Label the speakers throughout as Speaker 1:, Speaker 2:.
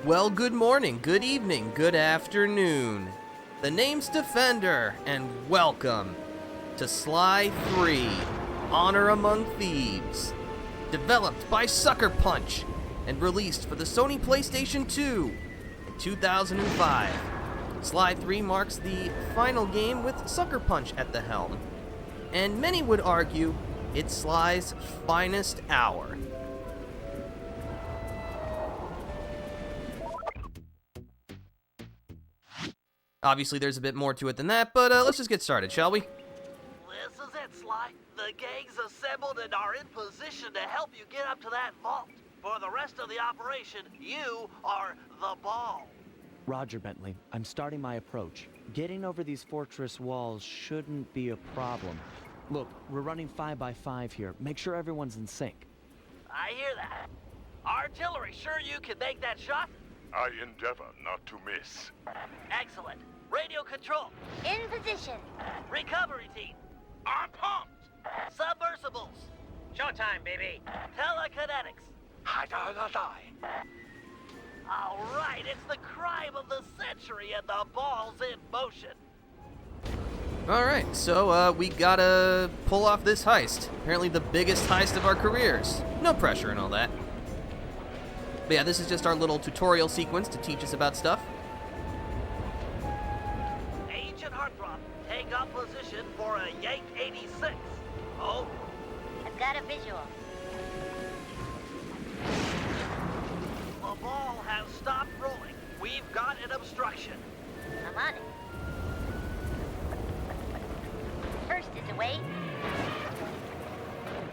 Speaker 1: Well, good morning, good evening, good afternoon. The name's Defender, and welcome to Sly 3, Honor Among Thieves. Developed by Sucker Punch and released for the Sony Playstation 2 in 2005. Sly 3 marks the final game with Sucker Punch at the helm, and many would argue it's Sly's finest hour. Obviously, there's a bit more to it than that, but let's just get started, shall we?
Speaker 2: This is it, Sly. The gang's assembled and are in position to help you get up to that vault. For the rest of the operation, you are the ball.
Speaker 3: Roger, Bentley. I'm starting my approach. Getting over these fortress walls shouldn't be a problem. Look, we're running 5x5 here. Make sure everyone's in sync.
Speaker 2: I hear that. Artillery, sure you can make that shot?
Speaker 4: I endeavor not to miss.
Speaker 2: Excellent. Radio control.
Speaker 5: In position.
Speaker 2: Recovery team. On pumped. Submersibles. Showtime, baby. Telekinetics. All right, it's the crime of the century and the ball's in motion.
Speaker 1: Alright, so we gotta pull off this heist. Apparently the biggest heist of our careers. No pressure and all that. But yeah, this is just our little tutorial sequence to teach us about stuff.
Speaker 2: Agent Heartthrob, take up position for a Yank 86. Oh,
Speaker 5: I've got a visual.
Speaker 2: the ball has stopped rolling. We've got an obstruction.
Speaker 5: I'm on it. First is away.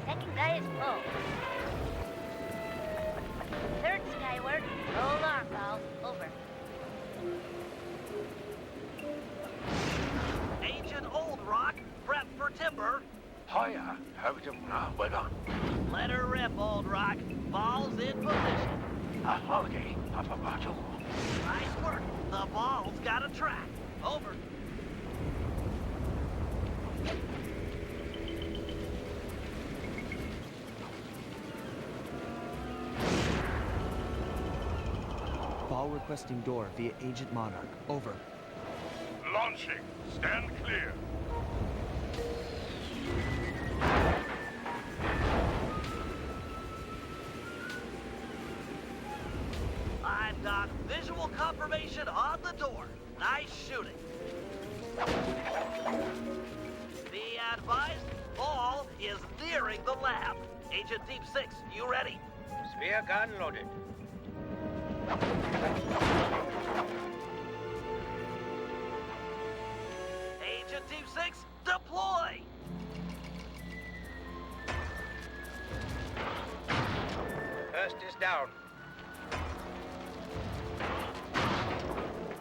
Speaker 5: Second guy is full. Third skyward. Roll arm valve. Over.
Speaker 2: Agent Old Rock, prep for timber.
Speaker 4: Hiya, have them now, well done.
Speaker 2: Let her rip, Old Rock. Ball's in position.
Speaker 4: Okay, Papa.
Speaker 2: Nice work. The ball's got a track. Over.
Speaker 3: Ball requesting door via Agent Monarch. Over.
Speaker 4: Launching. Stand clear.
Speaker 2: I've got visual confirmation on the door. Nice shooting. Be advised, ball is nearing the lab. Agent Deep 6, you ready?
Speaker 6: Spear gun loaded.
Speaker 2: Agent Deep 6, deploy!
Speaker 6: First is down.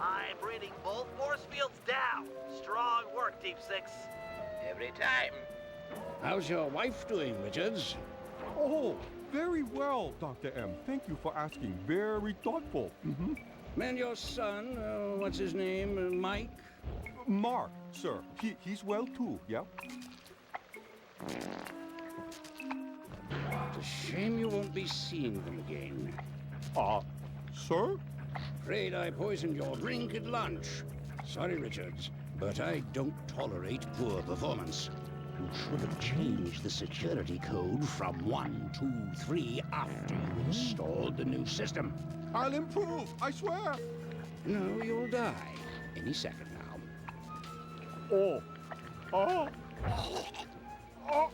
Speaker 2: I'm reading both force fields down. Strong work, Deep 6.
Speaker 6: Every time.
Speaker 7: How's your wife doing, Richards?
Speaker 8: Oh, very well, Dr. M. Thank you for asking. Very thoughtful.
Speaker 7: And your son, what's his name, Mike?
Speaker 8: Mark, sir. He's well too, yeah?
Speaker 7: It's a shame you won't be seeing them again.
Speaker 8: Sir?
Speaker 7: Afraid I poisoned your drink at lunch. Sorry, Richards, but I don't tolerate poor performance. You should have changed the security code from 1, 2, 3 after you installed the new system.
Speaker 8: I'll improve, I swear.
Speaker 7: No, you'll die any second now.
Speaker 8: Oh. Oh. Oh.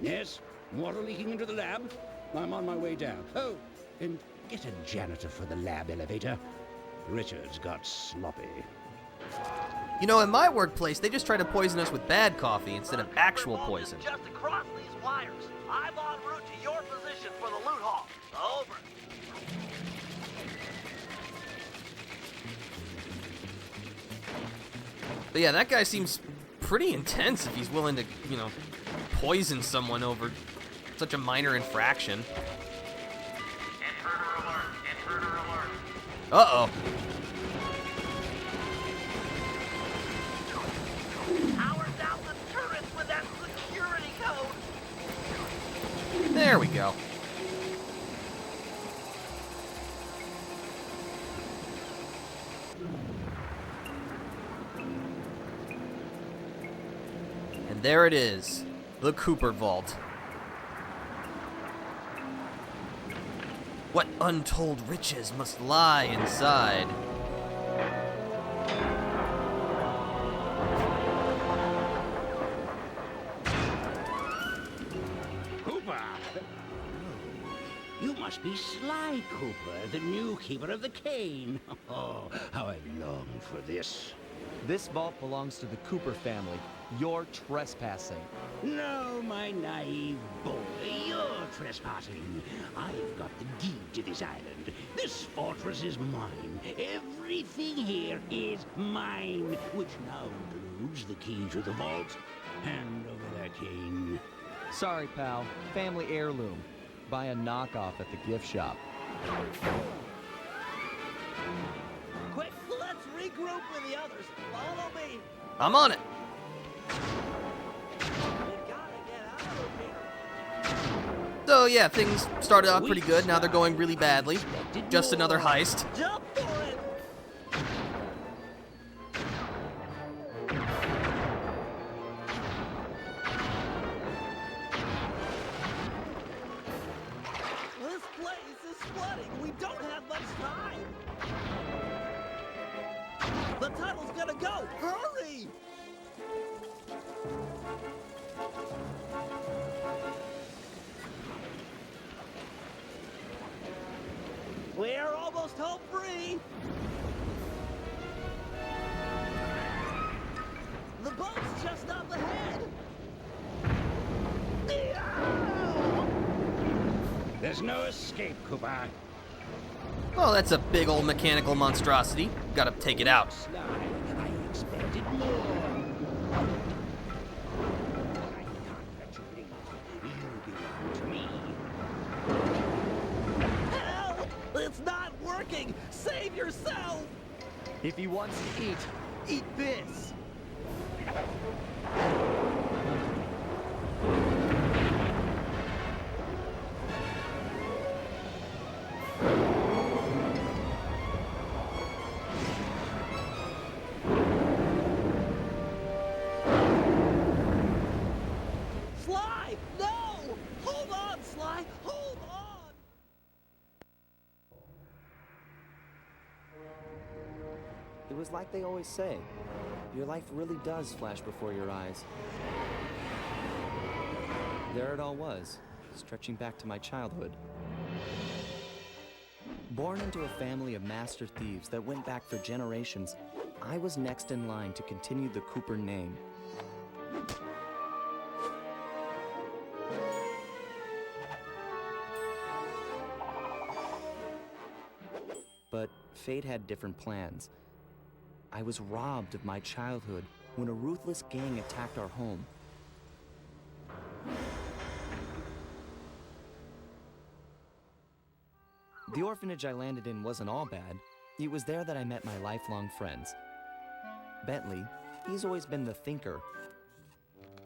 Speaker 7: Yes, water leaking into the lab. I'm on my way down. Oh, and get a janitor for the lab elevator. Richards got sloppy.
Speaker 1: You know, in my workplace, they just try to poison us with bad coffee instead of actual
Speaker 2: Vault is
Speaker 1: poison.
Speaker 2: just across these wires. I'm en route to your position for the loot haul. Over.
Speaker 1: But yeah, that guy seems pretty intense if he's willing to, poison someone over such a minor infraction.
Speaker 6: Intruder alert. Intruder alert.
Speaker 1: Uh-oh.
Speaker 2: Power down the turrets with that security code.
Speaker 1: There we go. And there it is, the Cooper Vault. What untold riches must lie inside?
Speaker 7: Cooper! You must be Sly Cooper, the new keeper of the cane. Oh, how I long for this.
Speaker 3: This vault belongs to the Cooper family. You're trespassing.
Speaker 7: No, my naive boy, you're trespassing. I've got the deed to this island. This fortress is mine. Everything here is mine, which now includes the key to the vault. Hand over that cane.
Speaker 3: Sorry, pal. Family heirloom. Buy a knockoff at the gift shop.
Speaker 2: Quick, let's regroup with the others. Follow me.
Speaker 1: I'm on it.
Speaker 2: We gotta get out of here.
Speaker 1: So yeah, things started out pretty good. Now they're going really badly. Just another heist.
Speaker 2: Jump for it. This place is flooding. We don't have much time. The tunnel's gonna go. Hurry! We're almost home free. The boat's just up ahead.
Speaker 7: There's no escape, Cooper.
Speaker 1: Oh, that's a big old mechanical monstrosity. Gotta take it out.
Speaker 7: Sly, I expected more. I can't let you leave. You belong to me.
Speaker 2: Help! It's not working. Save yourself.
Speaker 3: If he wants to eat this!
Speaker 2: Sly, no! Hold on, Sly. Hold on.
Speaker 3: It was like they always say. Your life really does flash before your eyes. There it all was, stretching back to my childhood. Born into a family of master thieves that went back for generations, I was next in line to continue the Cooper name. But fate had different plans. I was robbed of my childhood when a ruthless gang attacked our home. The orphanage I landed in wasn't all bad. It was there that I met my lifelong friends. Bentley, he's always been the thinker.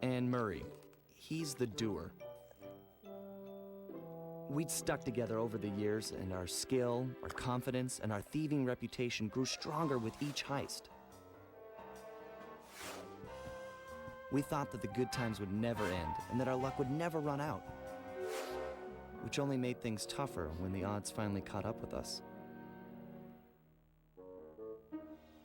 Speaker 3: And Murray, he's the doer. We'd stuck together over the years, and our skill, our confidence, and our thieving reputation grew stronger with each heist. We thought that the good times would never end, and that our luck would never run out. Which only made things tougher when the odds finally caught up with us.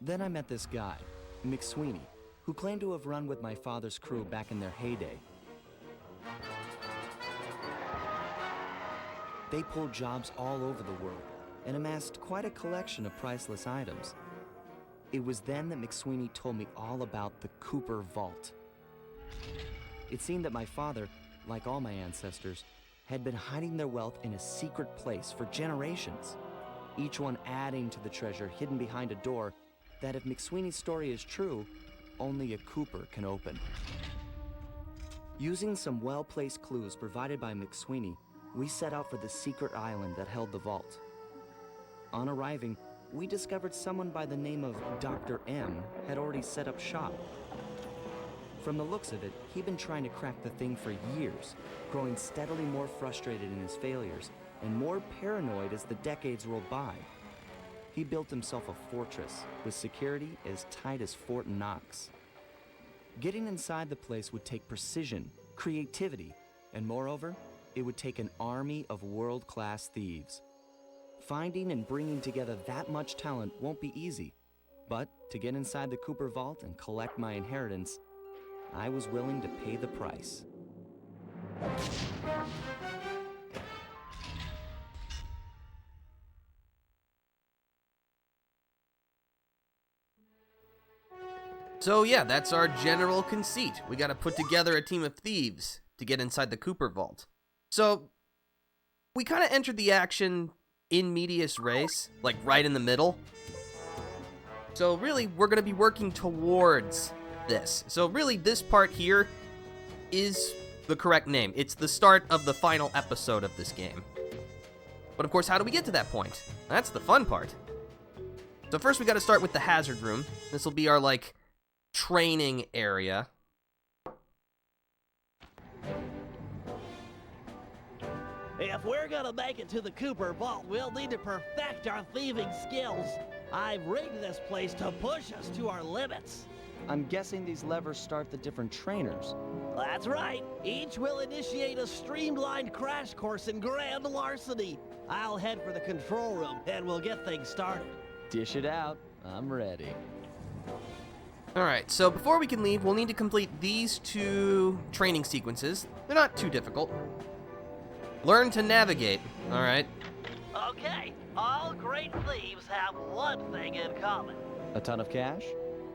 Speaker 3: Then I met this guy, McSweeney, who claimed to have run with my father's crew back in their heyday. They pulled jobs all over the world and amassed quite a collection of priceless items. It was then that McSweeney told me all about the Cooper Vault. It seemed that my father, like all my ancestors, had been hiding their wealth in a secret place for generations, each one adding to the treasure hidden behind a door that, if McSweeney's story is true, only a Cooper can open. Using some well-placed clues provided by McSweeney, we set out for the secret island that held the vault. On arriving, we discovered someone by the name of Dr. M had already set up shop. From the looks of it, he'd been trying to crack the thing for years, growing steadily more frustrated in his failures and more paranoid as the decades rolled by. He built himself a fortress with security as tight as Fort Knox. Getting inside the place would take precision, creativity, and moreover, it would take an army of world-class thieves. Finding and bringing together that much talent won't be easy, but to get inside the Cooper Vault and collect my inheritance, I was willing to pay the price.
Speaker 1: So yeah, that's our general conceit. We gotta put together a team of thieves to get inside the Cooper Vault. So, we kind of entered the action in medias res, like right in the middle. So really, we're gonna be working towards this. So really, this part here is the correct name. It's the start of the final episode of this game. But of course, how do we get to that point? That's the fun part. So first we gotta start with the hazard room. This will be our, like, training area.
Speaker 2: If we're gonna make it to the Cooper Vault, we'll need to perfect our thieving skills. I've rigged this place to push us to our limits.
Speaker 3: I'm guessing these levers start the different trainers.
Speaker 2: That's right. Each will initiate a streamlined crash course in grand larceny. I'll head for the control room, and we'll get things started.
Speaker 3: Dish it out. I'm ready.
Speaker 1: Alright, so before we can leave, we'll need to complete these 2 training sequences. They're not too difficult. Learn to navigate. Alright.
Speaker 2: Okay, all great thieves have one thing in common.
Speaker 3: A ton of cash?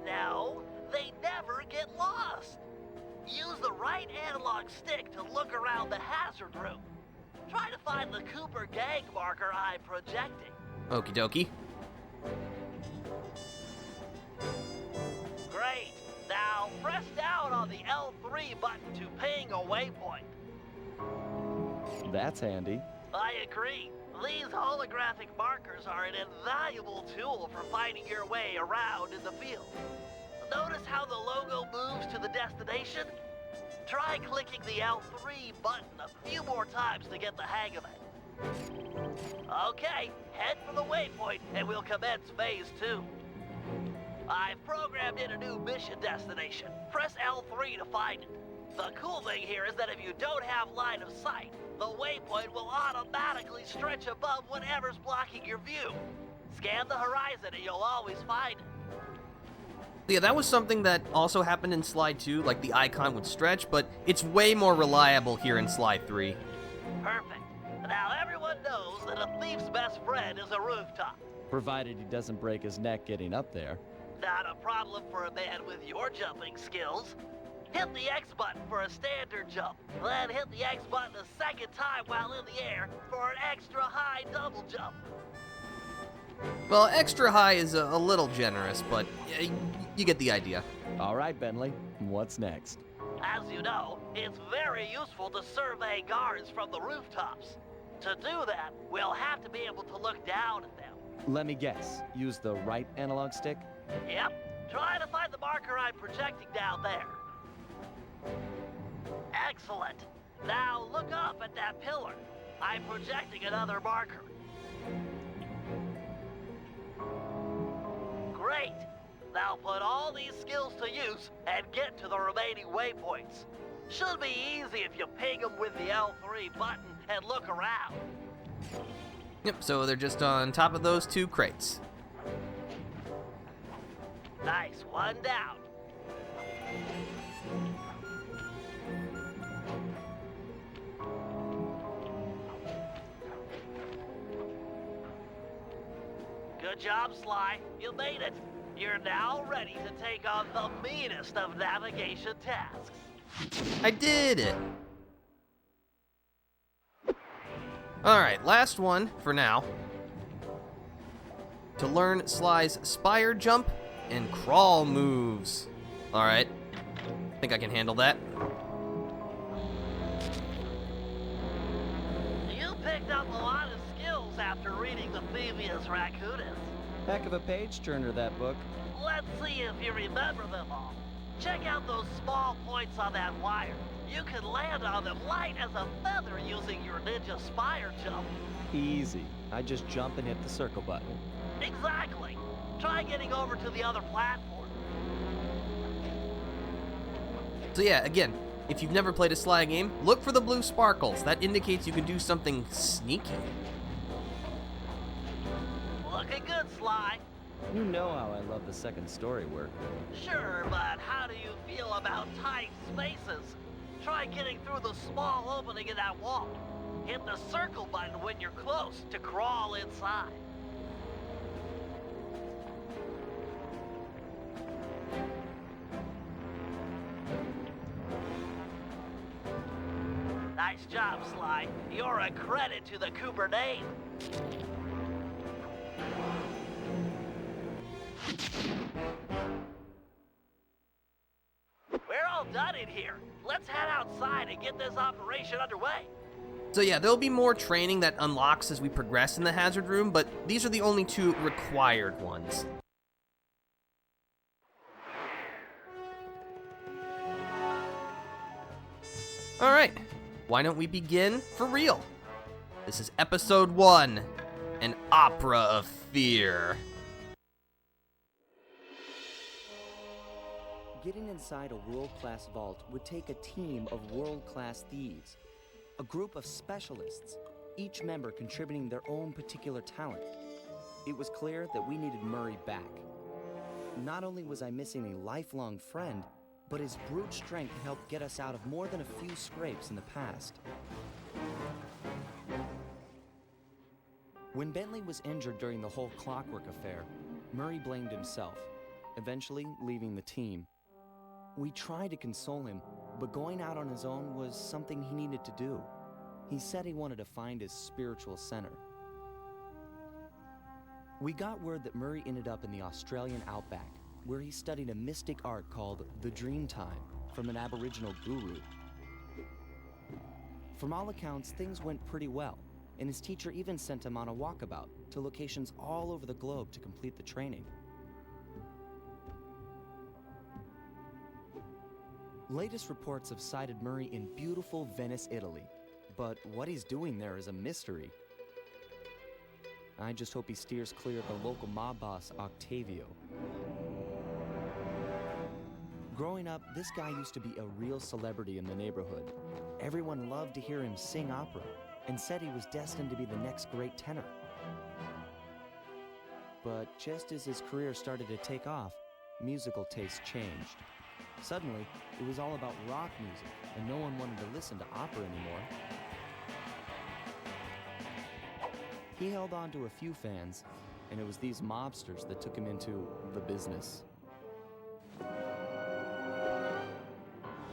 Speaker 2: No, they never get lost. Use the right analog stick to look around the hazard room. Try to find the Cooper gang marker I'm projecting.
Speaker 1: Okie dokie.
Speaker 2: Great. Now press down on the L3 button to ping a waypoint.
Speaker 3: That's handy.
Speaker 2: I agree. These holographic markers are an invaluable tool for finding your way around in the field. Notice how the logo moves to the destination? Try clicking the L3 button a few more times to get the hang of it. Okay, head for the waypoint and we'll commence phase 2. I've programmed in a new mission destination. Press L3 to find it. The cool thing here is that if you don't have line of sight, the waypoint will automatically stretch above whatever's blocking your view. Scan the horizon and you'll always find it.
Speaker 1: Yeah, that was something that also happened in Slide 2, like the icon would stretch, but it's way more reliable here in Slide 3.
Speaker 2: Perfect. Now everyone knows that a thief's best friend is a rooftop.
Speaker 3: Provided he doesn't break his neck getting up there.
Speaker 2: Not a problem for a man with your jumping skills. Hit the X button for a standard jump, then hit the X button a second time while in the air for an extra high double jump.
Speaker 1: Well, extra high is a little generous, but you get the idea.
Speaker 3: All right, Bentley. What's next?
Speaker 2: As you know, it's very useful to survey guards from the rooftops. To do that, we'll have to be able to look down at them.
Speaker 3: Let me guess. Use the right analog stick?
Speaker 2: Yep. Try to find the marker I'm projecting down there. Excellent. Now look up at that pillar. I'm projecting another marker. Great. Now put all these skills to use and get to the remaining waypoints. Should be easy if you ping them with the L3 button and look around.
Speaker 1: Yep, so they're just on top of those 2 crates.
Speaker 2: Nice, one down. Good job, Sly. You made it. You're now ready to take on the meanest of navigation tasks.
Speaker 1: I did it! Alright, last one for now. To learn Sly's spire jump and crawl moves. Alright. Think I can handle that.
Speaker 2: You picked up a lot of skills after reading the Thievius Raccoonus.
Speaker 3: Heck of a page-turner, that book.
Speaker 2: Let's see if you remember them all. Check out those small points on that wire. You can land on them light as a feather using your ninja spire jump.
Speaker 3: Easy. I just jump and hit the circle button.
Speaker 2: Exactly. Try getting over to the other platform.
Speaker 1: So yeah, again, if you've never played a Sly game, look for the blue sparkles. That indicates you can do something sneaky.
Speaker 2: Looking good, Sly.
Speaker 3: You know how I love the second story work.
Speaker 2: Sure, but how do you feel about tight spaces? Try getting through the small opening in that wall. Hit the circle button when you're close to crawl inside. Nice job, Sly. You're a credit to the Cooper name. We're all done in here. Let's head outside and get this operation underway.
Speaker 1: So yeah, there'll be more training that unlocks as we progress in the hazard room, but these are the only two required ones. Alright, why don't we begin for real? This is episode 1, an opera of fear.
Speaker 3: Getting inside a world-class vault would take a team of world-class thieves. A group of specialists, each member contributing their own particular talent. It was clear that we needed Murray back. Not only was I missing a lifelong friend, but his brute strength helped get us out of more than a few scrapes in the past. When Bentley was injured during the whole Clockwork affair, Murray blamed himself, eventually leaving the team. We tried to console him, but going out on his own was something he needed to do. He said he wanted to find his spiritual center. We got word that Murray ended up in the Australian outback, where he studied a mystic art called the Dreamtime from an Aboriginal guru. From all accounts, things went pretty well, and his teacher even sent him on a walkabout to locations all over the globe to complete the training. Latest reports have cited Murray in beautiful Venice, Italy, but what he's doing there is a mystery. I just hope he steers clear of the local mob boss, Octavio. Growing up, this guy used to be a real celebrity in the neighborhood. Everyone loved to hear him sing opera and said he was destined to be the next great tenor. But just as his career started to take off, musical tastes changed. Suddenly, it was all about rock music, and no one wanted to listen to opera anymore. He held on to a few fans, and it was these mobsters that took him into the business.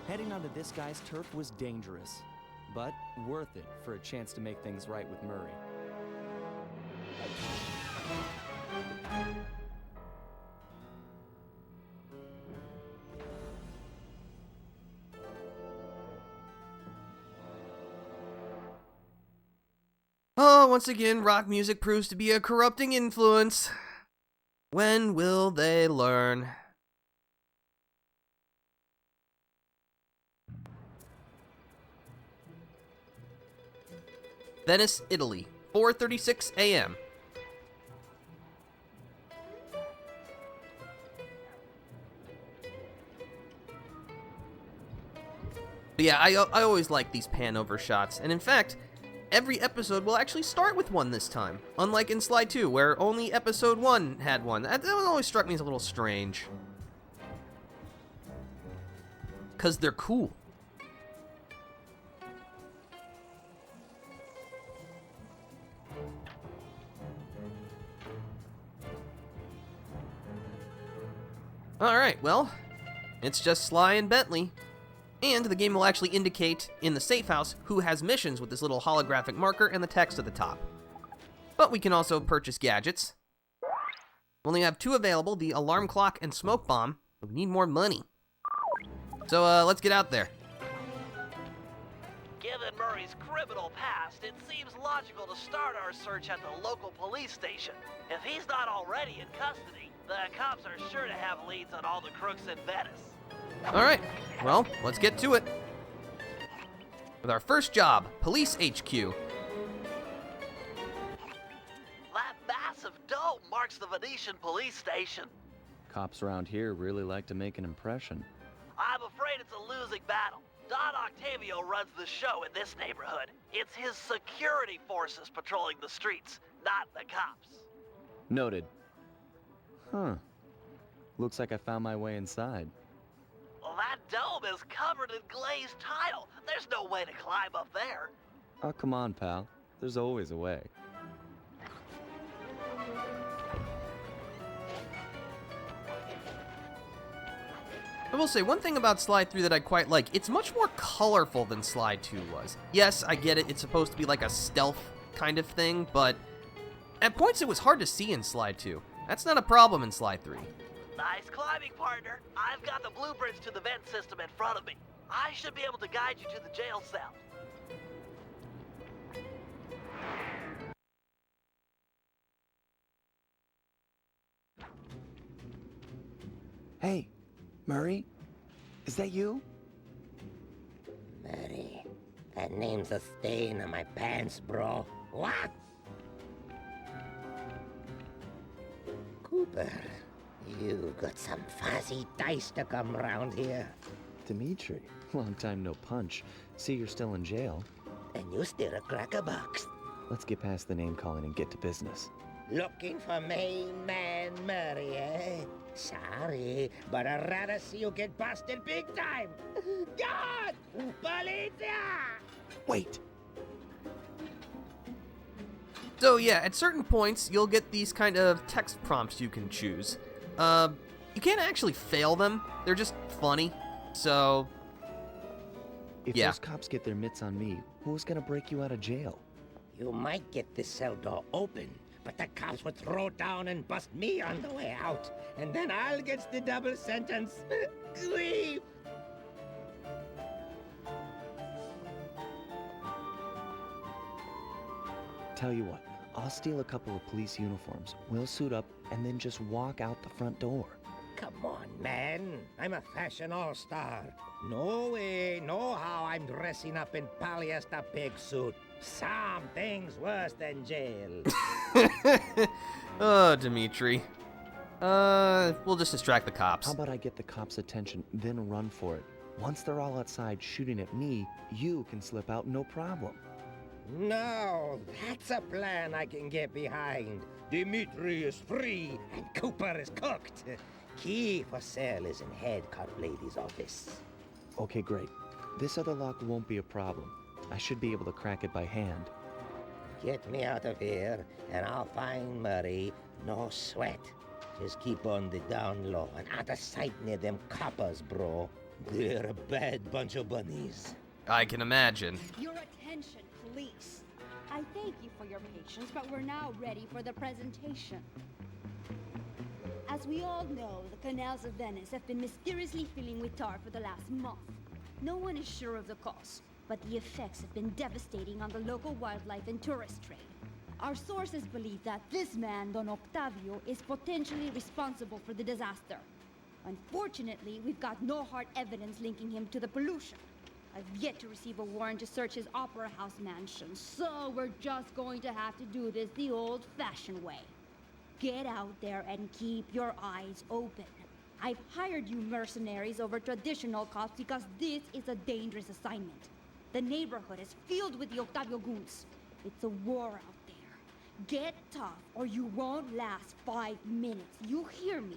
Speaker 3: Heading onto this guy's turf was dangerous, but worth it for a chance to make things right with Murray.
Speaker 1: Oh, once again, rock music proves to be a corrupting influence. When will they learn? Venice, Italy, 4:36 a.m. But yeah, I always like these pan-over shots, and in fact, every episode will actually start with one this time, unlike in Sly 2, where only episode 1 had one. That always struck me as a little strange. Because they're cool. Alright, well, it's just Sly and Bentley. And the game will actually indicate in the safe house who has missions with this little holographic marker and the text at the top. But we can also purchase gadgets. We only have 2 available, the alarm clock and smoke bomb, but we need more money. So let's get out there.
Speaker 2: Given Murray's criminal past, it seems logical to start our search at the local police station. If he's not already in custody, the cops are sure to have leads on all the crooks in Venice.
Speaker 1: Alright, well, let's get to it. With our first job, Police HQ.
Speaker 2: That massive dome marks the Venetian police station.
Speaker 3: Cops around here really like to make an impression.
Speaker 2: I'm afraid afraid it's a losing battle. Don Octavio runs the show in this neighborhood. It's his security forces patrolling the streets, not the cops.
Speaker 3: Noted. Huh. Looks like I found my way inside.
Speaker 2: Well, that dome is covered in glazed tile. There's no way to climb up there.
Speaker 3: Oh, come on, pal. There's always a way.
Speaker 1: I will say, one thing about Slide 3 that I quite like, it's much more colorful than Slide 2 was. Yes, I get it, it's supposed to be like a stealth kind of thing, but at points it was hard to see in Slide 2. That's not a problem in Slide 3.
Speaker 2: Nice climbing, partner. I've got the blueprints to the vent system in front of me. I should be able to guide you to the jail cell.
Speaker 3: Hey, Murray? Is that you?
Speaker 6: Murray, that name's a stain on my pants, bro. What? Cooper, you got some fuzzy dice to come round here.
Speaker 3: Dimitri, long time no punch. See, you're still in jail.
Speaker 6: And you steer a cracker box.
Speaker 3: Let's get past the name calling and get to business.
Speaker 6: Looking for main man Murray, eh? Sorry, but I'd rather see you get busted big time. God! Policia!
Speaker 3: Wait!
Speaker 1: So yeah, at certain points, you'll get these kind of text prompts you can choose. You can't actually fail them, they're just funny, so
Speaker 3: If
Speaker 1: yeah.
Speaker 3: those cops get their mitts on me, who's gonna break you out of jail?
Speaker 6: You might get this cell door open, but the cops would throw down and bust me on the way out, and then I'll get the double sentence. Grief!
Speaker 3: Tell you what, I'll steal a couple of police uniforms. We'll suit up and then just walk out the front door.
Speaker 6: Come on, man. I'm a fashion all-star. No way, no how I'm dressing up in polyester pig suit. Something's worse than jail.
Speaker 1: Oh, Dimitri. We'll just distract the cops.
Speaker 3: How about I get the cops' attention, then run for it? Once they're all outside shooting at me, you can slip out no problem.
Speaker 6: No, that's a plan I can get behind. Dimitri is free and Cooper is cooked. Key for sale is in head cop lady's office.
Speaker 3: Okay, great. This other lock won't be a problem. I should be able to crack it by hand.
Speaker 6: Get me out of here, and I'll find Murray. No sweat. Just keep on the down low and out of sight near them coppers, bro. They're a bad bunch of bunnies.
Speaker 1: I can imagine.
Speaker 9: Your attention, police. I thank you for your patience, but we're now ready for the presentation. As we all know, the canals of Venice have been mysteriously filling with tar for the last month. No one is sure of the cause, but the effects have been devastating on the local wildlife and tourist trade. Our sources believe that this man, Don Octavio, is potentially responsible for the disaster. Unfortunately, we've got no hard evidence linking him to the pollution. I've yet to receive a warrant to search his Opera House mansion, so we're just going to have to do this the old-fashioned way. Get out there and keep your eyes open. I've hired you mercenaries over traditional cops because this is a dangerous assignment. The neighborhood is filled with the Octavio goons. It's a war out there. Get tough or you won't last 5 minutes. You hear me?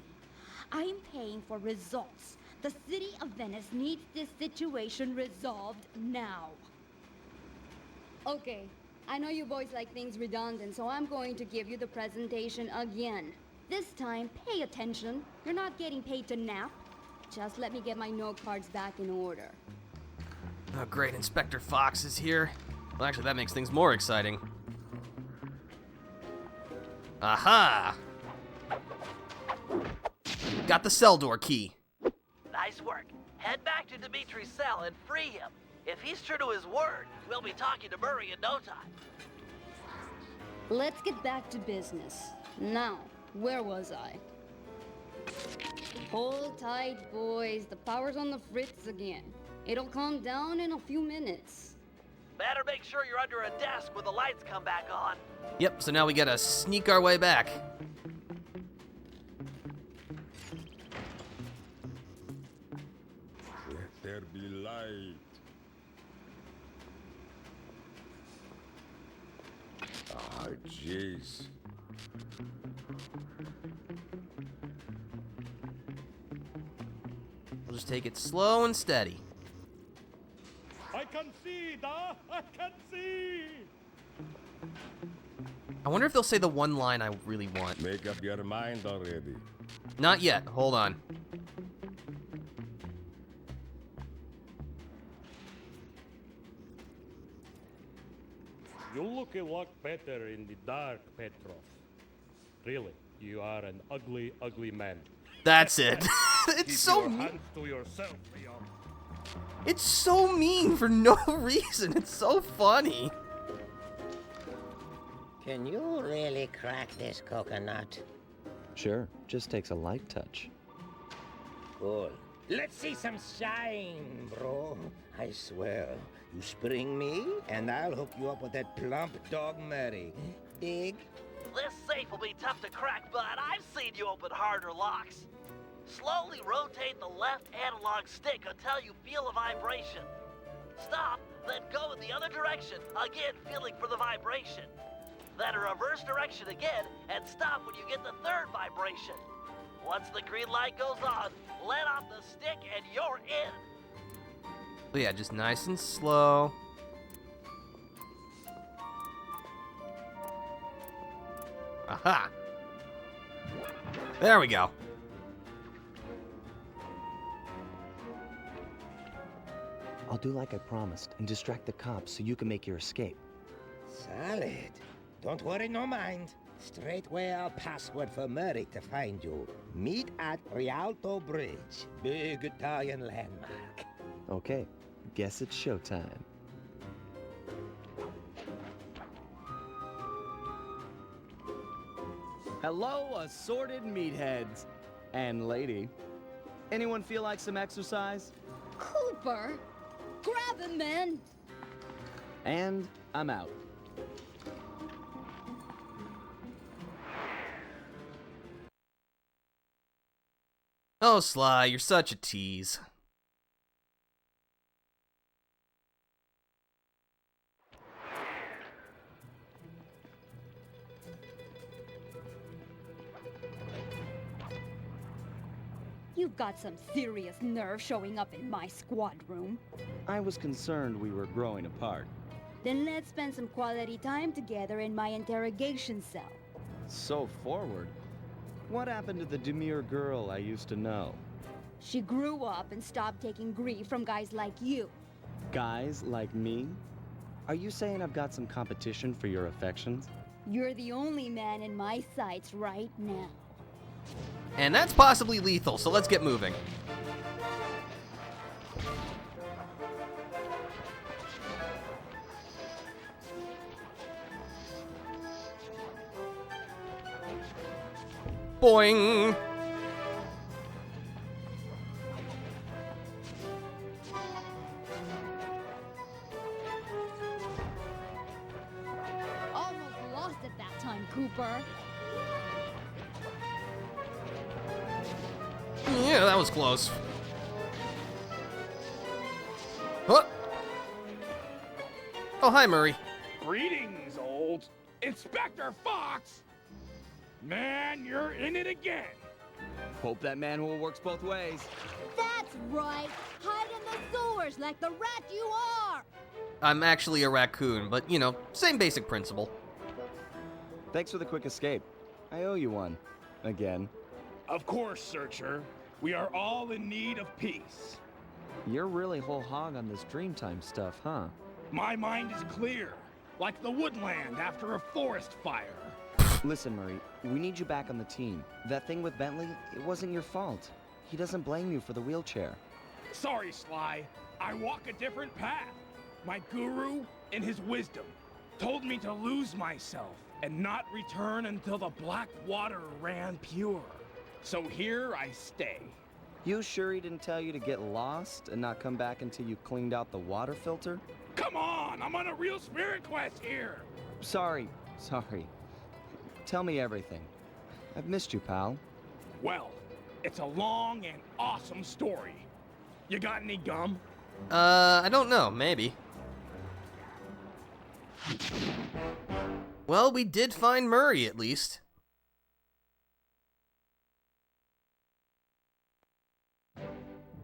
Speaker 9: I'm paying for results. The city of Venice needs this situation resolved now. Okay, I know you boys like things redundant, so I'm going to give you the presentation again. This time, pay attention. You're not getting paid to nap. Just let me get my note cards back in order.
Speaker 1: Oh, great, Inspector Fox is here. Well, actually, that makes things more exciting. Aha! Got the cell door key.
Speaker 2: Nice work. Head back to Dimitri's cell and free him. If he's true to his word, we'll be talking to Murray in no time.
Speaker 9: Let's get back to business. Now, where was I? Hold tight, boys. The power's on the fritz again. It'll calm down in a few minutes.
Speaker 2: Better make sure you're under a desk when the lights come back on.
Speaker 1: Yep, so now we gotta sneak our way back.
Speaker 8: there be light. Ah, jeez.
Speaker 1: We'll just take it slow and steady.
Speaker 8: I can see, da! I can see!
Speaker 1: I wonder if they'll say the one line I really want.
Speaker 8: Make up your mind already.
Speaker 1: Not yet. Hold on.
Speaker 10: You look a lot better in the dark, Petrov. Really, you are an ugly, ugly man.
Speaker 1: That's it. It's
Speaker 10: Keep
Speaker 1: so
Speaker 10: your
Speaker 1: mean.
Speaker 10: hands to yourself, Leon.
Speaker 1: It's so mean for no reason. It's so funny.
Speaker 6: Can you really crack this coconut?
Speaker 3: Sure, just takes a light touch.
Speaker 6: Cool. Let's see some shine, bro. I swear, you spring me, and I'll hook you up with that plump dog Murray. Dig?
Speaker 2: This safe will be tough to crack, but I've seen you open harder locks. Slowly rotate the left analog stick until you feel a vibration. Stop, then go in the other direction, again feeling for the vibration. Then a reverse direction again, and stop when you get the third vibration. Once the green light goes on, let off the stick and you're in.
Speaker 1: But yeah, just nice and slow. Aha! There we go.
Speaker 3: I'll do like I promised and distract the cops so you can make your escape.
Speaker 6: Solid. Don't worry, no mind. Straightway our password for Murray to find you. Meet at Rialto Bridge. Big Italian landmark.
Speaker 3: Okay, guess it's showtime.
Speaker 11: Hello, assorted meatheads. And lady. Anyone feel like some exercise?
Speaker 9: Cooper! Grab him, man!
Speaker 11: And I'm out.
Speaker 1: Oh, Sly, you're such a tease.
Speaker 9: You've got some serious nerve showing up in my squad room.
Speaker 11: I was concerned we were growing apart.
Speaker 9: Then let's spend some quality time together in my interrogation cell.
Speaker 11: So forward. What happened to the demure girl I used to know?
Speaker 9: She grew up and stopped taking grief from guys like you.
Speaker 11: Guys like me? Are you saying I've got some competition for your affections?
Speaker 9: You're the only man in my sights right now.
Speaker 1: And that's possibly lethal, so let's get moving. Boing!
Speaker 9: Almost lost it that time, Cooper.
Speaker 1: Yeah, that was close. Huh? Oh, hi, Murray.
Speaker 4: Greetings, old Inspector Fox! Man, you're in it again!
Speaker 11: Hope that manhole works both ways.
Speaker 9: That's right. Hide in the sewers like the rat you are.
Speaker 1: I'm actually a raccoon, but, you know, same basic principle.
Speaker 11: Thanks for the quick escape. I owe you one. Again.
Speaker 4: Of course, Searcher. We are all in need of peace.
Speaker 11: You're really whole hog on this Dreamtime stuff, huh?
Speaker 4: My mind is clear, like the woodland after a forest fire.
Speaker 3: Listen, Murray, we need you back on the team. That thing with Bentley, it wasn't your fault. He doesn't blame you for the wheelchair.
Speaker 4: Sorry, Sly. I walk a different path. My guru, in his wisdom, told me to lose myself and not return until the black water ran pure. So here I stay.
Speaker 3: You sure he didn't tell you to get lost and not come back until you cleaned out the water filter?
Speaker 4: Come on, I'm on a real spirit quest here.
Speaker 3: Sorry. Tell me everything. I've missed you, pal.
Speaker 4: Well, it's a long and awesome story. You got any gum?
Speaker 1: I don't know. Maybe. Well, we did find Murray, at least.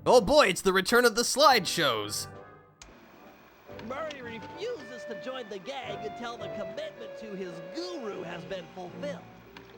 Speaker 1: Oh boy, it's the return of the slideshows.
Speaker 2: Murray refuses to join the gang until the commitment to his guru has been fulfilled.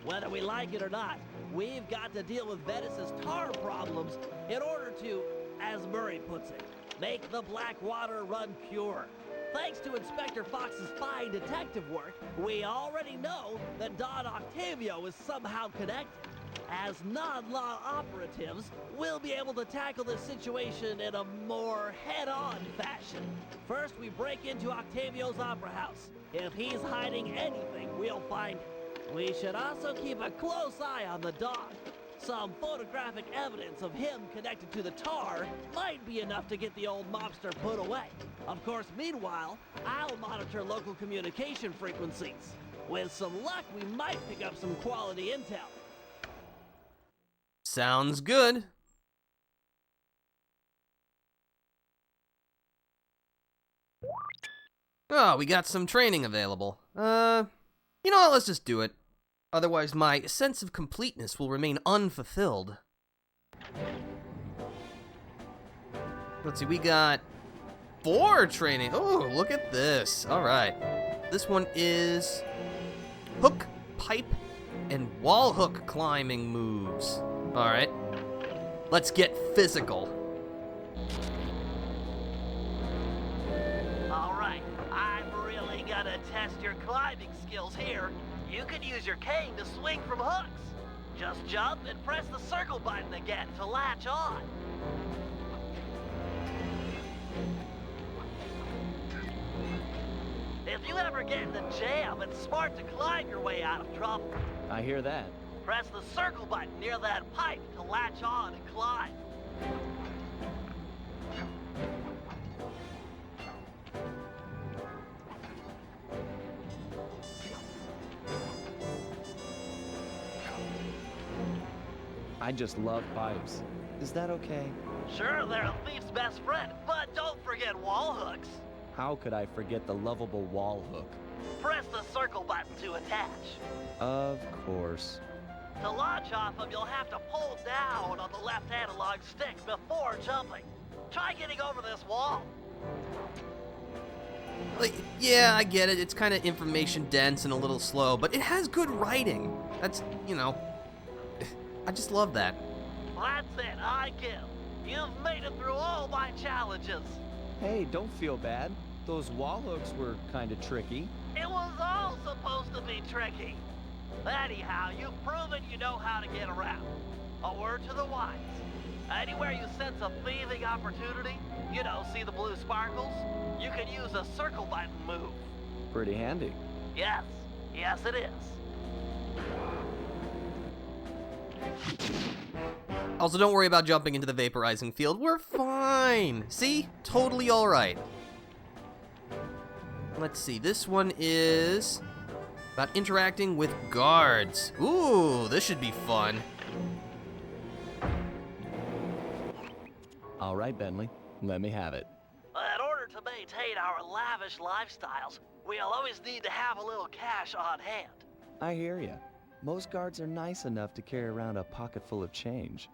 Speaker 2: Whether we like it or not, we've got to deal with Venice's tar problems in order to, as Murray puts it, make the black water run pure. Thanks to Inspector Fox's fine detective work, we already know that Don Octavio is somehow connected. As non-law operatives, we'll be able to tackle this situation in a more head-on fashion. First, we break into Octavio's opera house. If he's hiding anything, we'll find it. We should also keep a close eye on the dog. Some photographic evidence of him connected to the tar might be enough to get the old mobster put away. Of course, meanwhile, I'll monitor local communication frequencies. With some luck, we might pick up some quality intel.
Speaker 1: Sounds good. Oh, we got some training available. You know what, let's just do it. Otherwise, my sense of completeness will remain unfulfilled. Let's see, we got 4 training. Oh, look at this. Alright. This one is hook, pipe, and wall hook climbing moves. Alright. Let's get physical.
Speaker 2: Alright, I'm really gonna test your climbing skills here. You can use your cane to swing from hooks. Just jump and press the circle button again to latch on. If you ever get in a jam, it's smart to climb your way out of trouble.
Speaker 11: I hear that.
Speaker 2: Press the circle button near that pipe to latch on and climb.
Speaker 11: I just love pipes. Is that okay?
Speaker 2: Sure, they're a thief's best friend, but don't forget wall hooks.
Speaker 11: How could I forget the lovable wall hook?
Speaker 2: Press the circle button to attach.
Speaker 11: Of course.
Speaker 2: To launch off them, you'll have to pull down on the left analog stick before jumping. Try getting over this wall.
Speaker 1: Like, yeah, I get it. It's kind of information dense and a little slow, but it has good writing. That's, you know, I just love that.
Speaker 2: That's it, I give. You've made it through all my challenges.
Speaker 11: Hey, don't feel bad. Those wall hooks were kind of tricky.
Speaker 2: It was all supposed to be tricky. Anyhow, you've proven you know how to get around. A word to the wise. Anywhere you sense a thieving opportunity, you know, see the blue sparkles? You can use a circle button move.
Speaker 11: Pretty handy.
Speaker 2: Yes, yes it is.
Speaker 1: Also, don't worry about jumping into the vaporizing field. We're fine. See? Totally alright. Let's see. This one is about interacting with guards. Ooh, this should be fun.
Speaker 11: All right, Bentley. Let me have it.
Speaker 2: In order to maintain our lavish lifestyles, we'll always need to have a little cash on hand.
Speaker 11: I hear ya. Most guards are nice enough to carry around a pocket full of change.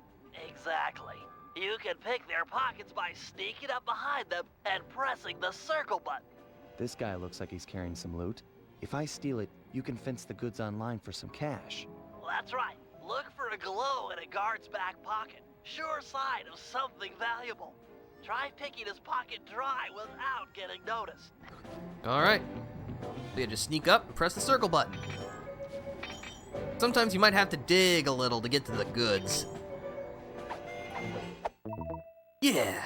Speaker 2: Exactly. You can pick their pockets by sneaking up behind them and pressing the circle button.
Speaker 11: This guy looks like he's carrying some loot. If I steal it, you can fence the goods online for some cash.
Speaker 2: That's right. Look for a glow in a guard's back pocket. Sure sign of something valuable. Try picking his pocket dry without getting noticed.
Speaker 1: Alright. So you just sneak up and press the circle button. Sometimes you might have to dig a little to get to the goods. Yeah.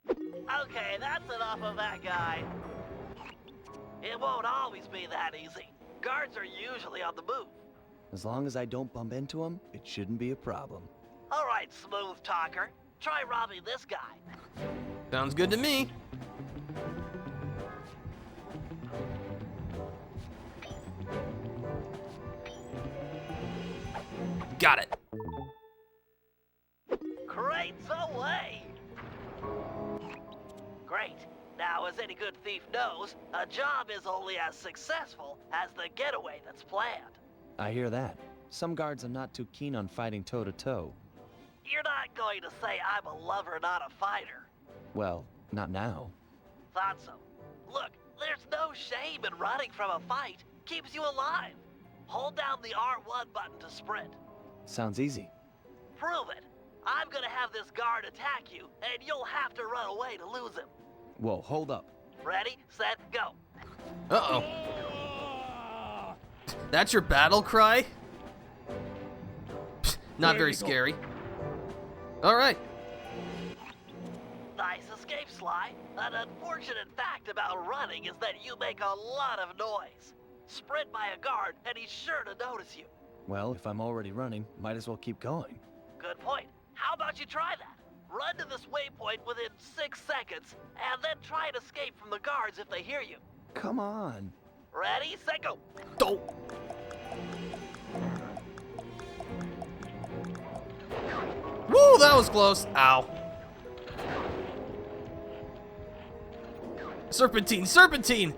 Speaker 2: Okay, that's enough of that guy. It won't always be that easy. Guards are usually on the move.
Speaker 11: As long as I don't bump into him, it shouldn't be a problem.
Speaker 2: All right, smooth talker. Try robbing this guy.
Speaker 1: Sounds good to me. Got it.
Speaker 2: Crates away! Great. Now, as any good thief knows, a job is only as successful as the getaway that's planned.
Speaker 3: I hear that. Some guards are not too keen on fighting toe-to-toe.
Speaker 2: You're not going to say I'm a lover, not a fighter.
Speaker 3: Well, not now.
Speaker 2: Thought so. Look, there's no shame in running from a fight. Keeps you alive. Hold down the R1 button to sprint.
Speaker 3: Sounds easy.
Speaker 2: Prove it. I'm gonna have this guard attack you, and you'll have to run away to lose him.
Speaker 3: Whoa, hold up.
Speaker 2: Ready, set, go.
Speaker 1: Uh-oh. That's your battle cry? Not very scary. Alright.
Speaker 2: Nice escape, Sly. An unfortunate fact about running is that you make a lot of noise. Sprint by a guard, and he's sure to notice you.
Speaker 3: Well, if I'm already running, might as well keep going.
Speaker 2: Good point. How about you try that? Run to this waypoint within 6 seconds, and then try and escape from the guards if they hear you.
Speaker 3: Come on.
Speaker 2: Ready, set, go.
Speaker 1: Oh. Woo, that was close. Ow. Serpentine, serpentine!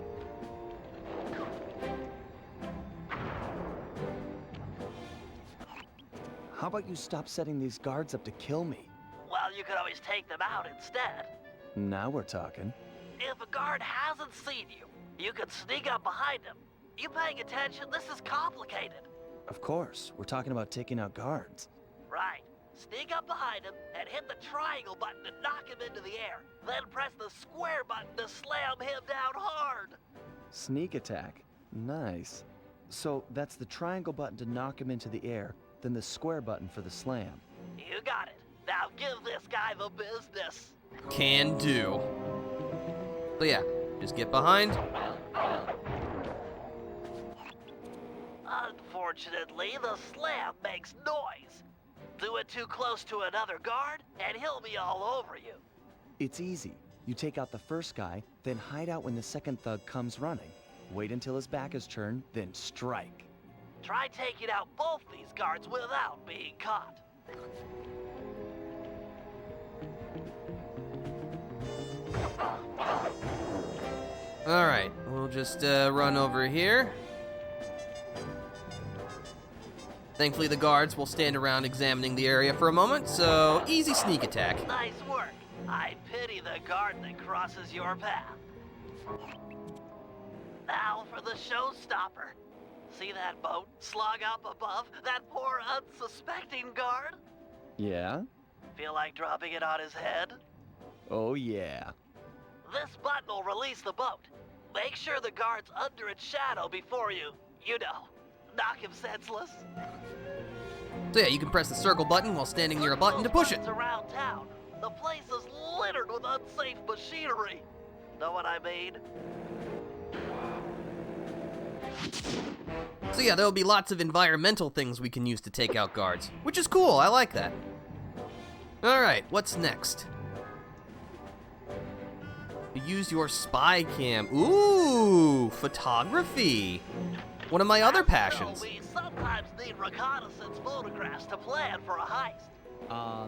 Speaker 3: How about you stop setting these guards up to kill me?
Speaker 2: Well, you could always take them out instead.
Speaker 3: Now we're talking.
Speaker 2: If a guard hasn't seen you, you can sneak up behind him. You paying attention? This is complicated.
Speaker 3: Of course, we're talking about taking out guards.
Speaker 2: Right. Sneak up behind him and hit the triangle button to knock him into the air. Then press the square button to slam him down hard.
Speaker 3: Sneak attack. Nice. So that's the triangle button to knock him into the air, then the square button for the slam.
Speaker 2: You got it. Now give this guy the business.
Speaker 1: Can do. So yeah, just get behind.
Speaker 2: Unfortunately, the slam makes noise. Do it too close to another guard, and he'll be all over you.
Speaker 3: It's easy. You take out the first guy, then hide out when the second thug comes running. Wait until his back is turned, then strike.
Speaker 2: Try taking out both these guards without being caught.
Speaker 1: Alright, we'll just run over here. Thankfully, the guards will stand around examining the area for a moment, so easy sneak attack.
Speaker 2: Nice work. I pity the guard that crosses your path. Now for the showstopper. See that boat slung up above? That poor unsuspecting guard?
Speaker 3: Yeah?
Speaker 2: Feel like dropping it on his head?
Speaker 3: Oh yeah.
Speaker 2: This button will release the boat. Make sure the guard's under its shadow before you know, knock him senseless.
Speaker 1: So yeah, you can press the circle button while standing near a button to push it.
Speaker 2: Around town. The place is littered with unsafe machinery. Know what I mean?
Speaker 1: So yeah, there'll be lots of environmental things we can use to take out guards, which is cool, I like that. Alright, what's next? Use your spy cam. Ooh, photography. One of my other passions.
Speaker 2: We sometimes need reconnaissance photographs to plan for a heist.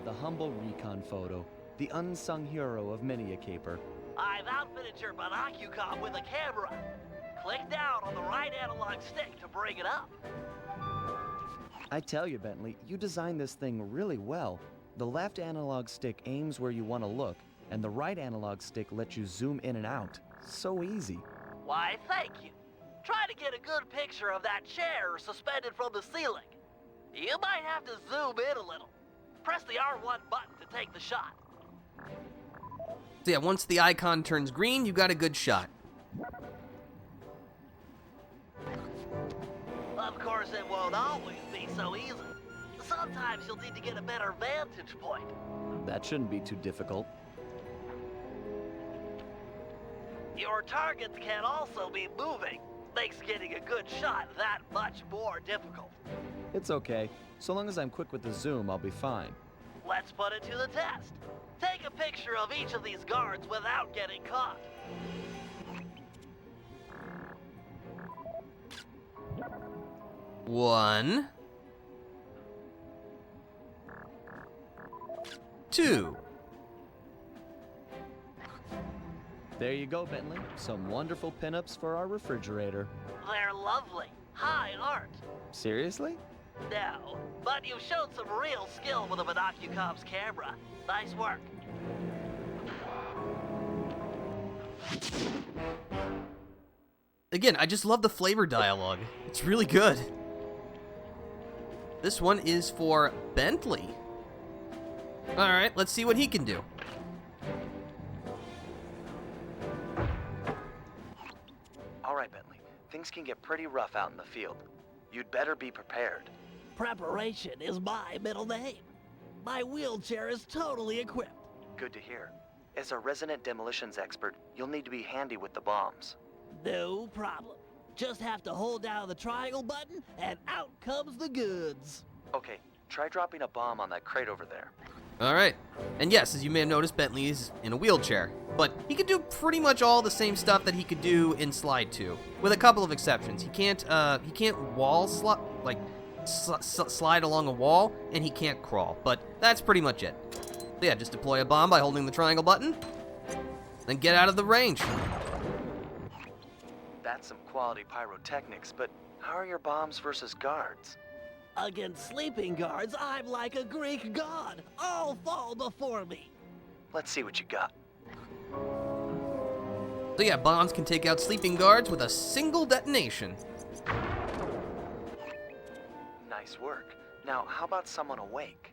Speaker 3: The humble recon photo. The unsung hero of many a caper.
Speaker 2: I've outfitted your binocucom with a camera. Click down on the right analog stick to bring it up.
Speaker 3: I tell you, Bentley, you designed this thing really well. The left analog stick aims where you want to look, and the right analog stick lets you zoom in and out. So easy.
Speaker 2: Why, thank you. Try to get a good picture of that chair suspended from the ceiling. You might have to zoom in a little. Press the R1 button to take the shot.
Speaker 1: So yeah, once the icon turns green, you got a good shot.
Speaker 2: Of course, it won't always be so easy. Sometimes you'll need to get a better vantage point.
Speaker 3: That shouldn't be too difficult.
Speaker 2: Your targets can also be moving. Makes getting a good shot that much more difficult.
Speaker 3: It's okay. So long as I'm quick with the zoom, I'll be fine.
Speaker 2: Let's put it to the test. Take a picture of each of these guards without getting caught.
Speaker 1: One. 2.
Speaker 11: There you go, Bentley. Some wonderful pinups for our refrigerator.
Speaker 2: They're lovely. High art.
Speaker 11: Seriously?
Speaker 2: No, but you've shown some real skill with a Monocucom's camera. Nice work.
Speaker 1: Again, I just love the flavor dialogue. It's really good. This one is for Bentley. Alright, let's see what he can do.
Speaker 12: Alright, Bentley. Things can get pretty rough out in the field. You'd better be prepared.
Speaker 2: Preparation is my middle name. My wheelchair is totally equipped.
Speaker 12: Good to hear. As a resident demolitions expert, you'll need to be handy with the bombs.
Speaker 2: No problem. Just have to hold down the triangle button, and out comes the goods.
Speaker 12: Okay, try dropping a bomb on that crate over there.
Speaker 1: Alright. And yes, as you may have noticed, Bentley is in a wheelchair. But he can do pretty much all the same stuff that he could do in Slide 2, with a couple of exceptions. He can't wall slide, like, slide along a wall, and he can't crawl. But that's pretty much it. So yeah, just deploy a bomb by holding the triangle button, then get out of the range.
Speaker 12: That's some quality pyrotechnics, but how are your bombs versus guards?
Speaker 2: Against sleeping guards, I'm like a Greek god. All fall before me.
Speaker 12: Let's see what you got.
Speaker 1: So yeah, bombs can take out sleeping guards with a single detonation.
Speaker 12: Nice work. Now, how about someone awake?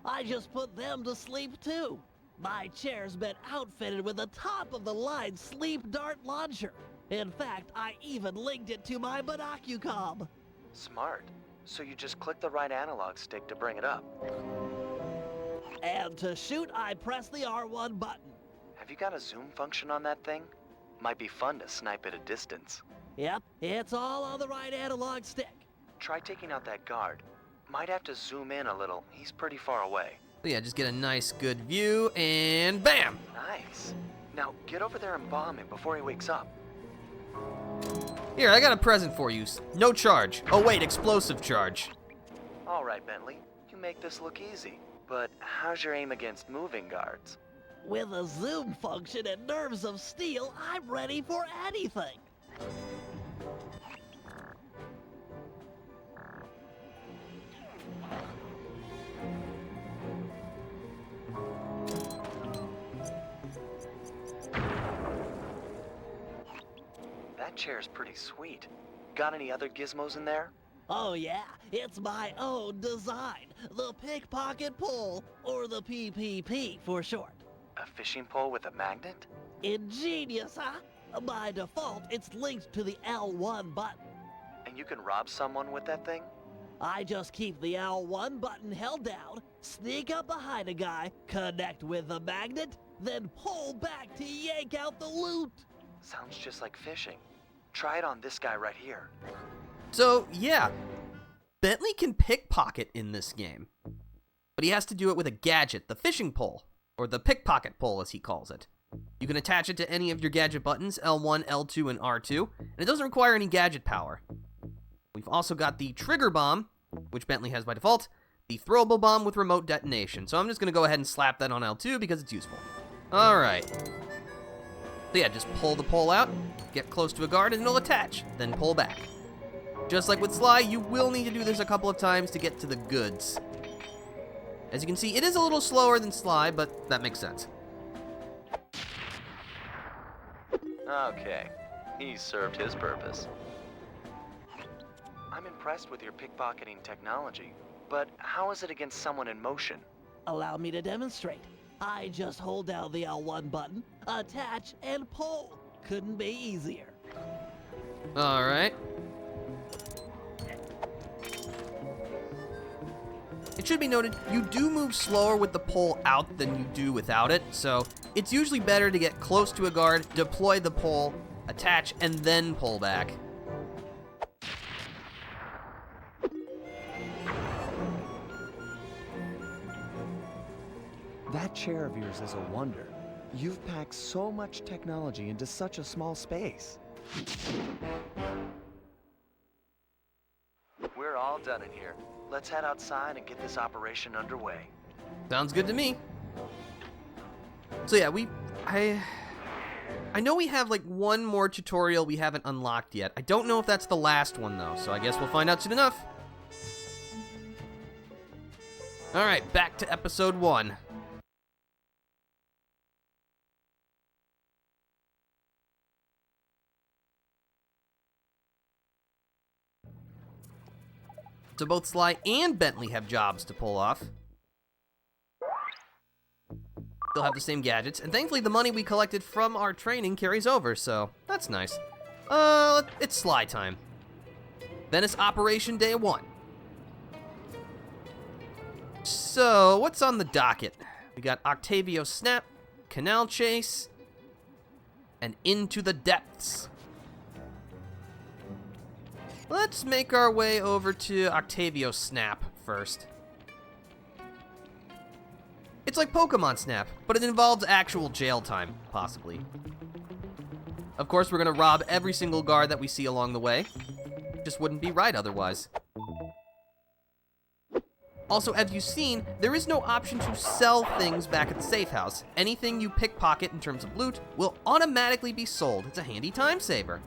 Speaker 2: I just put them to sleep too. My chair's been outfitted with a top-of-the-line sleep dart launcher. In fact, I even linked it to my Monocucom.
Speaker 12: Smart. So you just click the right analog stick to bring it up.
Speaker 2: And to shoot, I press the R1 button.
Speaker 12: Have you got a zoom function on that thing? Might be fun to snipe at a distance.
Speaker 2: Yep, it's all on the right analog stick.
Speaker 12: Try taking out that guard. Might have to zoom in a little. He's pretty far away.
Speaker 1: So yeah, just get a nice, good view, and BAM!
Speaker 12: Nice. Now, get over there and bomb him before he wakes up.
Speaker 1: Here, I got a present for you. No charge. Oh wait, explosive charge.
Speaker 12: All right, Bentley. You make this look easy. But how's your aim against moving guards?
Speaker 2: With a zoom function and nerves of steel, I'm ready for anything.
Speaker 12: That chair's pretty sweet. Got any other gizmos in there?
Speaker 2: Oh yeah, it's my own design. The pickpocket pole, or the PPP for short.
Speaker 12: A fishing pole with a magnet?
Speaker 2: Ingenious, huh? By default, it's linked to the L1 button.
Speaker 12: And you can rob someone with that thing?
Speaker 2: I just keep the L1 button held down, sneak up behind a guy, connect with the magnet, then pull back to yank out the loot.
Speaker 12: Sounds just like fishing. Try it on this guy right here.
Speaker 1: So, yeah, Bentley can pickpocket in this game, but he has to do it with a gadget, the fishing pole, or the pickpocket pole as he calls it. You can attach it to any of your gadget buttons, L1, L2, and R2, and it doesn't require any gadget power. We've also got the trigger bomb, which Bentley has by default, the throwable bomb with remote detonation, so I'm just going to go ahead and slap that on L2 because it's useful. Alright. So yeah, just pull the pole out, get close to a guard, and it'll attach, then pull back. Just like with Sly, you will need to do this a couple of times to get to the goods. As you can see, it is a little slower than Sly, but that makes sense.
Speaker 12: Okay, he served his purpose. I'm impressed with your pickpocketing technology, but how is it against someone in motion?
Speaker 2: Allow me to demonstrate. I just hold down the L1 button, attach, and pull. Couldn't be easier.
Speaker 1: Alright. It should be noted, you do move slower with the pole out than you do without it, so it's usually better to get close to a guard, deploy the pole, attach, and then pull back.
Speaker 3: That chair of yours is a wonder. You've packed so much technology into such a small space.
Speaker 12: We're all done in here. Let's head outside and get this operation underway.
Speaker 1: Sounds good to me. So yeah, I know we have like one more tutorial we haven't unlocked yet. I don't know if that's the last one though, so I guess we'll find out soon enough. Alright, back to episode 1. So both Sly and Bentley have jobs to pull off. They'll have the same gadgets, and thankfully the money we collected from our training carries over, so that's nice. It's Sly time. Venice Operation Day 1. So, what's on the docket? We got Octavio Snap, Canal Chase, and Into the Depths. Let's make our way over to Octavio Snap first. It's like Pokemon Snap, but it involves actual jail time, possibly. Of course, we're gonna rob every single guard that we see along the way. Just wouldn't be right otherwise. Also, as you've seen, there is no option to sell things back at the safe house. Anything you pickpocket in terms of loot will automatically be sold. It's a handy time saver.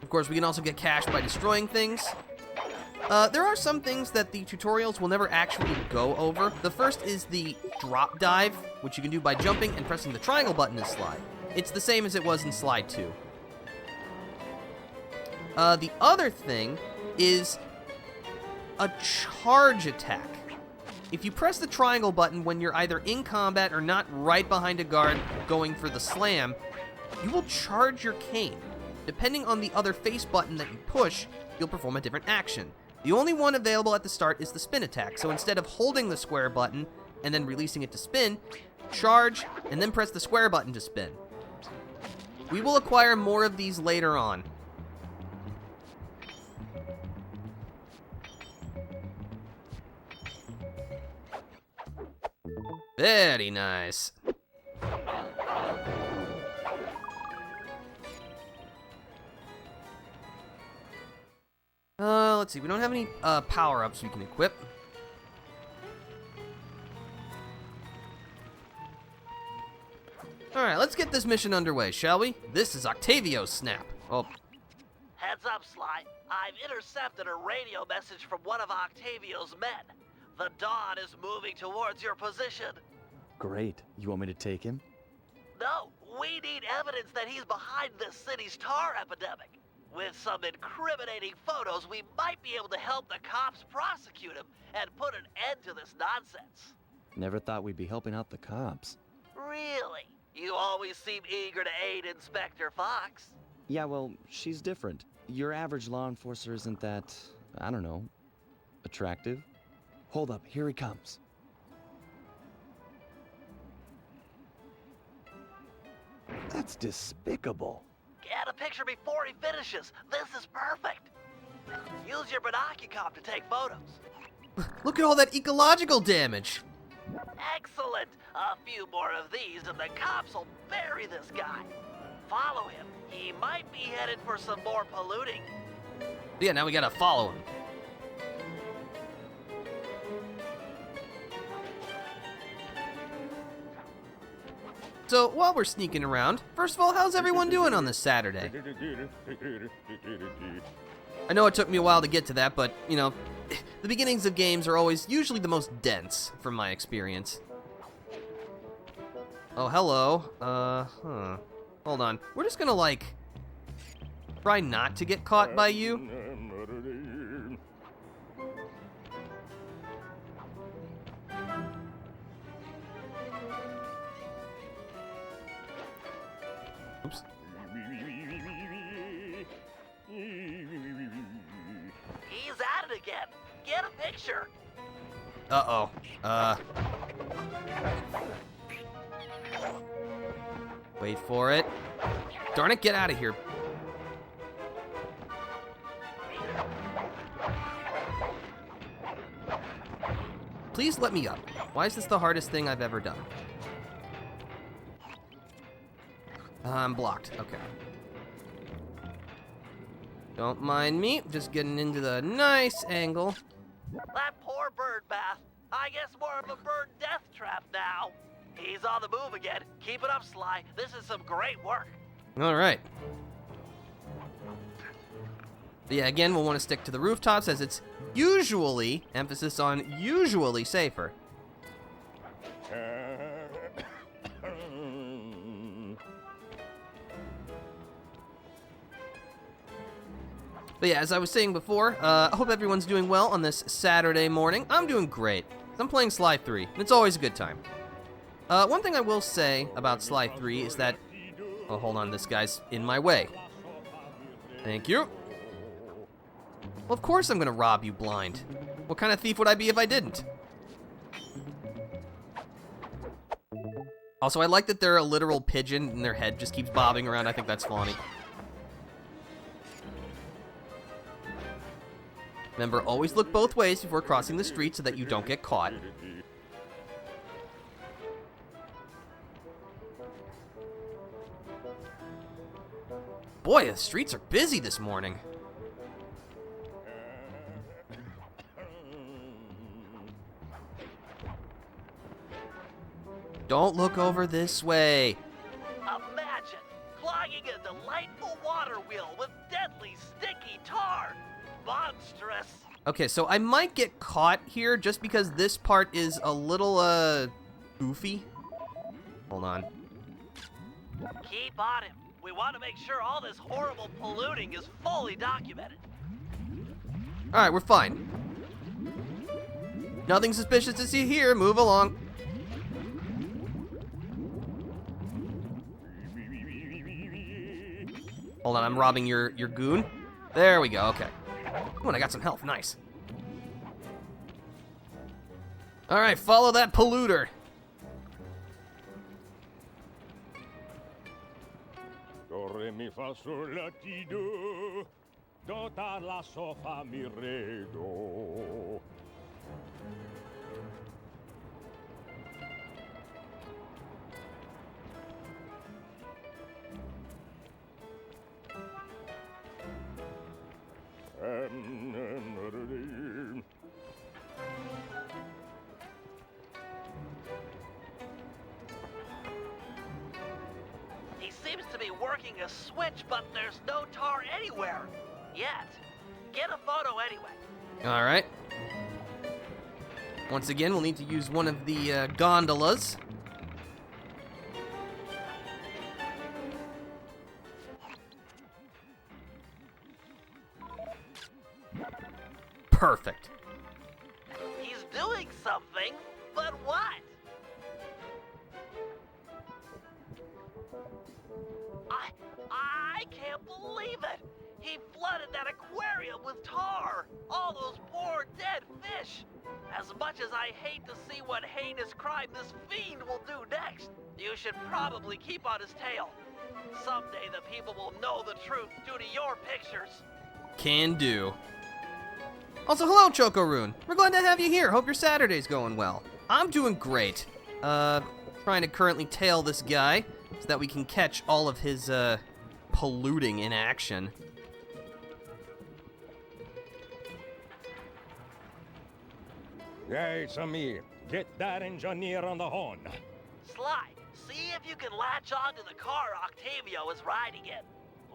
Speaker 1: Of course, we can also get cash by destroying things. There are some things that the tutorials will never actually go over. The first is the drop dive, which you can do by jumping and pressing the triangle button in Slide. It's the same as it was in Slide 2. The other thing is a charge attack. If you press the triangle button when you're either in combat or not right behind a guard going for the slam, you will charge your cane. Depending on the other face button that you push, you'll perform a different action. The only one available at the start is the spin attack, so instead of holding the square button and then releasing it to spin, charge and then press the square button to spin. We will acquire more of these later on. Very nice. Let's see, we don't have any power-ups we can equip. Alright, let's get this mission underway, shall we? This is Octavio's Snap. Oh.
Speaker 2: Heads up, Sly. I've intercepted a radio message from one of Octavio's men. The Dawn is moving towards your position.
Speaker 11: Great. You want me to take him?
Speaker 2: No, we need evidence that he's behind this city's tar epidemic. With some incriminating photos, we might be able to help the cops prosecute him and put an end to this nonsense.
Speaker 11: Never thought we'd be helping out the cops.
Speaker 2: Really? You always seem eager to aid Inspector Fox.
Speaker 11: Yeah, well, she's different. Your average law enforcer isn't that, I don't know, attractive? Hold up, here he comes. That's despicable.
Speaker 2: Get a picture before he finishes. This is perfect. Use your binoculars to take photos.
Speaker 1: Look at all that ecological damage.
Speaker 2: Excellent. A few more of these and the cops will bury this guy. Follow him. He might be headed for some more polluting.
Speaker 1: Yeah, now we gotta follow him. So, while we're sneaking around, first of all, how's everyone doing on this Saturday? I know it took me a while to get to that, but, you know, the beginnings of games are always usually the most dense, from my experience. Oh, hello. Hold on. We're just gonna, like, try not to get caught by you. Oops.
Speaker 2: He's at it again. Get a picture.
Speaker 1: Uh-oh. Wait for it. Darn it, get out of here. Please let me up. Why is this the hardest thing I've ever done? I'm blocked. Okay. Don't mind me. Just getting into the nice angle.
Speaker 2: That poor bird bath. I guess more of a bird death trap now. He's on the move again. Keep it up, Sly. This is some great work.
Speaker 1: All right. But yeah, again, we'll want to stick to the rooftops as it's usually, emphasis on usually, safer. But yeah, as I was saying before, I hope everyone's doing well on this Saturday morning. I'm doing great. I'm playing Sly 3, and it's always a good time. One thing I will say about Sly 3 is that... Oh, hold on, this guy's in my way. Thank you. Well, of course I'm gonna rob you blind. What kind of thief would I be if I didn't? Also, I like that they're a literal pigeon and their head just keeps bobbing around. I think that's funny. Remember, always look both ways before crossing the street so that you don't get caught. Boy, the streets are busy this morning. Don't look over this way.
Speaker 2: Imagine clogging a delightful water wheel with deadly sticky tar. Monstrous.
Speaker 1: Okay, so I might get caught here just because this part is a little, goofy. Hold on.
Speaker 2: Keep on him. We want to make sure all this horrible polluting is fully documented.
Speaker 1: Alright, we're fine. Nothing suspicious to see here. Move along. Hold on, I'm robbing your goon. There we go, okay. Oh, and I got some health, nice. Alright, follow that polluter.
Speaker 10: Do, re, mi, fa, sol, la, ti, do. Do, ta, la, so, fa, mi, re, do.
Speaker 2: He seems to be working a switch, but there's no tar anywhere. Yet. Get a photo anyway.
Speaker 1: Alright. Once again, we'll need to use one of the gondolas. Perfect.
Speaker 2: He's doing something, but what? I can't believe it! He flooded that aquarium with tar! All those poor dead fish! As much as I hate to see what heinous crime this fiend will do next, you should probably keep on his tail. Someday the people will know the truth due to your pictures.
Speaker 1: Can do. Also, hello, Choco-Rune. We're glad to have you here. Hope your Saturday's going well. I'm doing great. Trying to currently tail this guy so that we can catch all of his, polluting in action.
Speaker 10: Yeah, it's a me. Get that engineer on the horn.
Speaker 2: Sly, see if you can latch onto the car Octavio is riding in.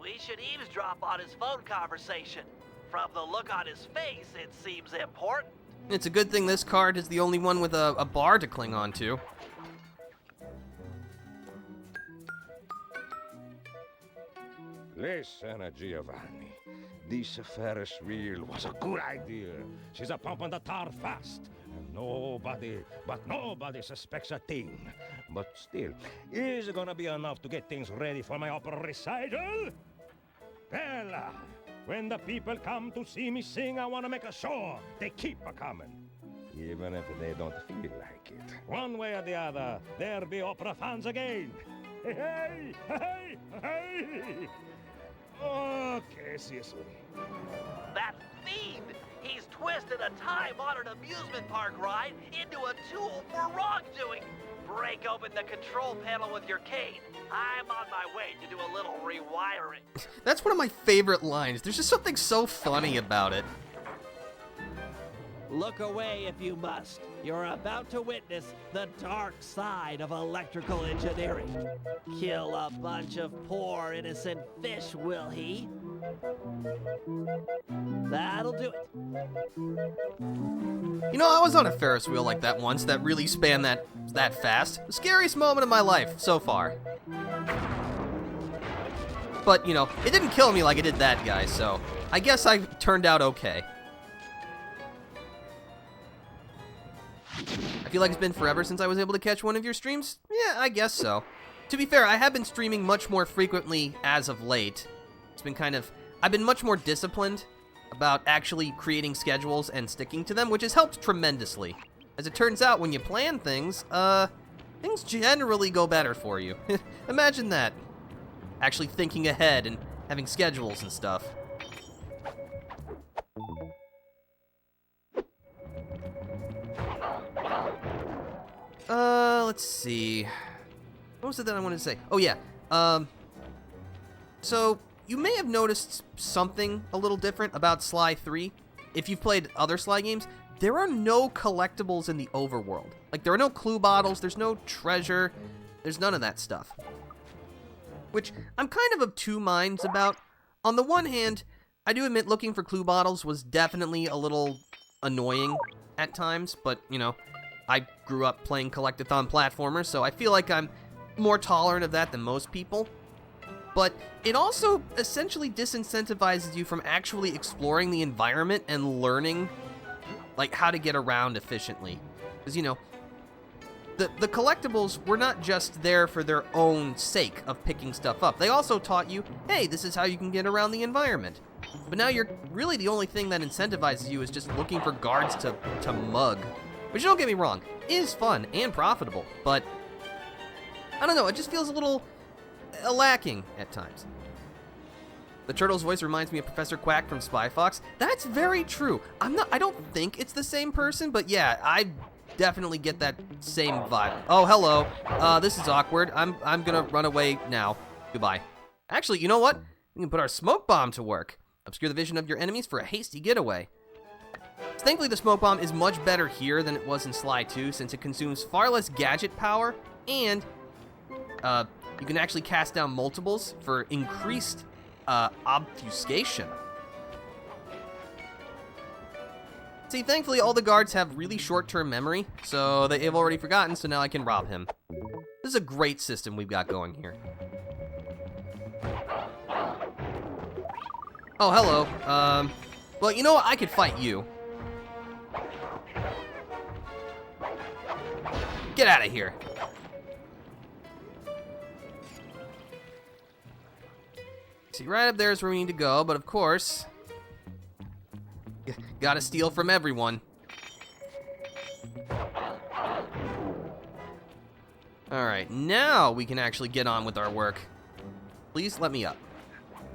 Speaker 2: We should eavesdrop on his phone conversation. From the look on his face, it seems important.
Speaker 1: It's a good thing this card is the only one with a bar to cling on to.
Speaker 10: Listen, Giovanni. This Ferris wheel was a good idea. She's a pumping the tar fast. And nobody suspects a thing. But still, is it gonna be enough to get things ready for my opera recital? Bella, when the people come to see me sing, I want to make sure they keep a-coming. Even if they don't feel like it. One way or the other, there'll be opera fans again. Hey, hey, hey, hey! Okay, see you soon.
Speaker 2: That fiend! He's twisted a time-honored amusement park ride into a tool for wrongdoing. Break open the control panel with your cane. I'm on my way to do a little rewiring.
Speaker 1: That's one of my favorite lines. There's just something so funny about it.
Speaker 13: Look away if you must.
Speaker 2: You're about to witness the dark side of electrical engineering. Kill a bunch of poor innocent fish, will he? That'll do it.
Speaker 1: You know, I was on a Ferris wheel like that once that really span that fast. The scariest moment of my life so far. But, you know, it didn't kill me like it did that guy, so I guess I turned out okay. I feel like it's been forever since I was able to catch one of your streams. Yeah, I guess so. To be fair, I have been streaming much more frequently as of late. It's been I've been much more disciplined about actually creating schedules and sticking to them, which has helped tremendously. As it turns out, when you plan things, things generally go better for you. Imagine that. Actually thinking ahead and having schedules and stuff. Let's see. What was it that I wanted to say? Oh, yeah. So, you may have noticed something a little different about Sly 3. If you've played other Sly games, there are no collectibles in the overworld. Like, there are no clue bottles, there's no treasure, there's none of that stuff. Which I'm kind of two minds about. On the one hand, I do admit looking for clue bottles was definitely a little annoying at times, but, you know, I grew up playing collectathon platformers, so I feel like I'm more tolerant of that than most people. But it also essentially disincentivizes you from actually exploring the environment and learning, like, how to get around efficiently. Because, you know, the collectibles were not just there for their own sake of picking stuff up. They also taught you, hey, this is how you can get around the environment. But now you're really the only thing that incentivizes you is just looking for guards to mug. Which, don't get me wrong, is fun and profitable, but I don't know, it just feels a little lacking at times. The turtle's voice reminds me of Professor Quack from Spy Fox. That's very true. I don't think it's the same person, but yeah, I definitely get that same vibe. Oh, hello. This is awkward. I'm gonna run away now. Goodbye. Actually, you know what? We can put our smoke bomb to work. Obscure the vision of your enemies for a hasty getaway. Thankfully, the smoke bomb is much better here than it was in Sly 2, since it consumes far less gadget power, and you can actually cast down multiples for increased obfuscation. See, thankfully, all the guards have really short-term memory, so they've already forgotten, so now I can rob him. This is a great system we've got going here. Oh, hello. Well, you know what? I could fight you. Get out of here. See, right up there is where we need to go, but of course, gotta steal from everyone. Alright, now we can actually get on with our work. Please let me up.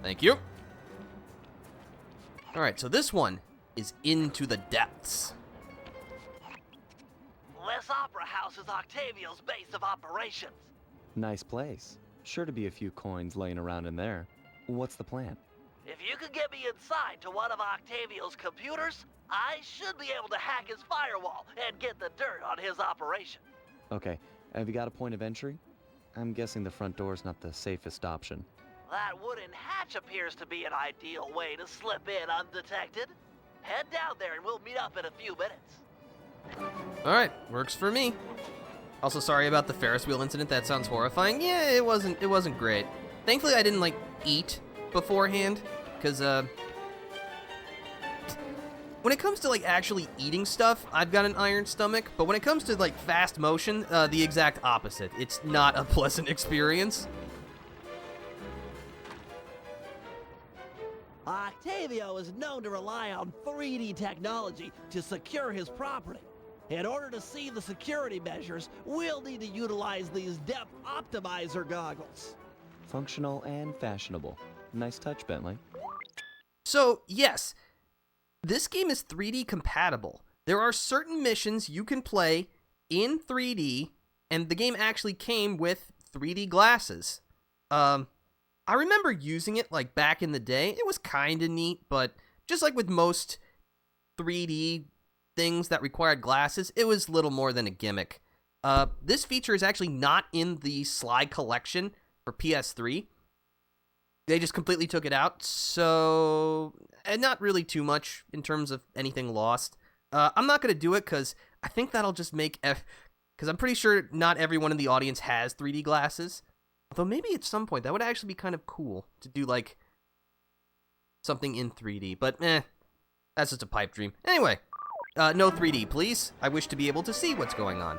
Speaker 1: Thank you. Alright, so this one is Into the Depths.
Speaker 2: This opera house is Octavio's base of operations.
Speaker 11: Nice place. Sure to be a few coins laying around in there. What's the plan?
Speaker 2: If you could get me inside to one of Octavio's computers, I should be able to hack his firewall and get the dirt on his operation.
Speaker 11: Okay, have you got a point of entry? I'm guessing the front door's not the safest option.
Speaker 2: That wooden hatch appears to be an ideal way to slip in undetected. Head down there and we'll meet up in a few minutes.
Speaker 1: Alright, works for me. Also, sorry about the Ferris wheel incident. That sounds horrifying. Yeah, it wasn't great. Thankfully, I didn't, like, eat beforehand, because, when it comes to, like, actually eating stuff, I've got an iron stomach, but when it comes to, like, fast motion, the exact opposite. It's not a pleasant experience.
Speaker 2: Octavio is known to rely on 3D technology to secure his property. In order to see the security measures, we'll need to utilize these depth optimizer goggles.
Speaker 11: Functional and fashionable. Nice touch, Bentley.
Speaker 1: So, yes, this game is 3D compatible. There are certain missions you can play in 3D, and the game actually came with 3D glasses. I remember using it, like, back in the day. It was kinda neat, but just like with most 3D things that required glasses, it was little more than a gimmick. This feature is actually not in the Sly collection for PS3. They just completely took it out, so... and not really too much in terms of anything lost. I'm not going to do it because I think that'll just make... because I'm pretty sure not everyone in the audience has 3D glasses. Although maybe at some point that would actually be kind of cool to do, like, something in 3D. But, that's just a pipe dream. Anyway, no 3D, please. I wish to be able to see what's going on.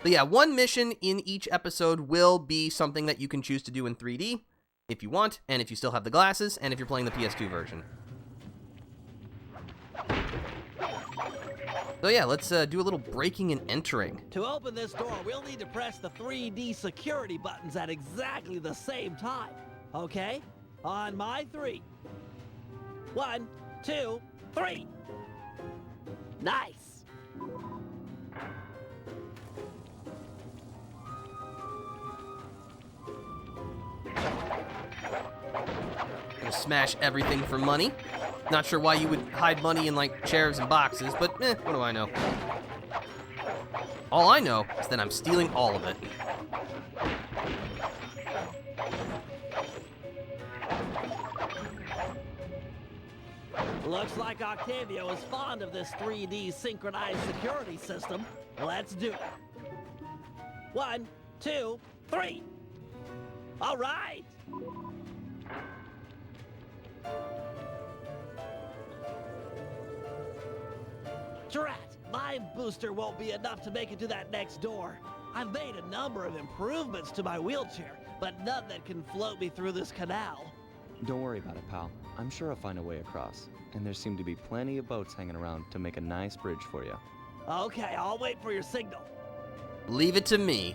Speaker 1: But yeah, one mission in each episode will be something that you can choose to do in 3D, if you want, and if you still have the glasses, and if you're playing the PS2 version. So yeah, let's do a little breaking and entering.
Speaker 2: To open this door, we'll need to press the 3D security buttons at exactly the same time. Okay? On my 3. 1, 2, 3. Nice.
Speaker 1: Gonna smash everything for money. Not sure why you would hide money in, like, chairs and boxes, but what do I know? All I know is that I'm stealing all of it.
Speaker 2: Looks like Octavio is fond of this 3D synchronized security system. Let's do it. 1, 2, 3. All right. Drat, my booster won't be enough to make it to that next door. I've made a number of improvements to my wheelchair, but none that can float me through this canal.
Speaker 11: Don't worry about it, pal. I'm sure I'll find a way across. And there seem to be plenty of boats hanging around to make a nice bridge for you.
Speaker 2: Okay, I'll wait for your signal.
Speaker 1: Leave it to me.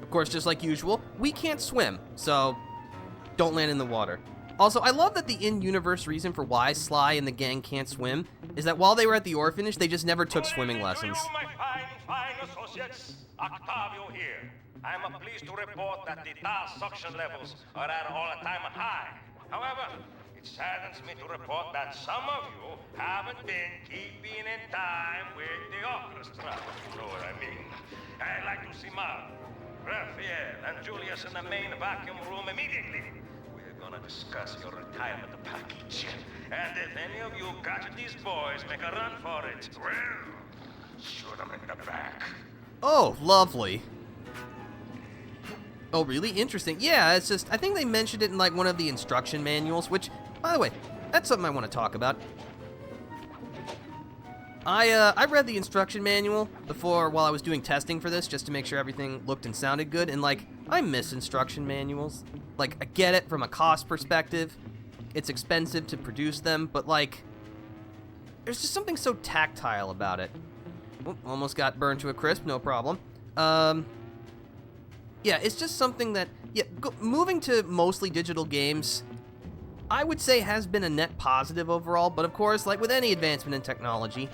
Speaker 1: Of course, just like usual, we can't swim, so don't land in the water. Also, I love that the in-universe reason for why Sly and the gang can't swim is that while they were at the orphanage, they just never took swimming lessons.
Speaker 10: To you, my fine associates, Octavio here. I'm pleased to report that the tar suction levels are at an all-time high. However, it saddens me to report that some of you haven't been keeping in time with the orchestra. You know what I mean? I'd like to see Mark, Raphael, and Julius in the main vacuum room immediately. We're gonna discuss your retirement package. And if any of you catch these boys make a run for it, well, shoot them in the back.
Speaker 1: Oh, lovely. Oh, really? Interesting. Yeah, it's just, I think they mentioned it in, like, one of the instruction manuals, which, by the way, that's something I want to talk about. I read the instruction manual before while I was doing testing for this, just to make sure everything looked and sounded good, and, like, I miss instruction manuals. Like, I get it from a cost perspective. It's expensive to produce them, but, like, there's just something so tactile about it. Oh, almost got burned to a crisp, no problem. Yeah, it's just something that, moving to mostly digital games, I would say has been a net positive overall, but of course, like with any advancement in technology,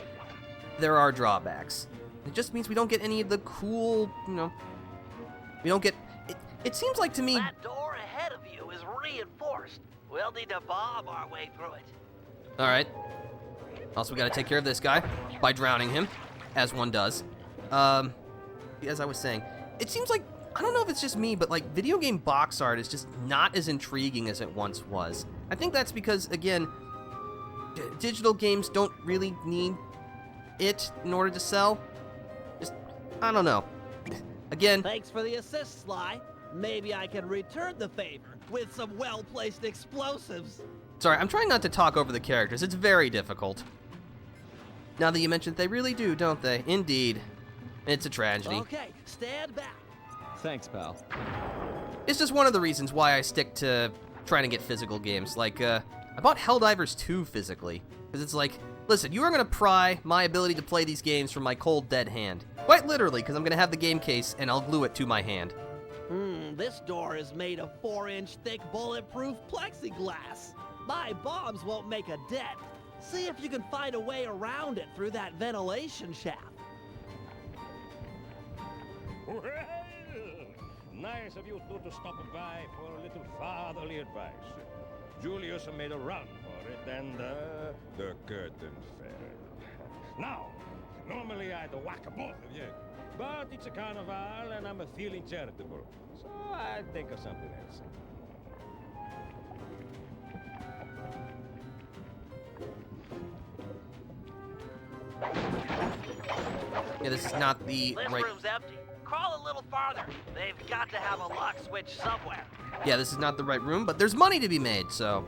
Speaker 1: there are drawbacks. It just means we don't get any of the cool, we don't get, it seems like to me...
Speaker 2: That door ahead of you is reinforced. We'll need to bomb our way through it.
Speaker 1: Alright. Also, we gotta take care of this guy by drowning him, as one does. As I was saying, it seems like, I don't know if it's just me, but like video game box art is just not as intriguing as it once was. I think that's because, again, digital games don't really need it in order to sell. Just, I don't know. Again...
Speaker 2: Thanks for the assist, Sly. Maybe I can return the favor with some well-placed explosives.
Speaker 1: Sorry, I'm trying not to talk over the characters. It's very difficult. Now that you mentioned, they really do, don't they? Indeed. It's a tragedy.
Speaker 2: Okay, stand back.
Speaker 11: Thanks, pal.
Speaker 1: It's just one of the reasons why I stick to trying to get physical games. Like, I bought Helldivers 2 physically. Because it's like, listen, you are going to pry my ability to play these games from my cold, dead hand. Quite literally, because I'm going to have the game case and I'll glue it to my hand.
Speaker 2: This door is made of 4-inch thick bulletproof plexiglass. My bombs won't make a dent. See if you can find a way around it through that ventilation shaft.
Speaker 10: Well, nice of you two to stop by for a little fatherly advice. Julius made a run for it, and the curtain fell. Now, normally I'd whack both of you, but it's a carnival and I'm feeling charitable, so I think of something else.
Speaker 1: Yeah, this is not the
Speaker 2: This
Speaker 1: right...
Speaker 2: room's empty. Crawl a little farther. They've got to have a lock switch somewhere.
Speaker 1: Yeah, this is not the right room, but there's money to be made, so...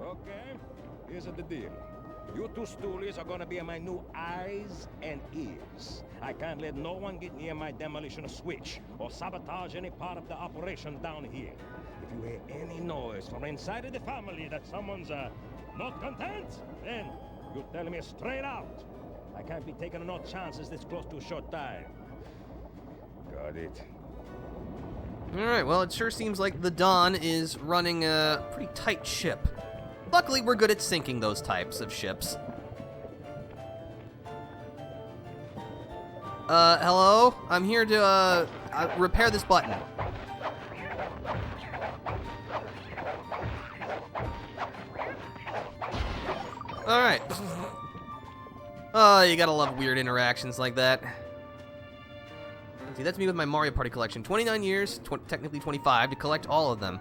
Speaker 10: Okay, here's the deal. You two stoolies are gonna be my new eyes and ears. I can't let no one get near my demolition switch or sabotage any part of the operation down here. If you hear any noise from inside of the family that someone's not content, then you tell me straight out. I can't be taking no chances this close to a short time. Got it.
Speaker 1: Alright, well, it sure seems like the Dawn is running a pretty tight ship. Luckily, we're good at sinking those types of ships. Hello? I'm here to, repair this button. Alright. Oh, you gotta love weird interactions like that. See, that's me with my Mario Party collection. 29 years, technically 25, to collect all of them.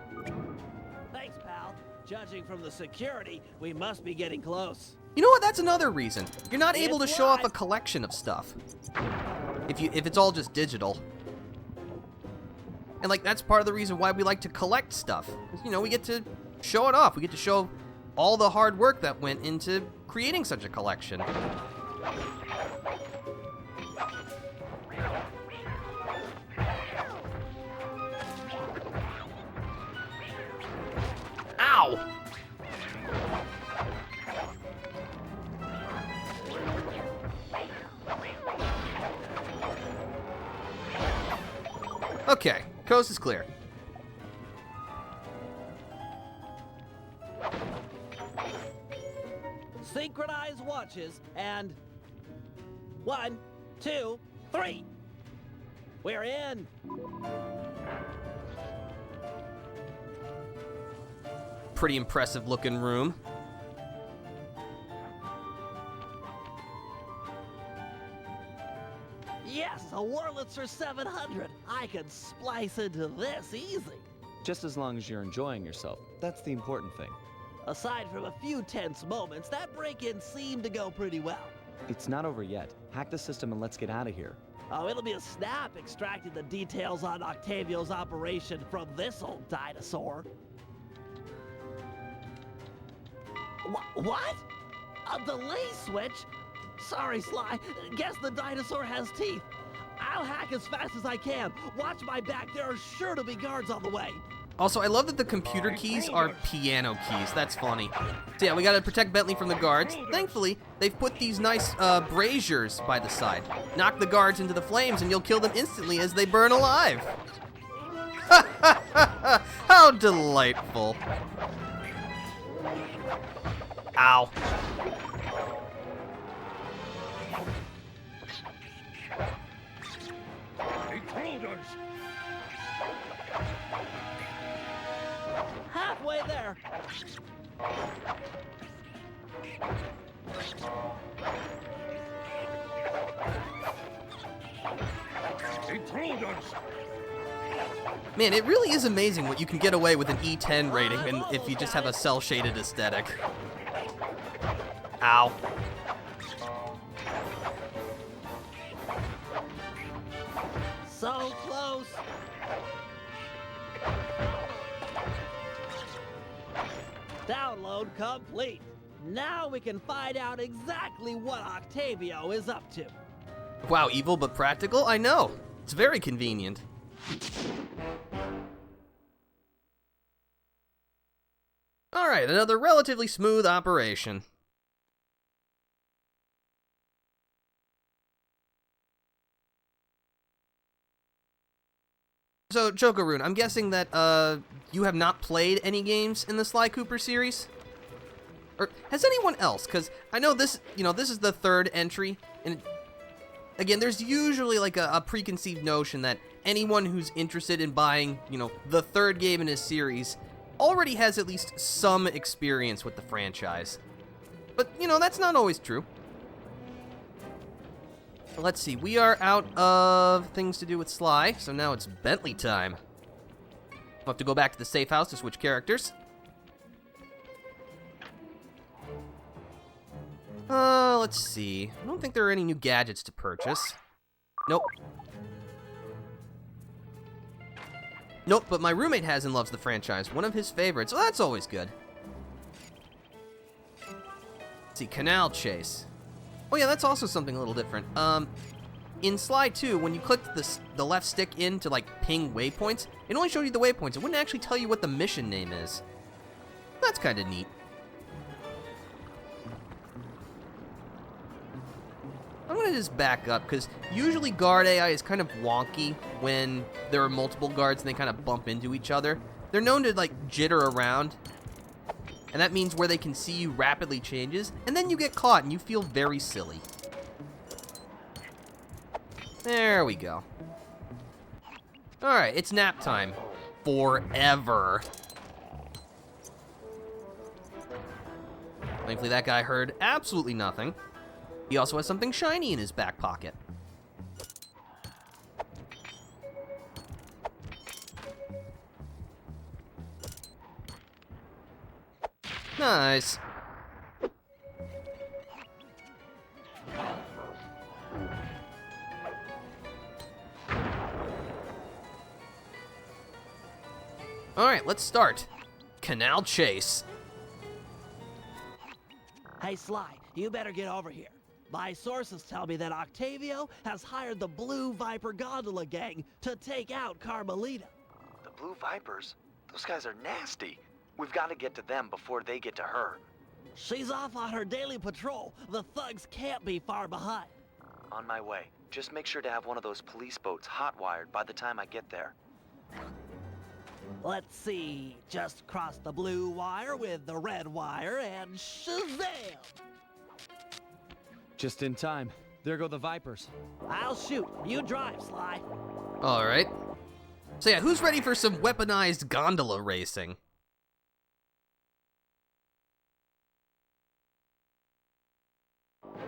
Speaker 2: Thanks, pal. Judging from the security, we must be getting close.
Speaker 1: You know what? That's another reason. You're not able to show off a collection of stuff. If it's all just digital. And, like, that's part of the reason why we like to collect stuff. 'Cause, you know, we get to show it off. We get to show all the hard work that went into creating such a collection. Ow! Okay, coast is clear.
Speaker 2: Synchronize watches and 1, 2, 3. We're in.
Speaker 1: Pretty impressive looking room.
Speaker 2: Yes, a Wurlitzer 700. I can splice into this easy.
Speaker 11: Just as long as you're enjoying yourself. That's the important thing.
Speaker 2: Aside from a few tense moments, that break-in seemed to go pretty well.
Speaker 11: It's not over yet. Hack the system and let's get out of here.
Speaker 2: Oh, it'll be a snap extracting the details on Octavio's operation from this old dinosaur. What? A delay switch? Sorry, Sly. Guess the dinosaur has teeth. I'll hack as fast as I can. Watch my back. There are sure to be guards on the way.
Speaker 1: Also, I love that the computer keys are piano keys. That's funny. So yeah, we gotta protect Bentley from the guards. Thankfully, they've put these nice braziers by the side. Knock the guards into the flames and you'll kill them instantly as they burn alive. How delightful. Ow.
Speaker 10: Intruders!
Speaker 2: Halfway there.
Speaker 10: Intruders!
Speaker 1: Man, it really is amazing what you can get away with an E10 rating and if you just have a cel-shaded aesthetic. Ow.
Speaker 2: So close. Download complete. Now we can find out exactly what Octavio is up to.
Speaker 1: Wow, evil but practical? I know. It's very convenient. Alright, another relatively smooth operation. So, Chokaroon, I'm guessing that, you have not played any games in the Sly Cooper series? Or has anyone else? Because I know this, this is the third entry, and again, there's usually like a preconceived notion that anyone who's interested in buying, the third game in his series already has at least some experience with the franchise. But, that's not always true. Let's see, we are out of things to do with Sly, so now it's Bentley time. We'll have to go back to the safe house to switch characters. Let's see. I don't think there are any new gadgets to purchase. Nope. Nope, but my roommate has and loves the franchise. One of his favorites. Oh, that's always good. Let's see, Canal Chase. Oh yeah, that's also something a little different. In Sly 2, when you clicked the left stick in to, ping waypoints, it only showed you the waypoints. It wouldn't actually tell you what the mission name is. That's kind of neat. I'm gonna just back up, because usually guard AI is kind of wonky when there are multiple guards and they kind of bump into each other. They're known to, jitter around, and that means where they can see you rapidly changes, and then you get caught and you feel very silly. There we go. Alright, it's nap time. Forever. Thankfully that guy heard absolutely nothing. He also has something shiny in his back pocket. Nice. Alright, let's start. Canal Chase.
Speaker 2: Hey, Sly, you better get over here. My sources tell me that Octavio has hired the Blue Viper Gondola Gang to take out Carmelita.
Speaker 12: The Blue Vipers? Those guys are nasty. We've got to get to them before they get to her.
Speaker 2: She's off on her daily patrol. The thugs can't be far behind.
Speaker 12: On my way. Just make sure to have one of those police boats hot-wired by the time I get there.
Speaker 2: Let's see. Just cross the blue wire with the red wire and shazam!
Speaker 11: Just in time. There go the Vipers.
Speaker 2: I'll shoot. You drive, Sly.
Speaker 1: Alright. So yeah, who's ready for some weaponized gondola racing?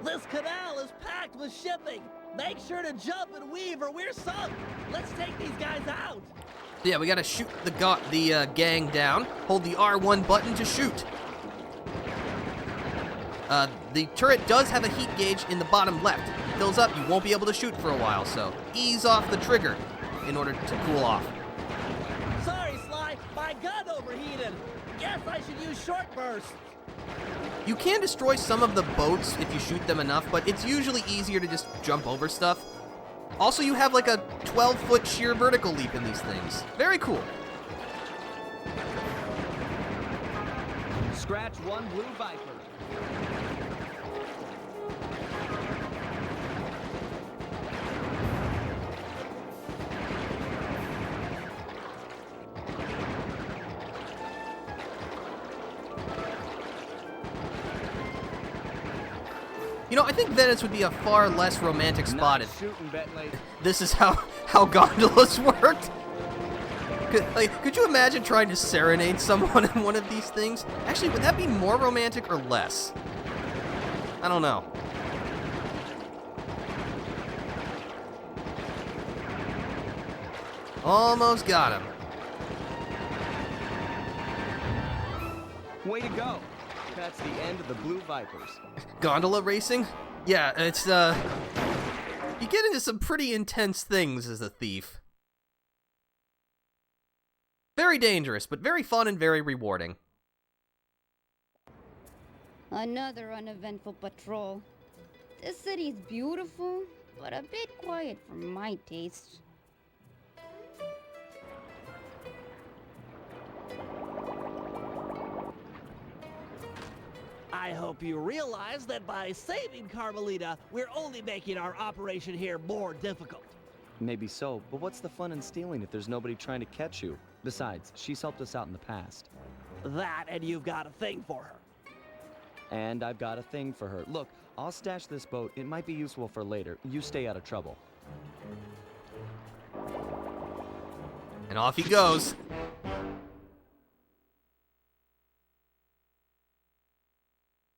Speaker 2: This canal is packed with shipping. Make sure to jump and weave or we're sunk. Let's take these guys out.
Speaker 1: So yeah, we gotta shoot the gang down. Hold the R1 button to shoot. The turret does have a heat gauge in the bottom left. If it fills up, you won't be able to shoot for a while, so ease off the trigger in order to cool off.
Speaker 2: Sorry, Sly. My gun overheated. Guess I should use short bursts.
Speaker 1: You can destroy some of the boats if you shoot them enough, but it's usually easier to just jump over stuff. Also, you have like a 12-foot sheer vertical leap in these things. Very cool.
Speaker 11: Scratch one Blue Viper.
Speaker 1: You know, I think Venice would be a far less romantic spot if
Speaker 11: shooting, Bentley.
Speaker 1: This is how gondolas worked. Could you imagine trying to serenade someone in one of these things? Actually, would that be more romantic or less? I don't know. Almost got him.
Speaker 11: Way to go. That's the end of the Blue Vipers.
Speaker 1: Gondola racing? Yeah, it's, you get into some pretty intense things as a thief. Very dangerous, but very fun and very rewarding.
Speaker 9: Another uneventful patrol. This city's beautiful, but a bit quiet for my taste.
Speaker 2: I hope you realize that by saving Carmelita, we're only making our operation here more difficult.
Speaker 11: Maybe so, but what's the fun in stealing if there's nobody trying to catch you? Besides, she's helped us out in the past.
Speaker 2: That, and you've got a thing for her.
Speaker 11: And I've got a thing for her. Look, I'll stash this boat. It might be useful for later. You stay out of trouble.
Speaker 1: And off he goes.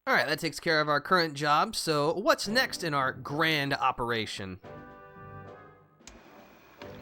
Speaker 1: Alright, that takes care of our current job, so what's next in our grand operation?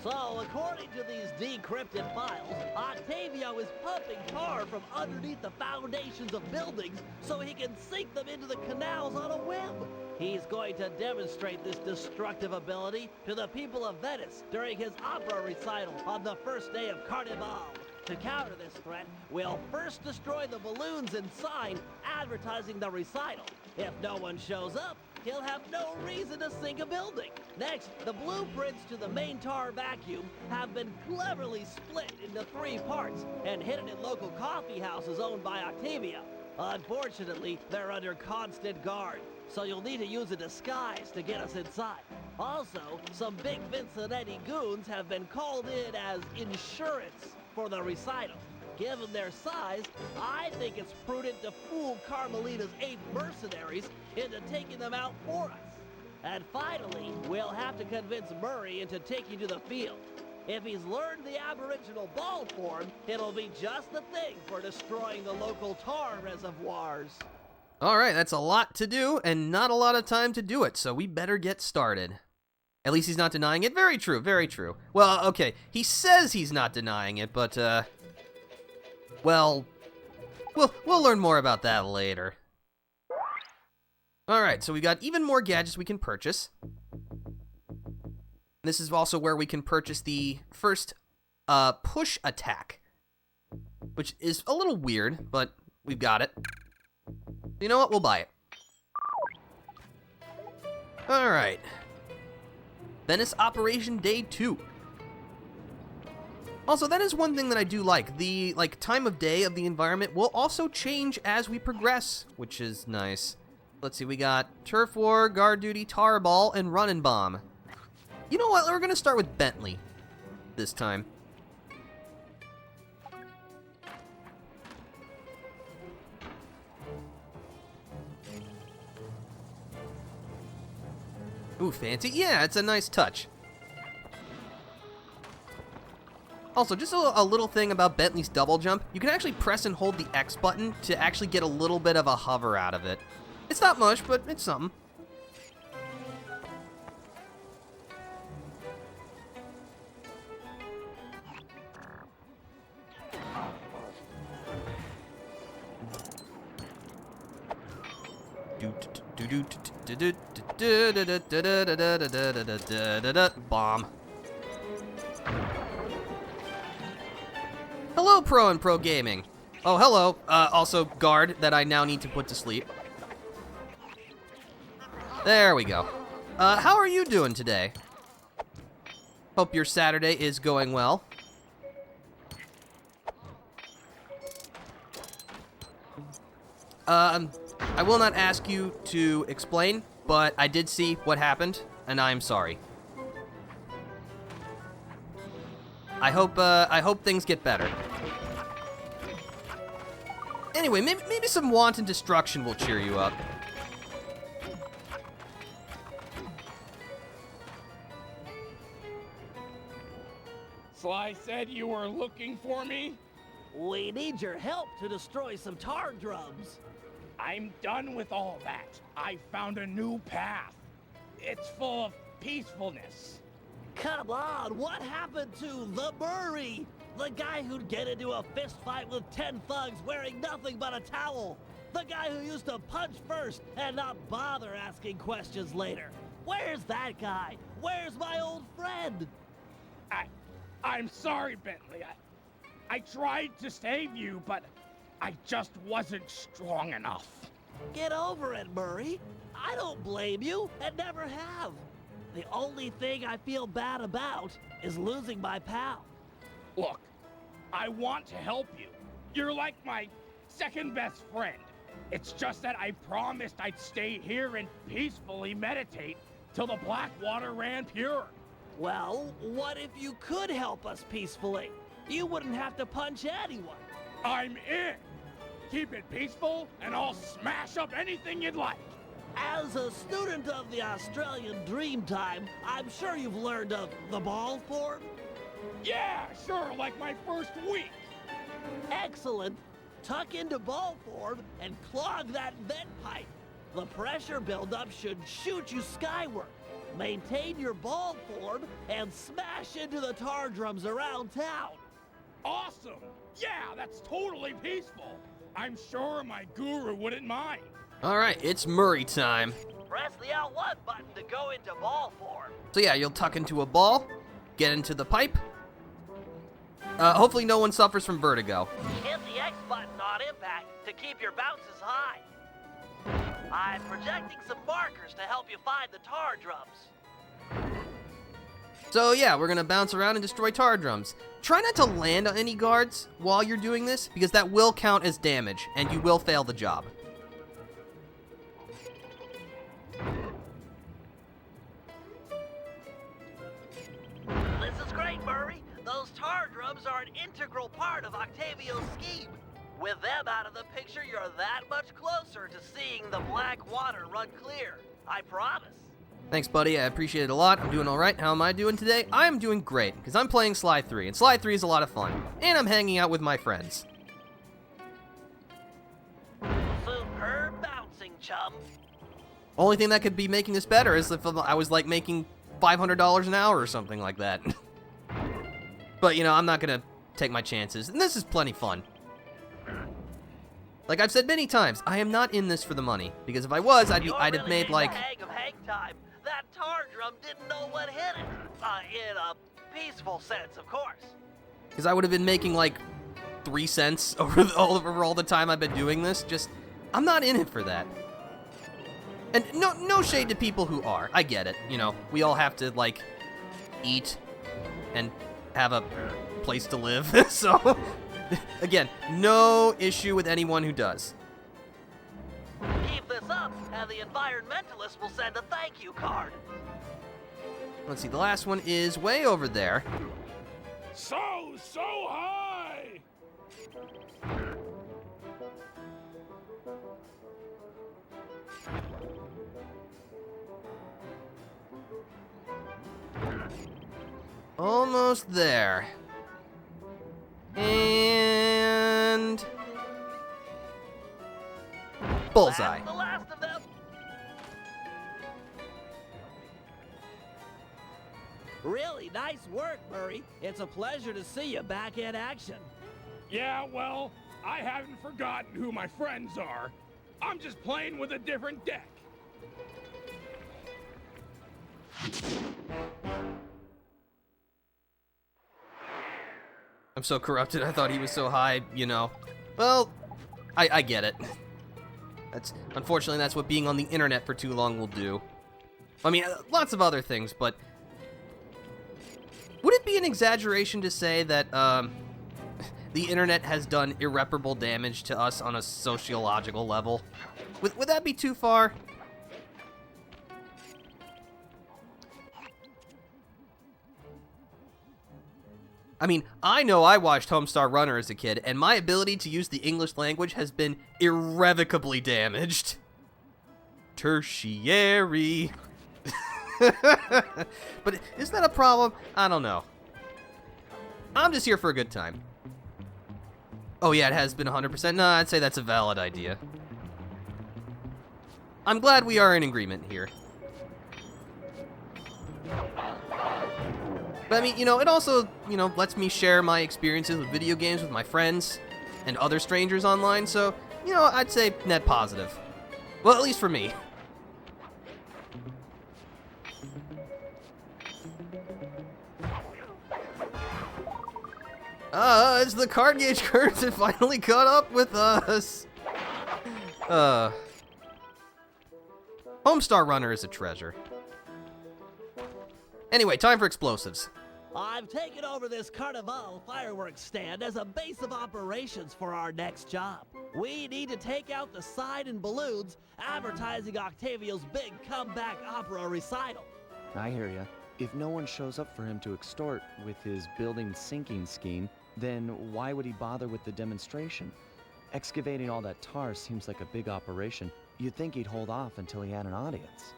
Speaker 2: So, according to these decrypted files, Octavio is pumping tar from underneath the foundations of buildings so he can sink them into the canals on a whim. He's going to demonstrate this destructive ability to the people of Venice during his opera recital on the first day of Carnival. To counter this threat, we'll first destroy the balloons and sign advertising the recital. If no one shows up, he'll have no reason to sink a building. Next, the blueprints to the main tar vacuum have been cleverly split into 3 parts and hidden in local coffee houses owned by Octavio. Unfortunately, they're under constant guard, so you'll need to use a disguise to get us inside. Also, some big Vincenetti goons have been called in as insurance for the recital. Given their size, I think it's prudent to fool Carmelita's 8 mercenaries into taking them out for us. And finally, we'll have to convince Murray into taking to the field. If he's learned the aboriginal ball form, it'll be just the thing for destroying the local tar reservoirs.
Speaker 1: Alright, that's a lot to do, and not a lot of time to do it, so we better get started. At least he's not denying it. Very true, very true. Well, okay, he says he's not denying it, but, well, we'll learn more about that later. Alright, so we got even more gadgets we can purchase. This is also where we can purchase the first push attack, which is a little weird, but we've got it. You know what? We'll buy it. Alright. Venice Operation Day 2. Also, that is one thing that I do like. The time of day of the environment will also change as we progress, which is nice. Let's see, we got Turf War, Guard Duty, Tar Ball, and Run and Bomb. You know what? We're going to start with Bentley this time. Ooh, fancy. Yeah, it's a nice touch. Also, just a little thing about Bentley's double jump. You can actually press and hold the X button to actually get a little bit of a hover out of it. It's not much, but it's something. Bomb. Hello, Pro and Pro Gaming. Oh, hello. Also, guard that I now need to put to sleep. There we go. How are you doing today? Hope your Saturday is going well. I will not ask you to explain, but I did see what happened, and I'm sorry. I hope things get better. Anyway, maybe some wanton destruction will cheer you up.
Speaker 4: Sly said you were looking for me?
Speaker 2: We need your help to destroy some tar drums.
Speaker 4: I'm done with all that. I found a new path. It's full of peacefulness.
Speaker 2: Come on, what happened to the Murray? The guy who'd get into a fist fight with 10 thugs wearing nothing but a towel. The guy who used to punch first and not bother asking questions later. Where's that guy? Where's my old friend?
Speaker 4: I'm sorry, Bentley. I tried to save you, but I just wasn't strong enough.
Speaker 2: Get over it, Murray. I don't blame you, and never have. The only thing I feel bad about is losing my pal.
Speaker 4: Look, I want to help you. You're like my second best friend. It's just that I promised I'd stay here and peacefully meditate till the black water ran pure.
Speaker 2: Well, what if you could help us peacefully? You wouldn't have to punch anyone.
Speaker 4: I'm in. Keep it peaceful, and I'll smash up anything you'd like.
Speaker 2: As a student of the Australian Dreamtime, I'm sure you've learned of the ball form.
Speaker 4: Yeah, sure, like my first week.
Speaker 2: Excellent. Tuck into ball form and clog that vent pipe. The pressure buildup should shoot you skyward. Maintain your ball form and smash into the tar drums around town.
Speaker 4: Awesome! Yeah, that's totally peaceful. I'm sure my guru wouldn't mind.
Speaker 1: Alright, it's Murray time.
Speaker 2: Press the L1 button to go into ball form.
Speaker 1: So yeah, you'll tuck into a ball, get into the pipe. Hopefully no one suffers from vertigo.
Speaker 2: Hit the X button on impact to keep your bounces high. I'm projecting some markers to help you find the tar drums.
Speaker 1: So yeah, we're gonna bounce around and destroy tar drums. Try not to land on any guards while you're doing this, because that will count as damage, and you will fail the job.
Speaker 2: This is great, Murray. Those tar drums are an integral part of Octavio's scheme. With them out of the picture, you're that much closer to seeing the black water run clear. I promise.
Speaker 1: Thanks, buddy. I appreciate it a lot. I'm doing all right. How am I doing today? I'm doing great, because I'm playing Sly 3, and Sly 3 is a lot of fun. And I'm hanging out with my friends.
Speaker 2: Superb bouncing, chum.
Speaker 1: Only thing that could be making this better is if I was, like, making $500 an hour or something like that. But, you know, I'm not going to take my chances. And this is plenty fun. Like I've said many times, I am not in this for the money. Because if I was, I'd have made, like...
Speaker 2: hang of hang time. That tar drum didn't know what hit it. In a peaceful sense, of course.
Speaker 1: Because I would have been making, like, 3 cents over all the time I've been doing this. Just, I'm not in it for that. And no shade to people who are. I get it. You know, we all have to, like, eat and have a place to live. So, again, no issue with anyone who does.
Speaker 2: Keep this up, and the environmentalists will send a thank you card.
Speaker 1: Let's see, the last one is way over there.
Speaker 4: So high!
Speaker 1: Almost there. And... bullseye.
Speaker 2: That's the last of them. Really nice work, Murray. It's a pleasure to see you back in action.
Speaker 4: Yeah, well, I haven't forgotten who my friends are. I'm just playing with a different deck.
Speaker 1: I'm so corrupted, I thought he was so high, you know. Well, I get it. Unfortunately, that's what being on the internet for too long will do. I mean, lots of other things, but... would it be an exaggeration to say that, the internet has done irreparable damage to us on a sociological level? Would that be too far? I mean, I know I watched Homestar Runner as a kid, and my ability to use the English language has been irrevocably damaged. Tertiary. But is that a problem? I don't know. I'm just here for a good time. Oh yeah, it has been 100%. No, I'd say that's a valid idea. I'm glad we are in agreement here. But I mean, you know, it also, you know, lets me share my experiences with video games with my friends and other strangers online, so, you know, I'd say net positive. Well, at least for me. It's the card gauge curse that finally caught up with us. Homestar Runner is a treasure. Anyway, time for explosives.
Speaker 2: I've taken over this Carnival fireworks stand as a base of operations for our next job. We need to take out the sign and balloons advertising Octavio's big comeback opera recital.
Speaker 11: I hear ya. If no one shows up for him to extort with his building sinking scheme, then why would he bother with the demonstration? Excavating all that tar seems like a big operation. You'd think he'd hold off until he had an audience.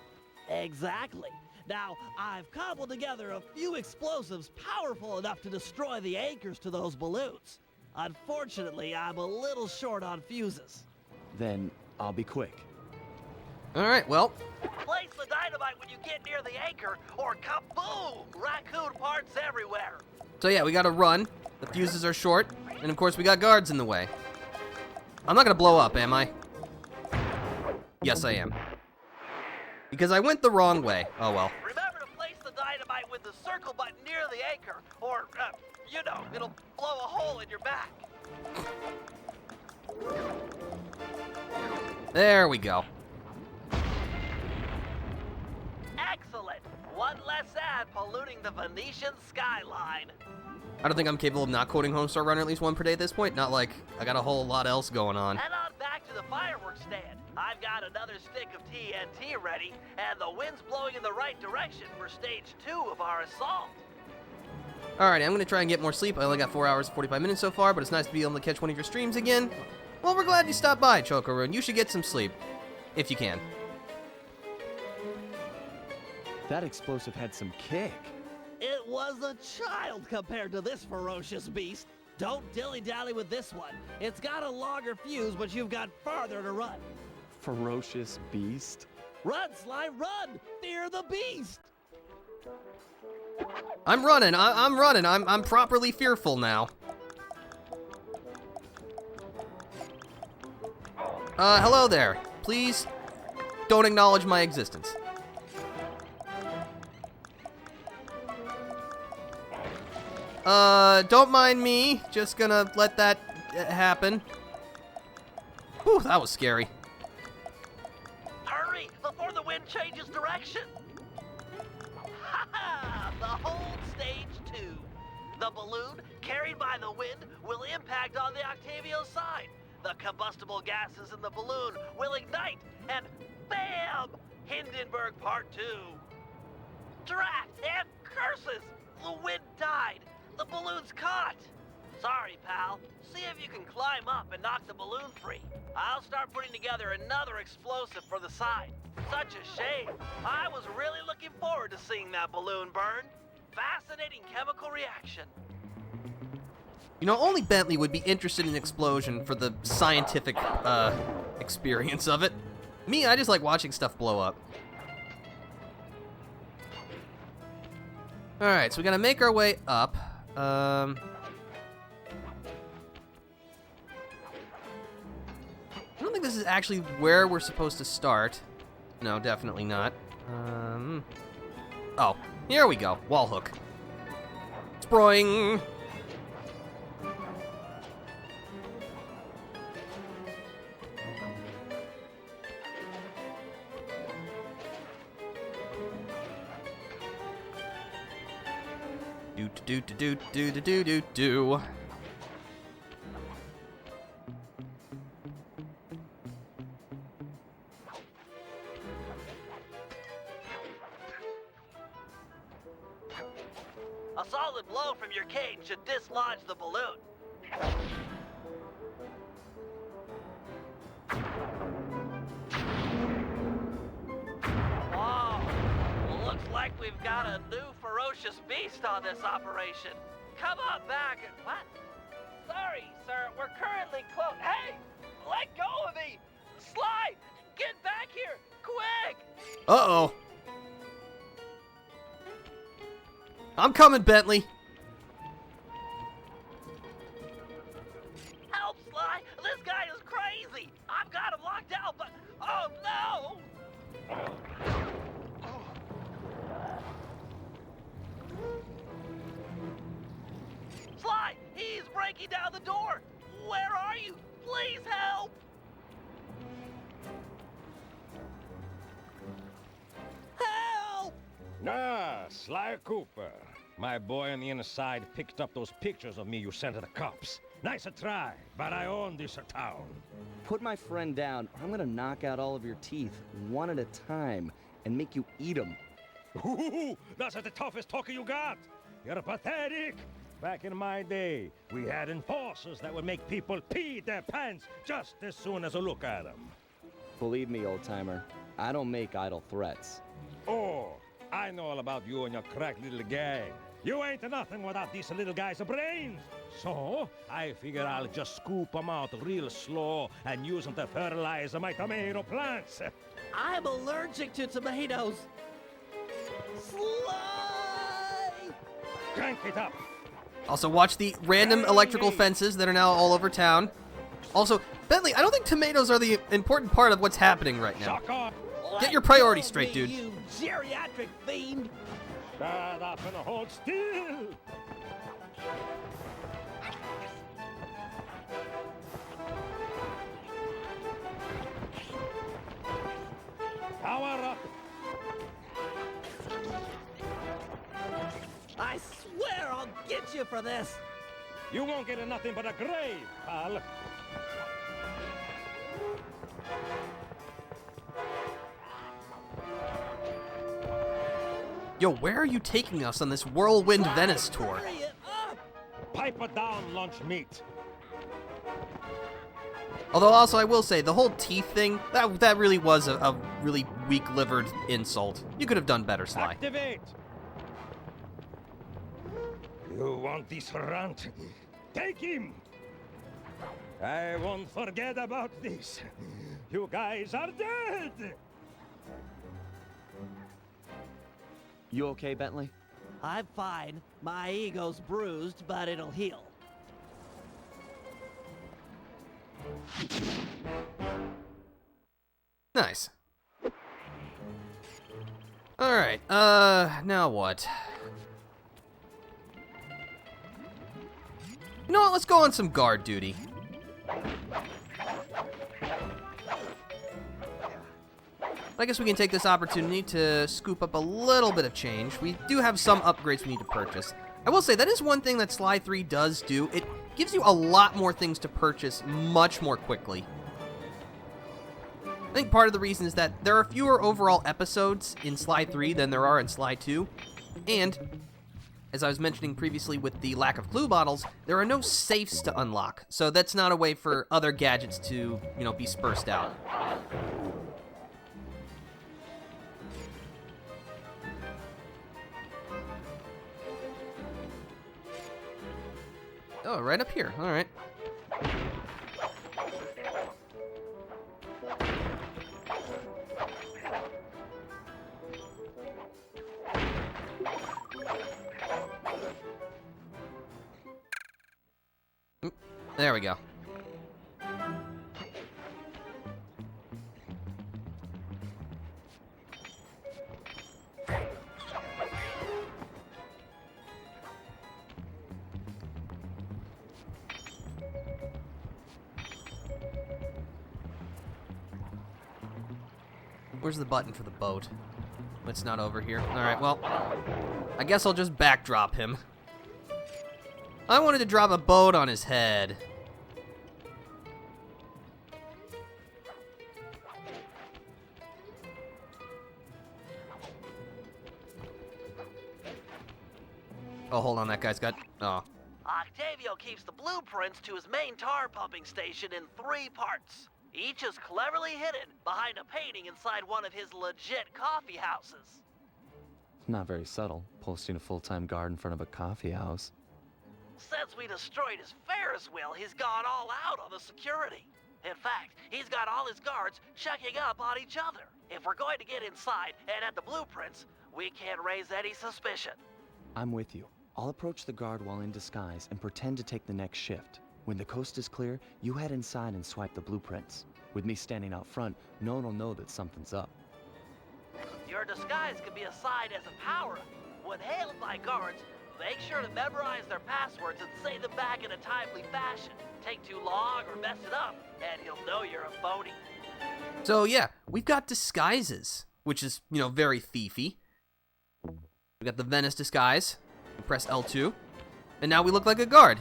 Speaker 2: Exactly. Now, I've cobbled together a few explosives powerful enough to destroy the anchors to those balloons. Unfortunately, I'm a little short on fuses.
Speaker 11: Then I'll be quick.
Speaker 1: Alright, well,
Speaker 2: Place the dynamite when you get near the anchor, or kaboom! Raccoon parts everywhere.
Speaker 1: so yeah, we gotta run. The fuses are short, and of course we got guards in the way. I'm not gonna blow up, am I? Yes, I am. Because I went the wrong way. Oh well.
Speaker 2: Remember to place the dynamite with the circle button near the anchor, or, you know, it'll blow a hole in your back.
Speaker 1: There we go.
Speaker 2: Excellent. One less ad polluting the Venetian skyline.
Speaker 1: I don't think I'm capable of not quoting Homestar Runner at least one per day at this point. Not like I got a whole lot else going on.
Speaker 2: Head on back to the fireworks stand. I've got another stick of TNT ready, and the wind's blowing in the right direction for stage 2 of our assault.
Speaker 1: Alright, I'm gonna try and get more sleep. I only got 4 hours and 45 minutes so far, but it's nice to be able to catch one of your streams again. Well, we're glad you stopped by, Chokoro, and you should get some sleep. If you can.
Speaker 11: That explosive had some kick.
Speaker 2: It was a child compared to this ferocious beast. Don't dilly-dally with this one. It's got a longer fuse, but you've got farther to run.
Speaker 11: Ferocious beast?
Speaker 2: Run, Sly, run! Fear the beast!
Speaker 1: I'm running. I'm running. I'm properly fearful now. Hello there. Please don't acknowledge my existence. Don't mind me. Just gonna let that happen. Whew, that was scary.
Speaker 2: Hurry, before the wind changes direction! Ha ha! The whole stage 2. The balloon, carried by the wind, will impact on the Octavio side. The combustible gases in the balloon will ignite, and BAM! Hindenburg Part 2. Drat and curses! The wind died. The balloon's caught. Sorry, pal. See if you can climb up and knock the balloon free. I'll start putting together another explosive for the side. Such a shame. I was really looking forward to seeing that balloon burn. Fascinating chemical reaction.
Speaker 1: You know, only Bentley would be interested in an explosion for the scientific, experience of it. Me, I just like watching stuff blow up. Alright, so we gotta make our way up. I don't think this is actually where we're supposed to start. No, definitely not. Oh, here we go. Wall hook. Sproing! Do.
Speaker 2: A solid blow from your cane should dislodge the balloon. Whoa! Looks like we've got a new ferocious beast on this operation. Come on back and... What? Sorry, sir. We're currently closed. Hey! Let go of me! Sly! Get back here! Quick!
Speaker 1: Uh-oh. I'm coming, Bentley.
Speaker 2: Help, Sly! This guy is crazy! I've got him locked out, but... Oh, no! Sly! He's breaking down the door! Where are you? Please help! Help!
Speaker 10: Ah, Sly Cooper. My boy on the inside picked up those pictures of me you sent to the cops. Nice a try, but I own this town.
Speaker 11: Put my friend down, or I'm gonna knock out all of your teeth, one at a time, and make you eat them.
Speaker 10: Ooh, that's the toughest talker you got. You're pathetic. Back in my day, we had enforcers that would make people pee their pants just as soon as a look at them.
Speaker 11: Believe me, old-timer, I don't make idle threats.
Speaker 10: Oh, I know all about you and your crack little gang. You ain't nothing without these little guys' brains. So, I figure I'll just scoop them out real slow and use them to fertilize my tomato plants.
Speaker 2: I'm allergic to tomatoes. Slide!
Speaker 10: Crank it up.
Speaker 1: Also, watch the random electrical fences that are now all over town. Also, Bentley, I don't think tomatoes are the important part of what's happening right now. Get your priorities straight, dude.
Speaker 2: You geriatric fiend!
Speaker 10: Shut up and hold still. Power up.
Speaker 2: I swear I'll get you for this!
Speaker 10: You won't get nothing but a grave, pal.
Speaker 1: Yo, where are you taking us on this Whirlwind Venice tour?
Speaker 2: Hurry it up!
Speaker 10: Pipe it down, lunch meat.
Speaker 1: Although also I will say, the whole teeth thing, that really was a really weak-livered insult. You could have done better, Sly.
Speaker 10: Activate. You want this runt? Take him! I won't forget about this. You guys are dead!
Speaker 11: You okay, Bentley?
Speaker 2: I'm fine. My ego's bruised, but it'll heal.
Speaker 1: Nice. Alright, now what? You know what, let's go on some guard duty. I guess we can take this opportunity to scoop up a little bit of change. We do have some upgrades we need to purchase. I will say, that is one thing that Sly 3 does do. It gives you a lot more things to purchase much more quickly. I think part of the reason is that there are fewer overall episodes in Sly 3 than there are in Sly 2. And, as I was mentioning previously with the lack of clue bottles, there are no safes to unlock. So that's not a way for other gadgets to, be dispersed out. Oh, right up here. All right. There we go. Where's the button for the boat? It's not over here. Alright, well, I guess I'll just backdrop him. I wanted to drop a boat on his head. Oh, hold on, that guy's got... Oh.
Speaker 2: Octavio keeps the blueprints to his main tar pumping station in 3 parts. Each is cleverly hidden behind a painting inside one of his legit coffee houses.
Speaker 11: Not very subtle, posting a full-time guard in front of a coffee house.
Speaker 2: Since we destroyed his Ferris wheel, he's gone all out on the security. In fact, he's got all his guards checking up on each other. If we're going to get inside and at the blueprints, we can't raise any suspicion.
Speaker 11: I'm with you. I'll approach the guard while in disguise and pretend to take the next shift. When the coast is clear, you head inside and swipe the blueprints. With me standing out front, no one will know that something's up.
Speaker 2: Your disguise can be a sign as a power-up. When hailed by guards, make sure to memorize their passwords and say them back in a timely fashion. Take too long or mess it up, and he'll know you're a phony.
Speaker 1: So yeah, we've got disguises, which is, very thiefy. We got the Venice disguise. We press L2, and now we look like a guard.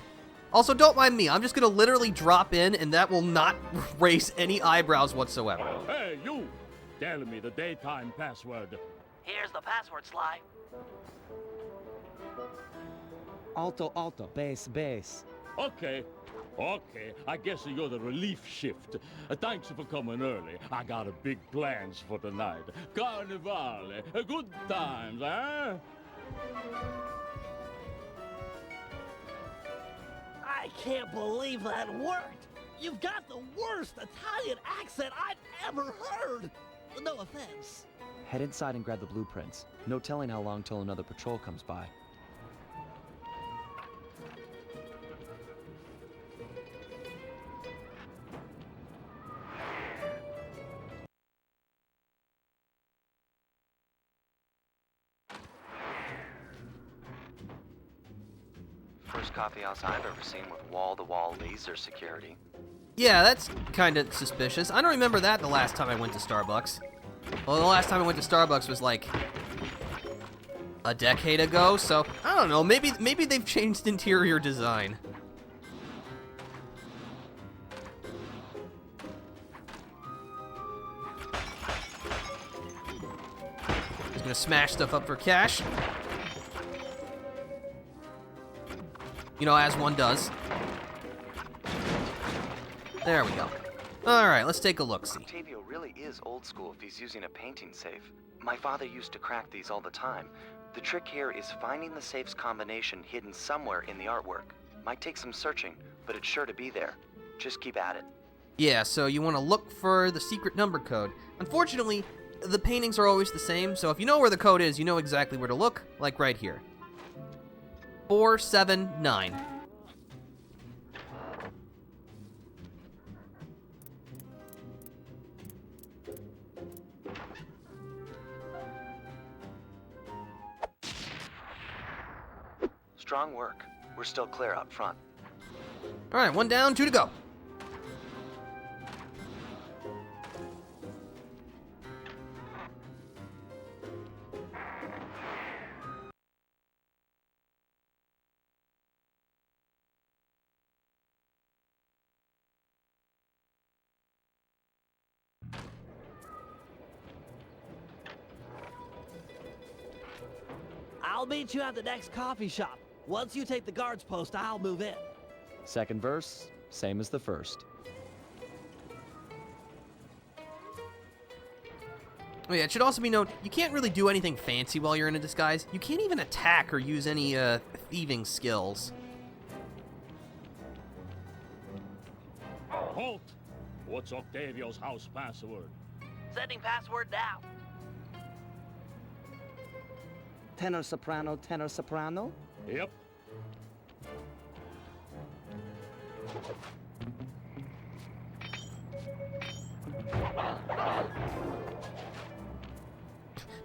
Speaker 1: Also, don't mind me. I'm just gonna literally drop in, and that will not raise any eyebrows whatsoever.
Speaker 4: Hey, you! Tell me the daytime password.
Speaker 2: Here's the password, Sly.
Speaker 3: Alto, alto, bass, bass.
Speaker 4: Okay.
Speaker 13: Okay, I guess you're the relief shift. Thanks for coming early. I got a big plans for tonight. Carnivale, good times, eh?
Speaker 2: I can't believe that worked! You've got the worst Italian accent I've ever heard! No offense.
Speaker 11: Head inside and grab the blueprints. No telling how long till another patrol comes by.
Speaker 12: First coffee house I've ever seen with wall-to-wall laser security.
Speaker 1: Yeah, that's kind of suspicious. I don't remember that the last time I went to Starbucks. Well, the last time I went to Starbucks was like a decade ago, so I don't know. Maybe they've changed interior design. Just gonna smash stuff up for cash. You know, as one does. There we go. Alright, let's take a look-see.
Speaker 12: Octavio really is old school if he's using a painting safe. My father used to crack these all the time. The trick here is finding the safe's combination hidden somewhere in the artwork. Might take some searching, but it's sure to be there. Just keep at it.
Speaker 1: Yeah, so you want to look for the secret number code. Unfortunately, the paintings are always the same, so if you know where the code is, you know exactly where to look, like right here. 479.
Speaker 12: Strong work. We're still clear out front.
Speaker 1: Alright, 1 down, 2 to go.
Speaker 2: I'll meet you at the next coffee shop. Once you take the guard's post, I'll move in.
Speaker 11: Second verse, same as the first.
Speaker 1: Oh yeah, it should also be noted, you can't really do anything fancy while you're in a disguise. You can't even attack or use any thieving skills.
Speaker 13: Halt! What's Octavio's house password?
Speaker 2: Sending password now.
Speaker 3: Tenor soprano, tenor soprano?
Speaker 13: Yep.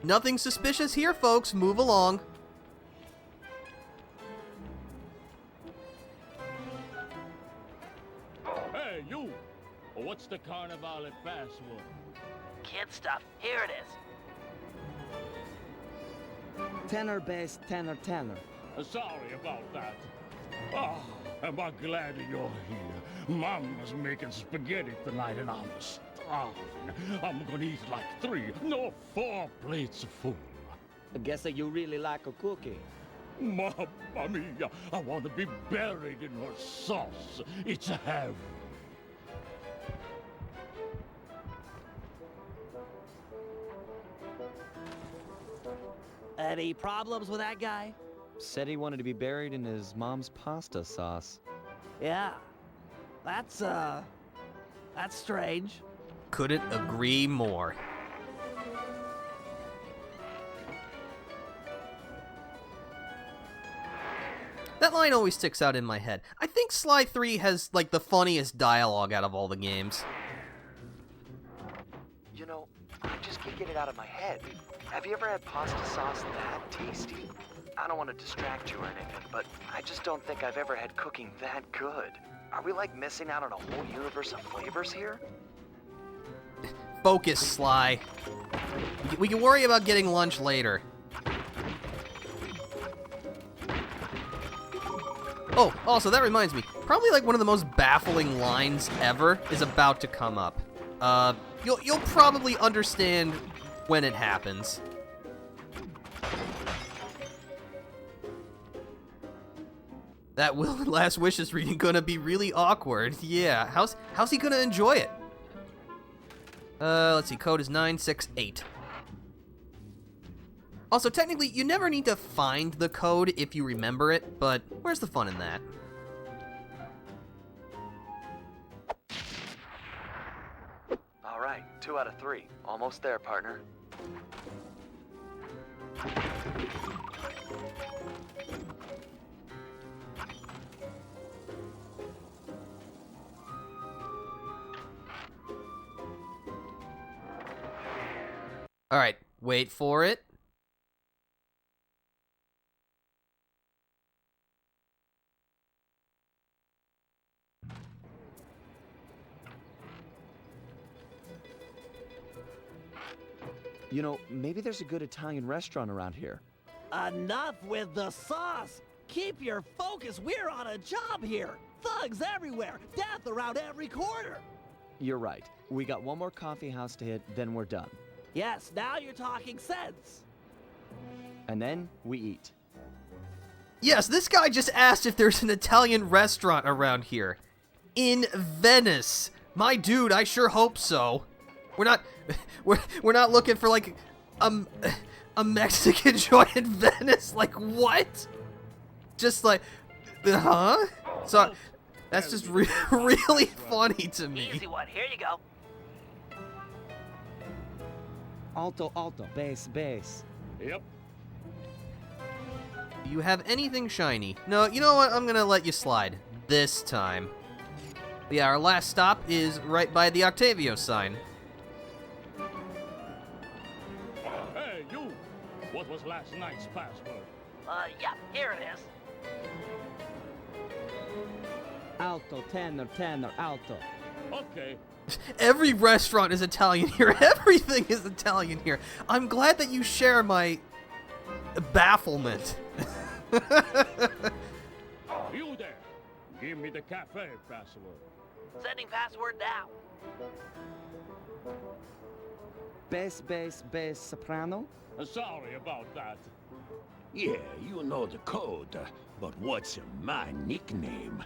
Speaker 1: Nothing suspicious here, folks. Move along.
Speaker 13: Hey, you! What's the Carnivale password?
Speaker 2: Kid stuff. Here it is.
Speaker 3: Tenor bass, tenor, tenor.
Speaker 13: Sorry about that. Ah, am I glad you're here. Mama's making spaghetti tonight and I'm starving. I'm gonna eat like 3, no 4 plates full.
Speaker 3: I guess that you really like a cookie.
Speaker 13: Mamma mia, I want to be buried in her sauce. It's heaven.
Speaker 2: Any problems with that guy?
Speaker 11: Said he wanted to be buried in his mom's pasta sauce.
Speaker 2: Yeah. That's strange.
Speaker 1: Couldn't agree more. That line always sticks out in my head. I think Sly 3 has, like, the funniest dialogue out of all the games.
Speaker 12: You know, I just can't get it out of my head. Have you ever had pasta sauce that tasty? I don't want to distract you or anything, but I just don't think I've ever had cooking that good. Are we, like, missing out on a whole universe of flavors here?
Speaker 1: Focus, Sly. We can worry about getting lunch later. Oh, also, that reminds me. Probably, like, one of the most baffling lines ever is about to come up. You'll probably understand when it happens. That will and last wishes reading gonna be really awkward. Yeah, how's he gonna enjoy it? Let's see, code is 968. Also, technically, you never need to find the code if you remember it, but where's the fun in that?
Speaker 12: All right, 2 out of 3. Almost there, partner.
Speaker 1: All right, wait for it.
Speaker 11: You know, maybe there's a good Italian restaurant around here.
Speaker 2: Enough with the sauce! Keep your focus, we're on a job here! Thugs everywhere, death around every corner!
Speaker 11: You're right. We got one more coffee house to hit, then we're done.
Speaker 2: Yes, now you're talking sense!
Speaker 11: And then we eat.
Speaker 1: Yes, this guy just asked if there's an Italian restaurant around here. In Venice. My dude, I sure hope so. We're not looking for like a Mexican joint in Venice. Like what? Just like, huh? So that's just really funny to me.
Speaker 2: Easy one, here you go.
Speaker 11: Alto, alto, bass, bass.
Speaker 13: Yep.
Speaker 1: Do you have anything shiny? No, you know what? I'm gonna let you slide. This time. Yeah, our last stop is right by the Octavio sign.
Speaker 13: Hey, you! What was last night's password?
Speaker 2: Yeah, here it is.
Speaker 11: Alto, tenor, tenor, alto.
Speaker 13: Okay.
Speaker 1: Every restaurant is Italian here. Everything is Italian here. I'm glad that you share my bafflement.
Speaker 13: You there! Give me the cafe password.
Speaker 2: Sending password now.
Speaker 11: Bass, bass, bass, soprano?
Speaker 13: Sorry about that.
Speaker 7: Yeah, you know the code, but what's my nickname?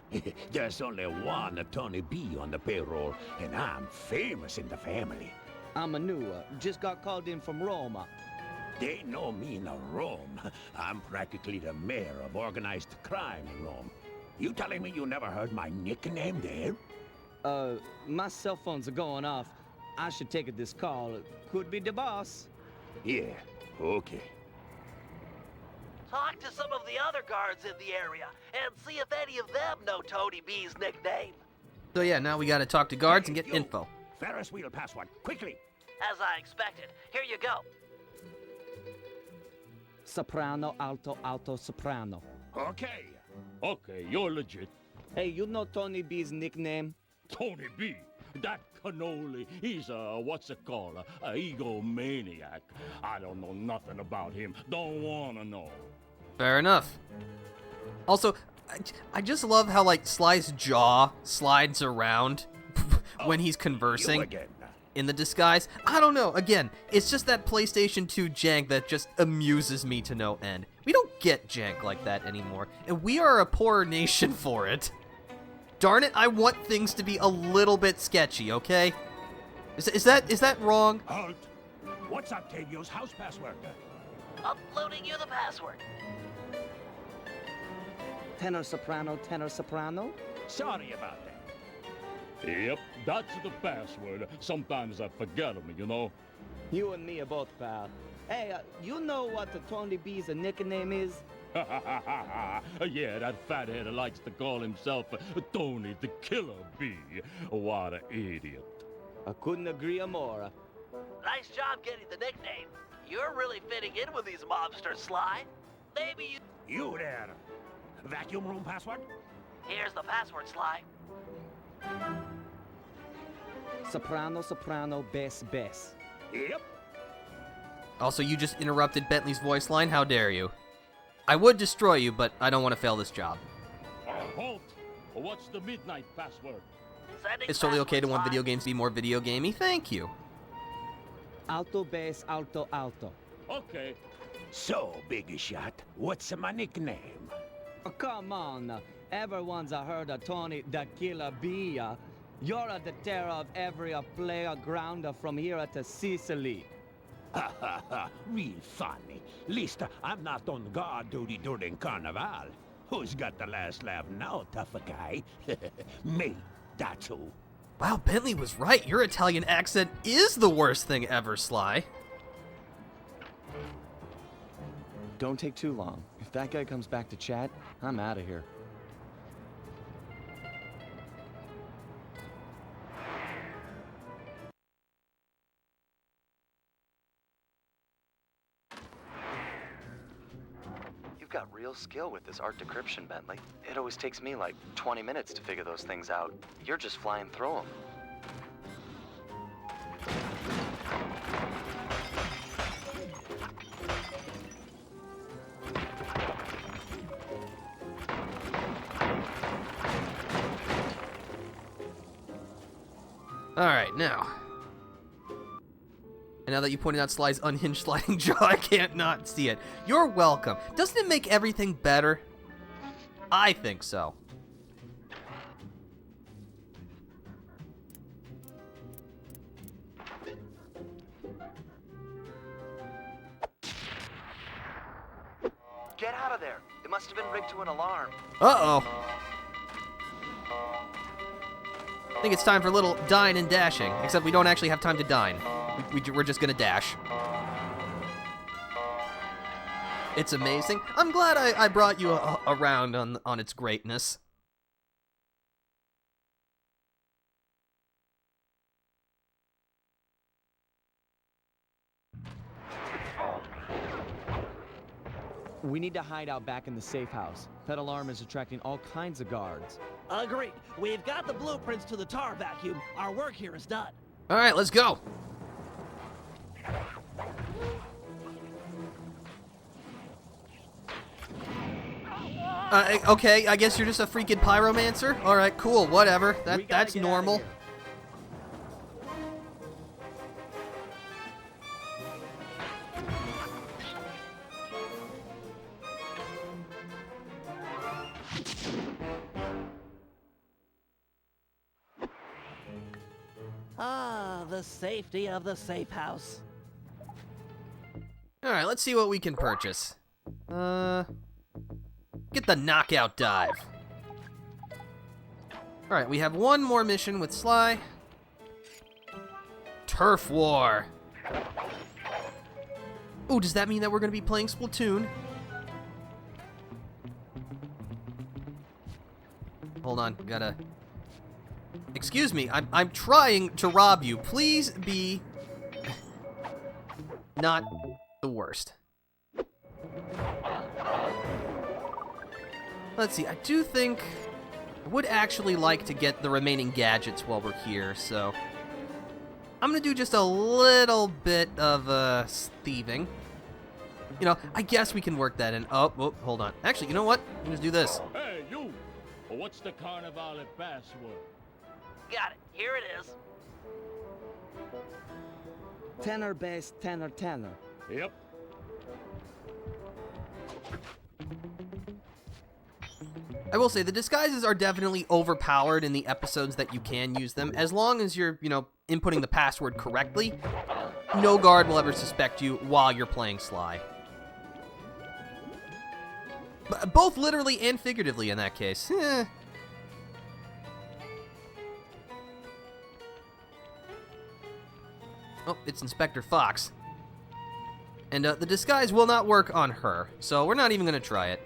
Speaker 7: There's only one Tony B on the payroll, and I'm famous in the family.
Speaker 14: I'm a new, just got called in from Roma.
Speaker 7: They know me in Rome. I'm practically the mayor of organized crime in Rome. You telling me you never heard my nickname there?
Speaker 14: My cell phones are going off. I should take this call. Could be the boss.
Speaker 7: Yeah, okay.
Speaker 2: Talk to some of the other guards in the area and see if any of them know Tony B's nickname.
Speaker 1: So yeah, now we gotta talk to guards and get info.
Speaker 7: Ferris wheel password, quickly.
Speaker 2: As I expected. Here you go.
Speaker 14: Soprano, alto, alto, soprano.
Speaker 7: Okay.
Speaker 13: Okay, you're legit.
Speaker 14: Hey, you know Tony B's nickname?
Speaker 13: Tony B. That cannoli, he's a, what's it called, a egomaniac. I don't know nothing about him. Don't wanna know.
Speaker 1: Fair enough. Also, I just love how, like, Sly's jaw slides around when he's conversing in the disguise. I don't know. Again, it's just that PlayStation 2 jank that just amuses me to no end. We don't get jank like that anymore, and we are a poorer nation for it. Darn it, I want things to be a little bit sketchy, okay? Is that wrong?
Speaker 7: Halt! What's Octavio's house password?
Speaker 2: Uploading you the password.
Speaker 14: Tenor, soprano, tenor, soprano?
Speaker 7: Sorry about that.
Speaker 13: Yep, that's the password. Sometimes I forget them, you know.
Speaker 14: You and me are both, pal. Hey, you know what the Tony B's nickname is?
Speaker 13: Yeah, that fathead likes to call himself Tony the Killer Bee. What an idiot.
Speaker 14: I couldn't agree more.
Speaker 2: Nice job getting the nickname. You're really fitting in with these mobsters, Sly. Maybe you...
Speaker 7: You there. Vacuum room password?
Speaker 2: Here's the password, Sly.
Speaker 14: Soprano, soprano, bass, bass.
Speaker 7: Yep.
Speaker 1: Also, you just interrupted Bentley's voice line. How dare you? I would destroy you, but I don't want to fail this job.
Speaker 13: Halt! What's the midnight password?
Speaker 1: It's totally okay to want video games to be more video gamey. Thank you.
Speaker 14: Alto, bass, alto, alto.
Speaker 13: Okay.
Speaker 7: So, big shot, what's my nickname?
Speaker 14: Oh, come on. Everyone's a heard of Tony the Killer Bee. You're the terror of every player grounder from here to Sicily.
Speaker 7: Ha ha ha, real funny. Least I'm not on guard duty during Carnival. Who's got the last laugh now, tough guy? Me, that's who.
Speaker 1: Wow, Bentley was right. Your Italian accent is the worst thing ever, Sly.
Speaker 11: Don't take too long. If that guy comes back to chat, I'm out of here.
Speaker 12: You've got real skill with this art decryption, Bentley. It always takes me like 20 minutes to figure those things out. You're just flying through them.
Speaker 1: Alright, now. And now that you pointed out Sly's unhinged sliding jaw, I can't not see it. You're welcome. Doesn't it make everything better? I think so.
Speaker 12: Get out of there. It must have been rigged to an alarm.
Speaker 1: Uh-oh. I think it's time for a little dine and dashing, except we don't actually have time to dine. We're just gonna dash. It's amazing. I'm glad I brought you around on its greatness.
Speaker 11: We need to hide out back in the safe house. That alarm is attracting all kinds of guards.
Speaker 2: Agreed. We've got the blueprints to the tar vacuum. Our work here is done.
Speaker 1: All right, let's go. Okay, I guess you're just a freaking pyromancer? All right, cool, whatever. That's normal.
Speaker 2: Ah, the safety of the safe house.
Speaker 1: All right, let's see what we can purchase. Get the knockout dive. All right, we have one more mission with Sly. Turf War. Ooh, does that mean that we're going to be playing Splatoon? Hold on, gotta... Excuse me, I'm trying to rob you. Please be... not the worst. Let's see, I do think I would actually like to get the remaining gadgets while we're here, so... I'm gonna do just a little bit of, thieving. You know, I guess we can work that in. Oh, hold on. Actually, you know what? I'm gonna do this.
Speaker 13: Hey, you! What's the Carnival password?
Speaker 2: Got it. Here it is.
Speaker 14: Tenor bass, tenor, tenor.
Speaker 13: Yep.
Speaker 1: I will say, the disguises are definitely overpowered in the episodes that you can use them. As long as you're, you know, inputting the password correctly, no guard will ever suspect you while you're playing Sly. Both literally and figuratively in that case. Oh, it's Inspector Fox. And the disguise will not work on her, so we're not even going to try it.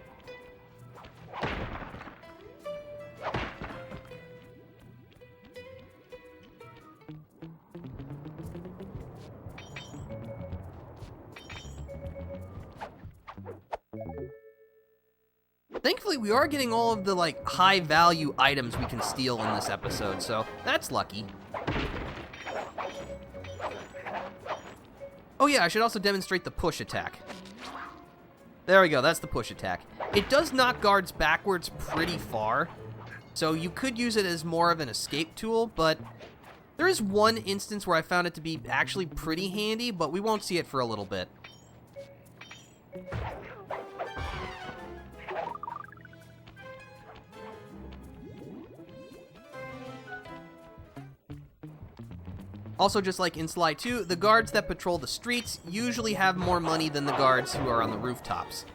Speaker 1: Thankfully, we are getting all of the, like, high-value items we can steal in this episode, so that's lucky. Oh yeah, I should also demonstrate the push attack. There we go, that's the push attack. It does knock guards backwards pretty far, so you could use it as more of an escape tool, but there is one instance where I found it to be actually pretty handy, but we won't see it for a little bit. Also, just like in Sly 2, the guards that patrol the streets usually have more money than the guards who are on the rooftops.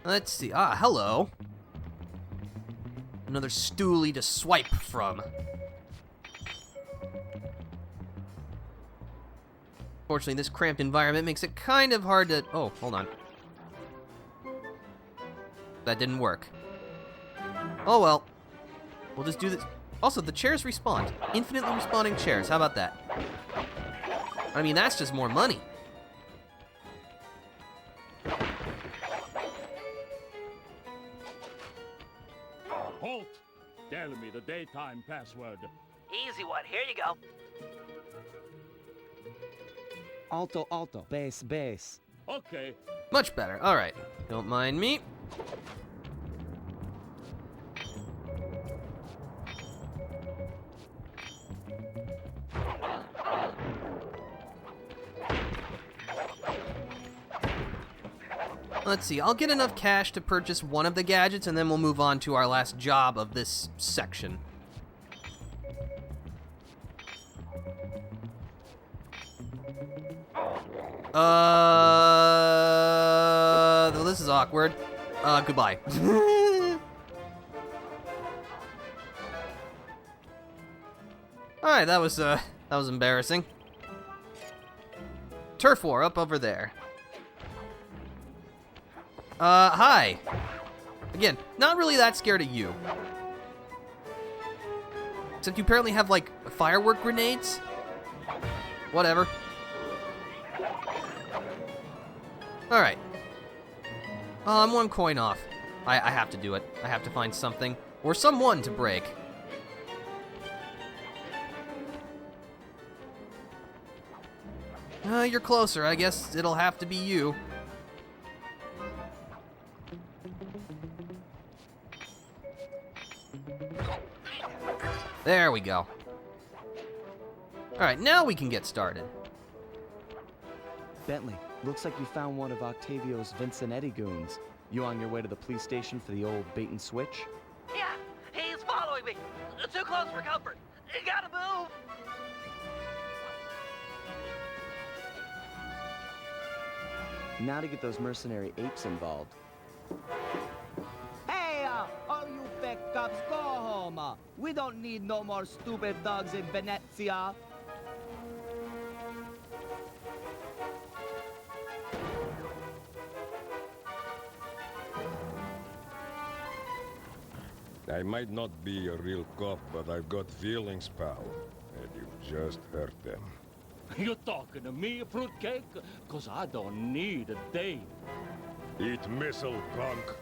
Speaker 1: Let's see. Ah, hello. Another stoolie to swipe from. Fortunately, this cramped environment makes it kind of hard to... Oh, hold on. That didn't work. Oh well. We'll just do this. Also, the chairs respawned. Infinitely respawning chairs. How about that? I mean, that's just more money.
Speaker 13: Halt! Tell me the daytime password.
Speaker 2: Easy one. Here you go.
Speaker 14: Alto, alto. Bass, bass.
Speaker 13: Okay.
Speaker 1: Much better. All right. Don't mind me. Let's see, I'll get enough cash to purchase one of the gadgets, and then we'll move on to our last job of this section. Well, this is awkward. Goodbye. Alright, that was embarrassing. Turf war up over there. Hi. Again, not really that scared of you. Except you apparently have, like, firework grenades? Whatever. Alright. I'm one coin off. I have to do it. I have to find something. Or someone to break. You're closer. I guess it'll have to be you. There we go. Alright, now we can get started.
Speaker 11: Bentley, looks like you found one of Octavio's Vincenetti goons. You on your way to the police station for the old bait and switch?
Speaker 2: Yeah, he's following me. Too close for comfort. You gotta move.
Speaker 11: Now to get those mercenary apes involved.
Speaker 14: Hey, all you fake cops, go home. We don't need no more stupid dogs in Venezia.
Speaker 10: I might not be a real cop, but I've got feelings, pal. And you just hurt them.
Speaker 13: You talking to me, fruitcake? 'Cause I don't need a date.
Speaker 10: Eat missile, punk.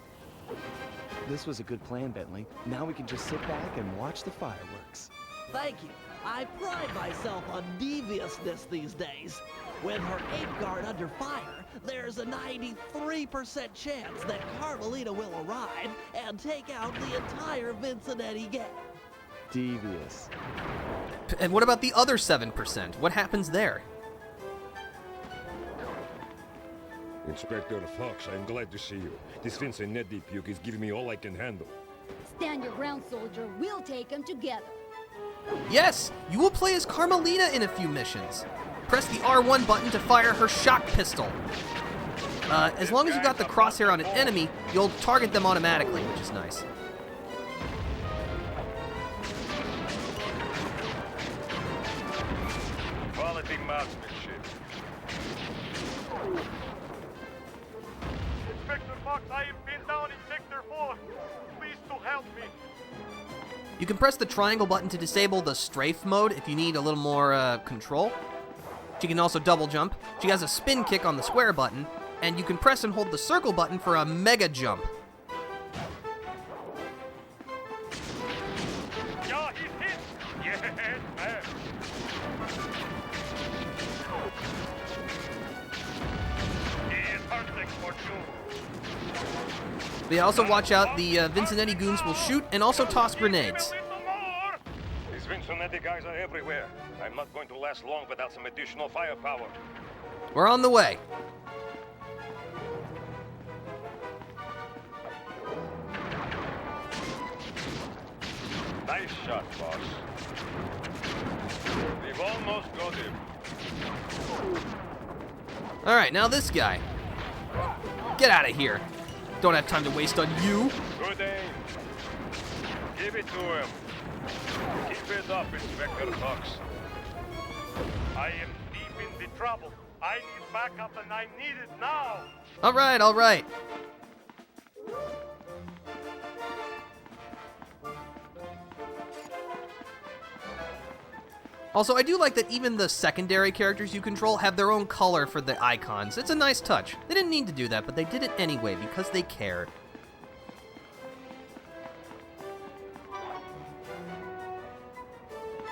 Speaker 11: This was a good plan, Bentley. Now we can just sit back and watch the fireworks.
Speaker 2: Thank you. I pride myself on deviousness these days. With her ape guard under fire, there's a 93% chance that Carmelita will arrive and take out the entire Vincenetti gang.
Speaker 11: Devious.
Speaker 1: And what about the other 7%? What happens there?
Speaker 10: Inspector Fox, I'm glad to see you. This Vincenetti puke is giving me all I can handle.
Speaker 9: Stand your ground, soldier. We'll take them together.
Speaker 1: Yes! You will play as Carmelita in a few missions. Press the R1 button to fire her shock pistol. As long as you got the crosshair on an enemy, you'll target them automatically, which is nice.
Speaker 15: Quality marksmanship. Inspector Fox, I have been down in Sector 4. Please to help me.
Speaker 1: You can press the triangle button to disable the strafe mode if you need a little more control. She can also double jump. She has a spin kick on the square button, and you can press and hold the circle button for a mega jump.
Speaker 15: Yeah, he's hit. Yes, man. He is hurting for sure.
Speaker 1: But yeah, also watch out, the Vincenetti goons will shoot and also toss grenades.
Speaker 10: These Vincenetti guys are everywhere. I'm not going to last long without some additional firepower.
Speaker 1: We're on the way.
Speaker 10: Nice shot, boss. We've almost got him.
Speaker 1: Alright, now this guy. Get out of here. Don't have time to waste on you.
Speaker 10: Good aim. Give it to him. Keep it up, Inspector Fox.
Speaker 15: I am deep in the trouble. I need backup and I need it now.
Speaker 1: Alright, alright. Also, I do like that even the secondary characters you control have their own color for the icons. It's a nice touch. They didn't need to do that, but they did it anyway because they cared.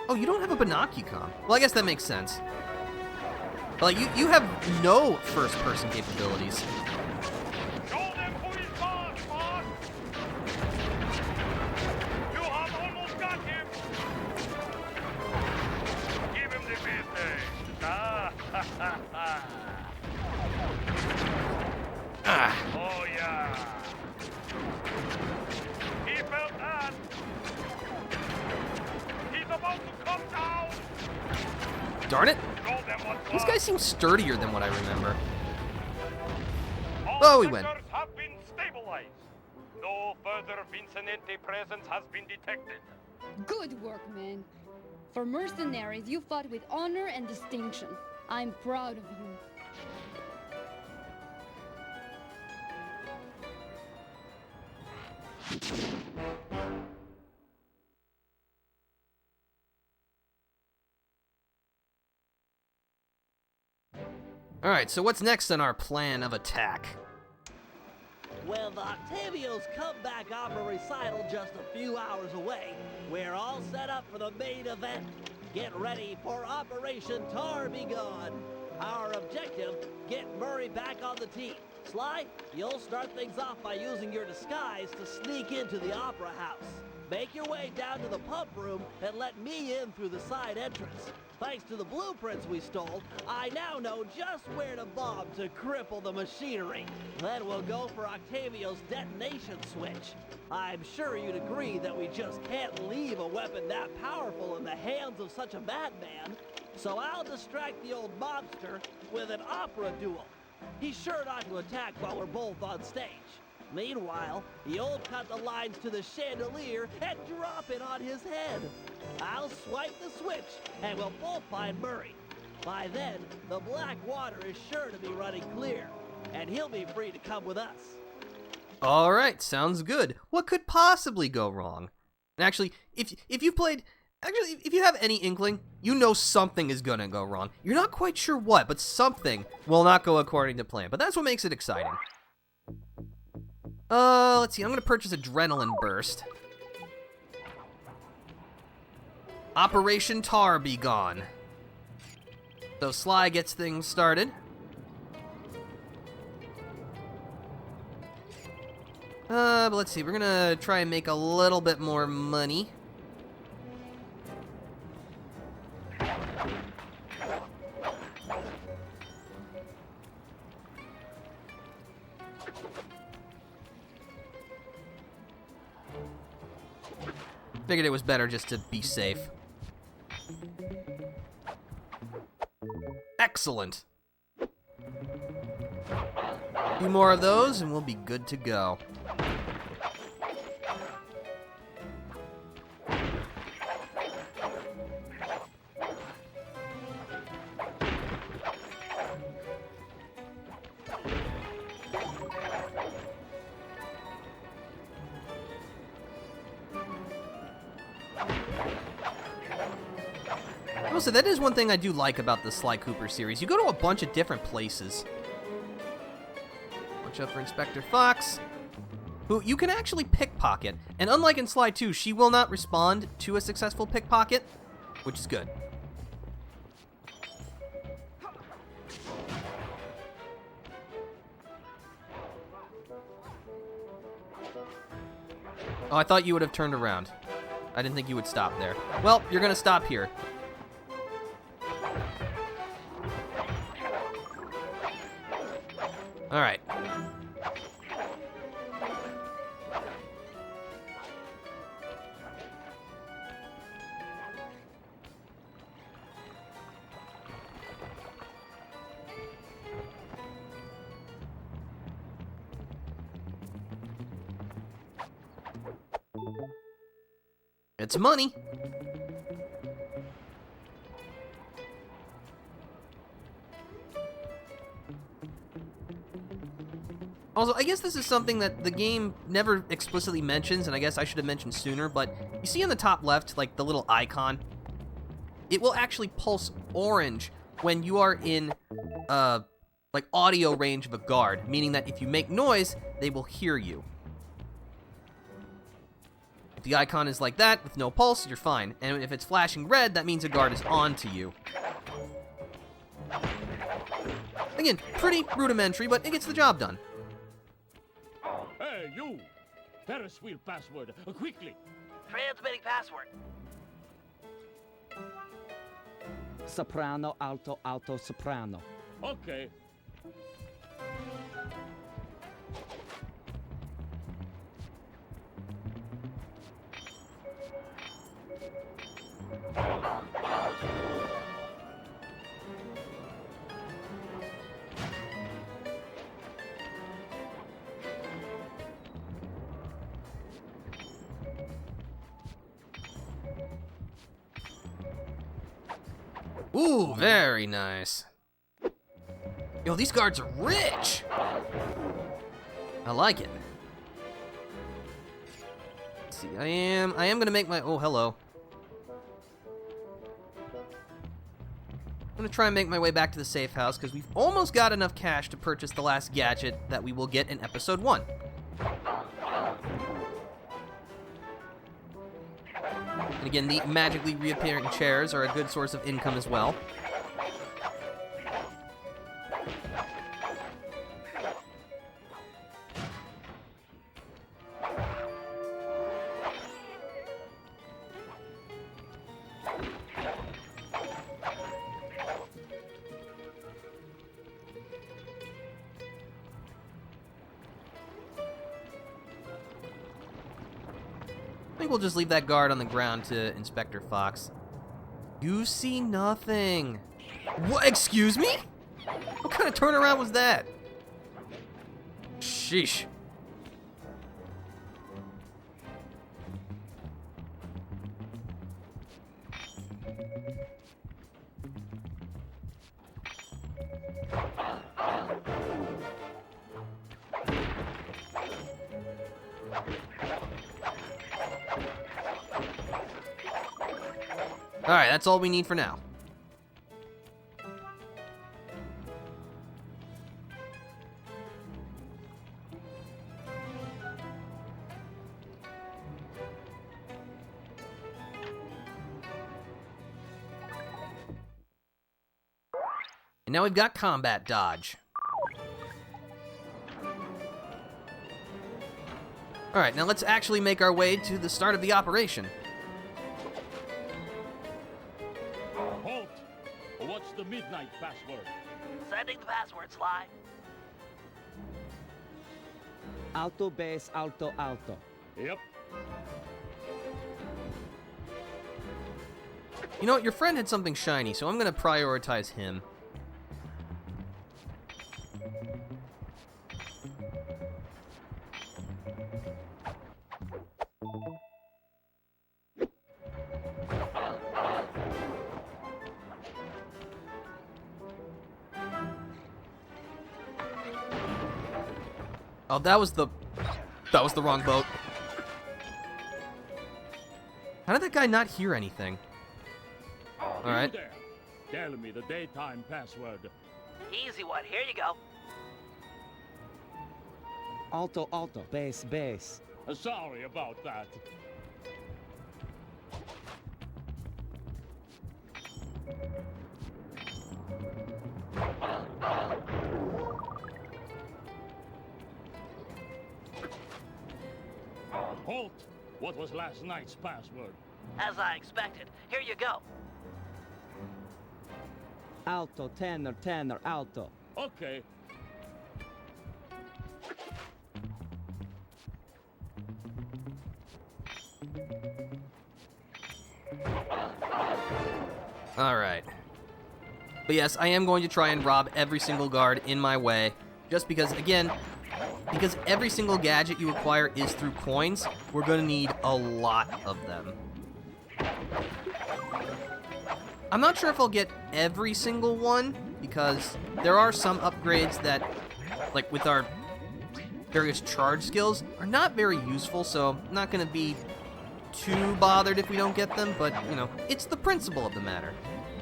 Speaker 1: Oh, you don't have a Binocucom. Well, I guess that makes sense. But, like, you have no first-person capabilities.
Speaker 15: Show them who is boss, boss! You have almost got him! Give him the business! Ah, ha, ha, ha. Oh, yeah! He felt that! He's about to come down!
Speaker 1: Darn it.
Speaker 15: Show them what's
Speaker 1: These
Speaker 15: what.
Speaker 1: guys seem sturdier than what I remember.
Speaker 15: All
Speaker 1: Oh, we win.
Speaker 15: sectors have been stabilized. No further Vincenetti presence has been detected.
Speaker 9: Good work, man. For mercenaries, you fought with honor and distinction. I'm proud of you.
Speaker 1: Alright, so what's next on our plan of attack?
Speaker 2: With Octavio's comeback opera recital just a few hours away, we're all set up for the main event. Get ready for Operation Tar Be Gone. Our objective, get Murray back on the team. Sly, you'll start things off by using your disguise to sneak into the opera house. Make your way down to the pump room and let me in through the side entrance. Thanks to the blueprints we stole, I now know just where to bomb to cripple the machinery. Then we'll go for Octavio's detonation switch. I'm sure you'd agree that we just can't leave a weapon that powerful in the hands of such a madman. So I'll distract the old mobster with an opera duel. He's sure not to attack while we're both on stage. Meanwhile, you'll cut the lines to the chandelier and drop it on his head. I'll swipe the switch, and we'll both find Murray. By then, the black water is sure to be running clear, and he'll be free to come with us.
Speaker 1: Alright, sounds good. What could possibly go wrong? And actually, if you have any inkling, you know something is gonna go wrong. You're not quite sure what, but something will not go according to plan. But that's what makes it exciting. Let's see, I'm gonna purchase Adrenaline Burst. Operation Tar Be Gone. So Sly gets things started. But let's see, we're gonna try and make a little bit more money. Figured it was better just to be safe. Excellent. A few more of those and we'll be good to go. Also, that is one thing I do like about the Sly Cooper series. You go to a bunch of different places. Watch out for Inspector Fox, who you can actually pickpocket. And unlike in Sly 2, she will not respond to a successful pickpocket, which is good. Oh, I thought you would have turned around. I didn't think you would stop there. Well, you're gonna stop here. Alright. It's money. Also, I guess this is something that the game never explicitly mentions, and I guess I should have mentioned sooner, but you see on the top left, like, the little icon? It will actually pulse orange when you are in, like, audio range of a guard, meaning that if you make noise, they will hear you. If the icon is like that, with no pulse, you're fine. And if it's flashing red, that means a guard is on to you. Again, pretty rudimentary, but it gets the job done.
Speaker 13: Hey, you! Ferris wheel password, quickly!
Speaker 2: Transmitting password.
Speaker 14: Soprano, alto, alto, soprano.
Speaker 13: Okay.
Speaker 1: Ooh, very nice. Yo, these guards are rich! I like it. Let's see, I am gonna make my, oh, hello. I'm gonna try and make my way back to the safe house, because we've almost got enough cash to purchase the last gadget that we will get in episode 1. And again, the magically reappearing chairs are a good source of income as well. I think we'll just leave that guard on the ground to Inspector Fox. You see nothing. What? Excuse me? What kind of turnaround was that? Sheesh. Alright, that's all we need for now. And now we've got combat dodge. Alright, now let's actually make our way to the start of the operation.
Speaker 13: Halt! What's the midnight password?
Speaker 2: Sending the password, Sly.
Speaker 14: Alto, bass, alto, alto.
Speaker 13: Yep.
Speaker 1: You know what, your friend had something shiny, so I'm gonna prioritize him. Oh, that was the wrong boat. How did that guy not hear anything? All right.
Speaker 13: You there. Tell me the daytime password.
Speaker 2: Easy one. Here you go.
Speaker 14: Alto, alto, bass, bass.
Speaker 13: Sorry about that.
Speaker 15: Halt!
Speaker 13: What was last night's password?
Speaker 2: As I expected. Here you go.
Speaker 14: Alto, tenor, tenor, alto.
Speaker 13: Okay.
Speaker 1: Alright. But yes, I am going to try and rob every single guard in my way. Just because, again, because every single gadget you acquire is through coins, we're going to need a lot of them. I'm not sure if I'll get every single one, because there are some upgrades that, like with our various charge skills, are not very useful, so I'm not going to be too bothered if we don't get them, but, you know, it's the principle of the matter.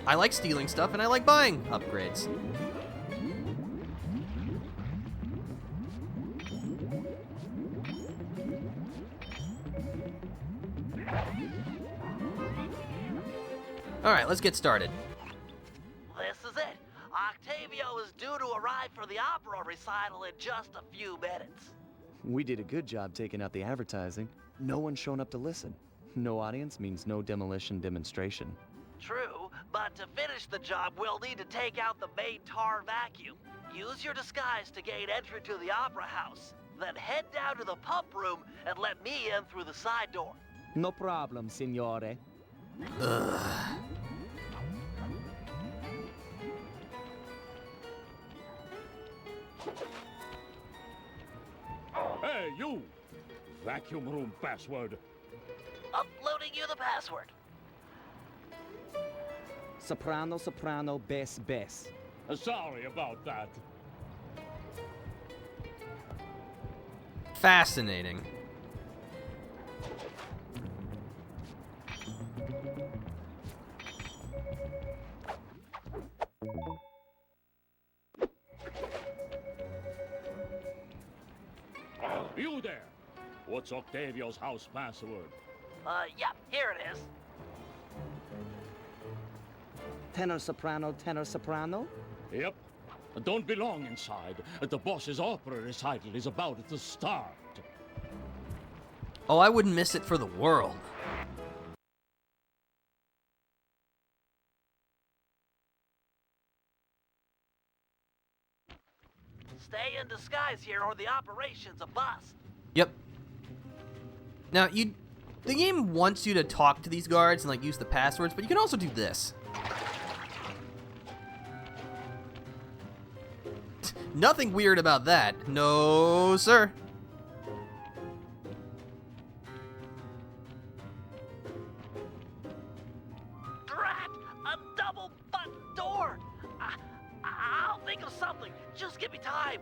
Speaker 1: I like stealing stuff, and I like buying upgrades. Alright, let's get started.
Speaker 2: This is it. Octavio is due to arrive for the opera recital in just a few minutes.
Speaker 11: We did a good job taking out the advertising. No one's shown up to listen. No audience means no demolition demonstration.
Speaker 2: True, but to finish the job, we'll need to take out the main tar vacuum. Use your disguise to gain entry to the opera house. Then head down to the pump room and let me in through the side door.
Speaker 14: No problem, signore.
Speaker 1: Ugh.
Speaker 13: Hey, you! Vacuum room password.
Speaker 2: Uploading you the password.
Speaker 14: Soprano, soprano, bass, bass.
Speaker 13: Sorry about that.
Speaker 1: Fascinating.
Speaker 13: You there! What's Octavio's house password?
Speaker 2: Yeah, here it is.
Speaker 14: Tenor, soprano, tenor, soprano?
Speaker 13: Yep. Don't be long inside. The boss's opera recital is about to start.
Speaker 1: Oh, I wouldn't miss it for the world.
Speaker 2: Stay in disguise here or the operation's a bust.
Speaker 1: Yep. Now, the game wants you to talk to these guards and, like, use the passwords, but you can also do this. Nothing weird about that. No, sir.
Speaker 2: Drat! A double button door! I'll think of something. Just give me time.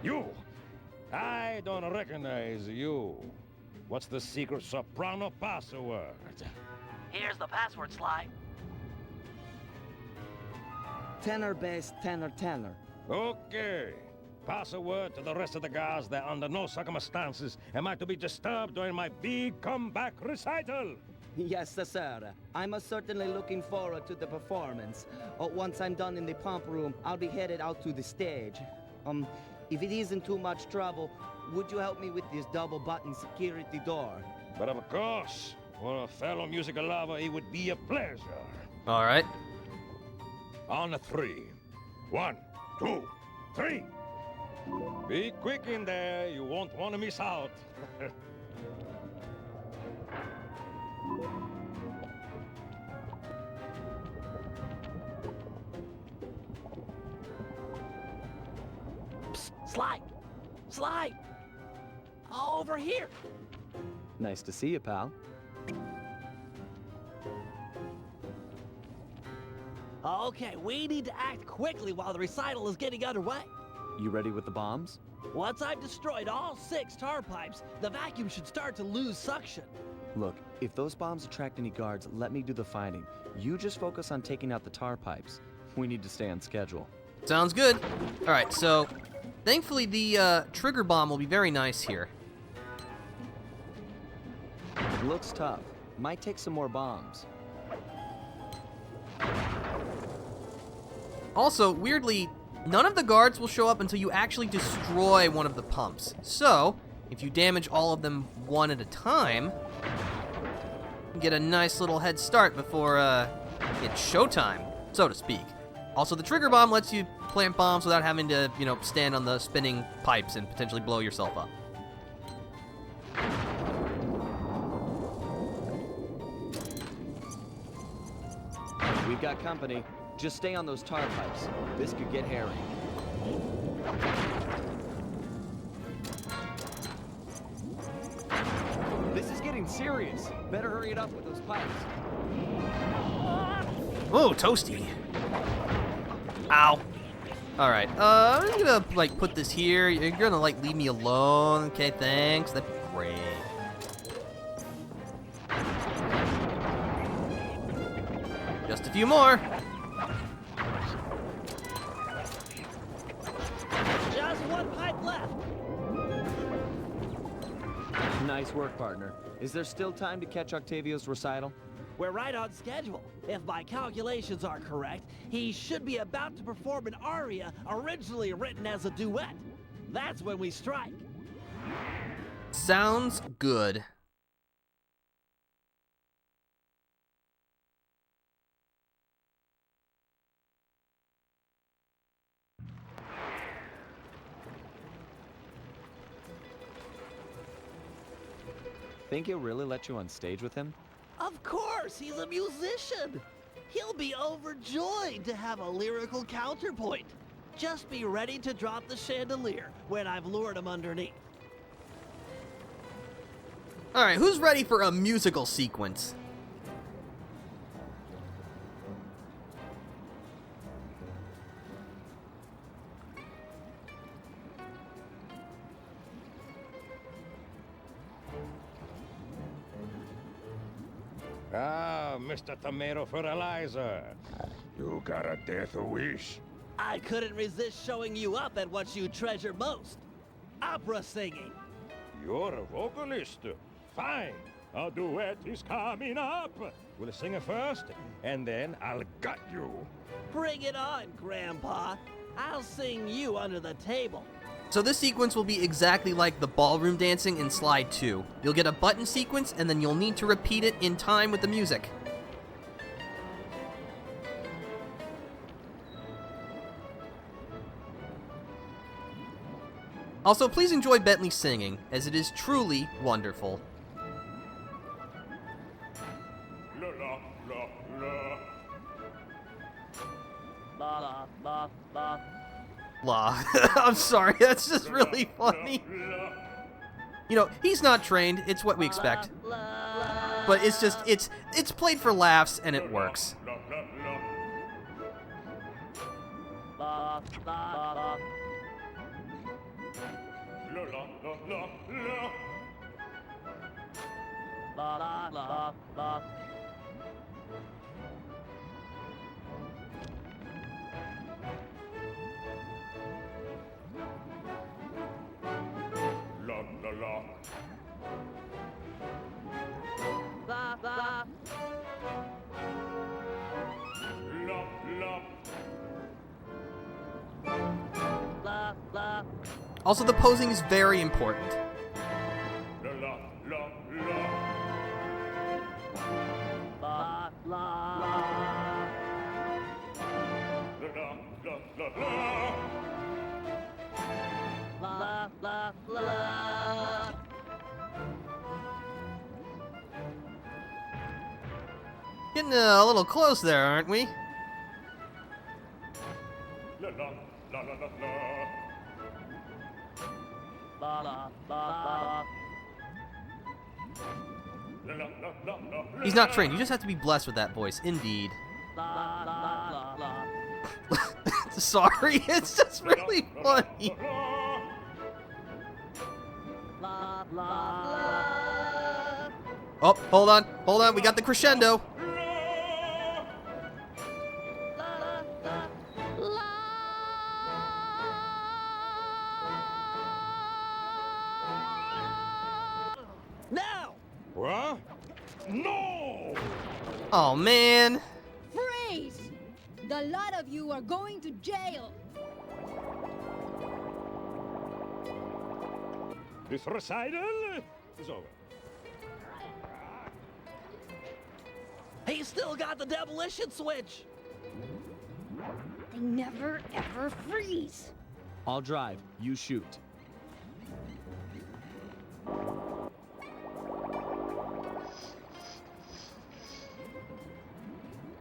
Speaker 10: You! I don't recognize you. What's the secret soprano password?
Speaker 2: Here's the password slide.
Speaker 14: Tenor, bass, tenor, tenor.
Speaker 10: Okay. Pass a word to the rest of the guards that under no circumstances am I to be disturbed during my big comeback recital.
Speaker 14: Yes, sir. I'm certainly looking forward to the performance. Once I'm done in the pump room, I'll be headed out to the stage. If it isn't too much trouble, would you help me with this double-button security door?
Speaker 10: But of course, for a fellow musical lover, it would be a pleasure.
Speaker 1: All right.
Speaker 10: On 3. 1, 2, 3. Be quick in there. You won't want to miss out.
Speaker 2: Psst, slide! Slide! Over here!
Speaker 11: Nice to see you, pal.
Speaker 2: Okay, we need to act quickly while the recital is getting underway.
Speaker 11: You ready with the bombs?
Speaker 2: Once I've destroyed all 6 tar pipes, the vacuum should start to lose suction.
Speaker 11: Look, if those bombs attract any guards, let me do the fighting. You just focus on taking out the tar pipes. We need to stay on schedule.
Speaker 1: Sounds good. All right, so thankfully the trigger bomb will be very nice here.
Speaker 11: Looks tough. Might take some more bombs.
Speaker 1: Also, weirdly, None of the guards will show up until you actually destroy one of the pumps. So, if you damage all of them one at a time, you get a nice little head start before it's showtime, so to speak. Also, the trigger bomb lets you plant bombs without having to, stand on the spinning pipes and potentially blow yourself up.
Speaker 11: We've got company. Just stay on those tar pipes. This could get hairy. This is getting serious. Better hurry it up with those pipes.
Speaker 1: Whoa, toasty. Ow. Alright, I'm gonna, put this here. You're gonna, leave me alone. Okay, thanks. That'd be great. Just a few more.
Speaker 2: Just one pipe left.
Speaker 11: Nice work, partner. Is there still time to catch Octavio's recital?
Speaker 2: We're right on schedule. If my calculations are correct, he should be about to perform an aria originally written as a duet. That's when we strike.
Speaker 1: Sounds good.
Speaker 11: Think he'll really let you on stage with him?
Speaker 2: Of course, he's a musician. He'll be overjoyed to have a lyrical counterpoint. Just be ready to drop the chandelier when I've lured him underneath.
Speaker 1: Alright, who's ready for a musical sequence?
Speaker 10: Ah, Mr. Tomato Fertilizer. You got a death wish?
Speaker 2: I couldn't resist showing you up at what you treasure most. Opera singing.
Speaker 10: You're a vocalist. Fine. A duet is coming up. We'll sing it first, and then I'll gut you.
Speaker 2: Bring it on, Grandpa. I'll sing you under the table.
Speaker 1: So this sequence will be exactly like the ballroom dancing in Slide 2. You'll get a button sequence, and then you'll need to repeat it in time with the music. Also, please enjoy Bentley singing, as it is truly wonderful.
Speaker 15: La la la la.
Speaker 2: La la la la.
Speaker 1: La. I'm sorry, that's just really funny. He's not trained, it's what we expect. But it's just, it's played for laughs, and it works.
Speaker 2: La la la.
Speaker 15: La la la la la.
Speaker 2: La la la la.
Speaker 15: La la la.
Speaker 2: La la.
Speaker 15: La la.
Speaker 2: La la.
Speaker 1: Also, the posing is very important.
Speaker 15: La la la la.
Speaker 2: La la.
Speaker 15: La la la la.
Speaker 2: La la la.
Speaker 1: Getting a little close there, aren't we?
Speaker 15: La la la la la la.
Speaker 2: La la la.
Speaker 15: La la la la la.
Speaker 1: He's not trained, you just have to be blessed with that voice, indeed.
Speaker 2: La la la la.
Speaker 1: Sorry, it's just really funny.
Speaker 2: La la la.
Speaker 1: Oh, hold on, we got the crescendo.
Speaker 2: Now!
Speaker 10: What?
Speaker 15: No!
Speaker 1: Oh, man.
Speaker 9: Freeze! The lot of you are going to jail.
Speaker 10: This recital is over.
Speaker 2: He still got the demolition switch.
Speaker 9: They never ever freeze.
Speaker 11: I'll drive. You shoot.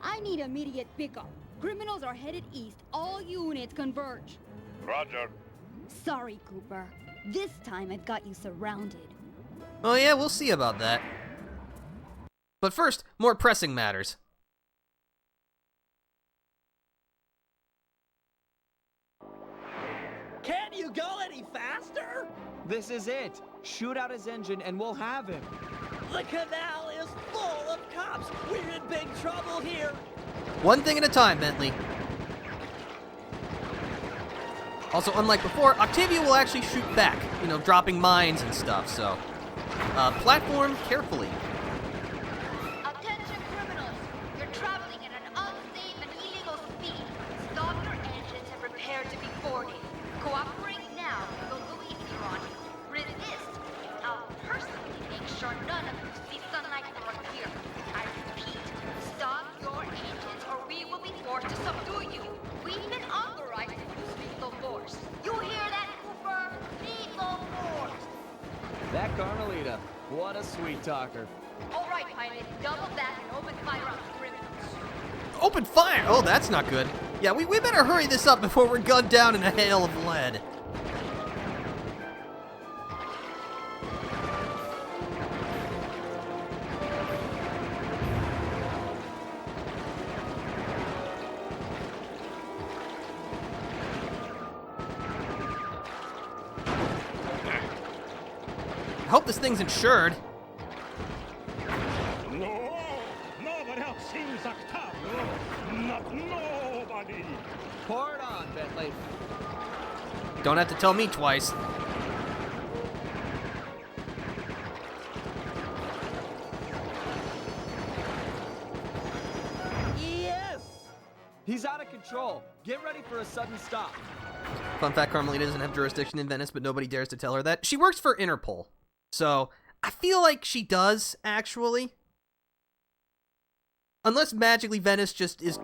Speaker 9: I need immediate pickup. Criminals are headed east. All units converge.
Speaker 15: Roger.
Speaker 9: Sorry, Cooper. This time I've got you surrounded.
Speaker 1: Oh yeah, we'll see about that. But first, more pressing matters.
Speaker 2: Can you go any faster?
Speaker 11: This is it. Shoot out his engine and we'll have him.
Speaker 2: The canal is full of cops. We're in big trouble here.
Speaker 1: One thing at a time, Bentley. Also, unlike before, Octavia will actually shoot back, you know, dropping mines and stuff, so... platform carefully.
Speaker 5: Attention criminals! You're traveling at an unsafe and illegal speed. Stop your engines and prepare to be boarded. Cooperate now to the Louis Theron. Resist. I'll personally make sure none of you see sunlight from here. I repeat, stop your engines or we will be forced to subdue you. We've been authorized to use lethal force. You hear that, Cooper? Lethal force!
Speaker 11: That Carmelita, what a sweet talker.
Speaker 5: All right, pilot, double back and open fire on the criminals.
Speaker 1: Open fire! Oh, that's not good. Yeah, we better hurry this up before we're gunned down in a hail of lead. I hope this thing's insured.
Speaker 13: No, nobody else sees Octavio. Not nobody.
Speaker 11: Pour it on, Bentley.
Speaker 1: Don't have to tell me twice.
Speaker 2: Yes!
Speaker 11: He's out of control. Get ready for a sudden stop.
Speaker 1: Fun fact, Carmelita doesn't have jurisdiction in Venice, but nobody dares to tell her that. She works for Interpol. So, I feel like she does, actually. Unless magically Venice just is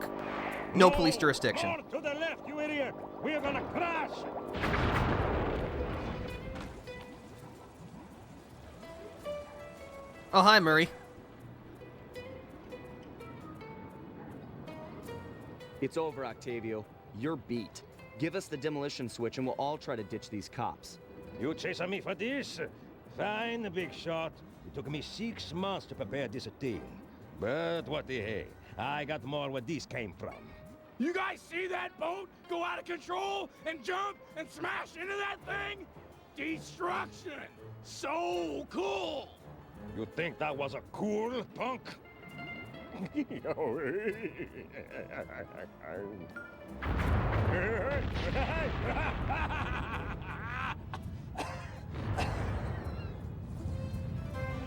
Speaker 1: no police jurisdiction.
Speaker 13: More to the left, you idiot! We're gonna crash!
Speaker 1: Oh, hi, Murray.
Speaker 11: It's over, Octavio. You're beat. Give us the demolition switch and we'll all try to ditch these cops.
Speaker 10: You chasing me for this? Fine, big shot. It took me 6 months to prepare this thing. But what the hey, I got more where this came from.
Speaker 4: You guys see that boat go out of control and jump and smash into that thing? Destruction! So cool!
Speaker 10: You think that was a cool, punk?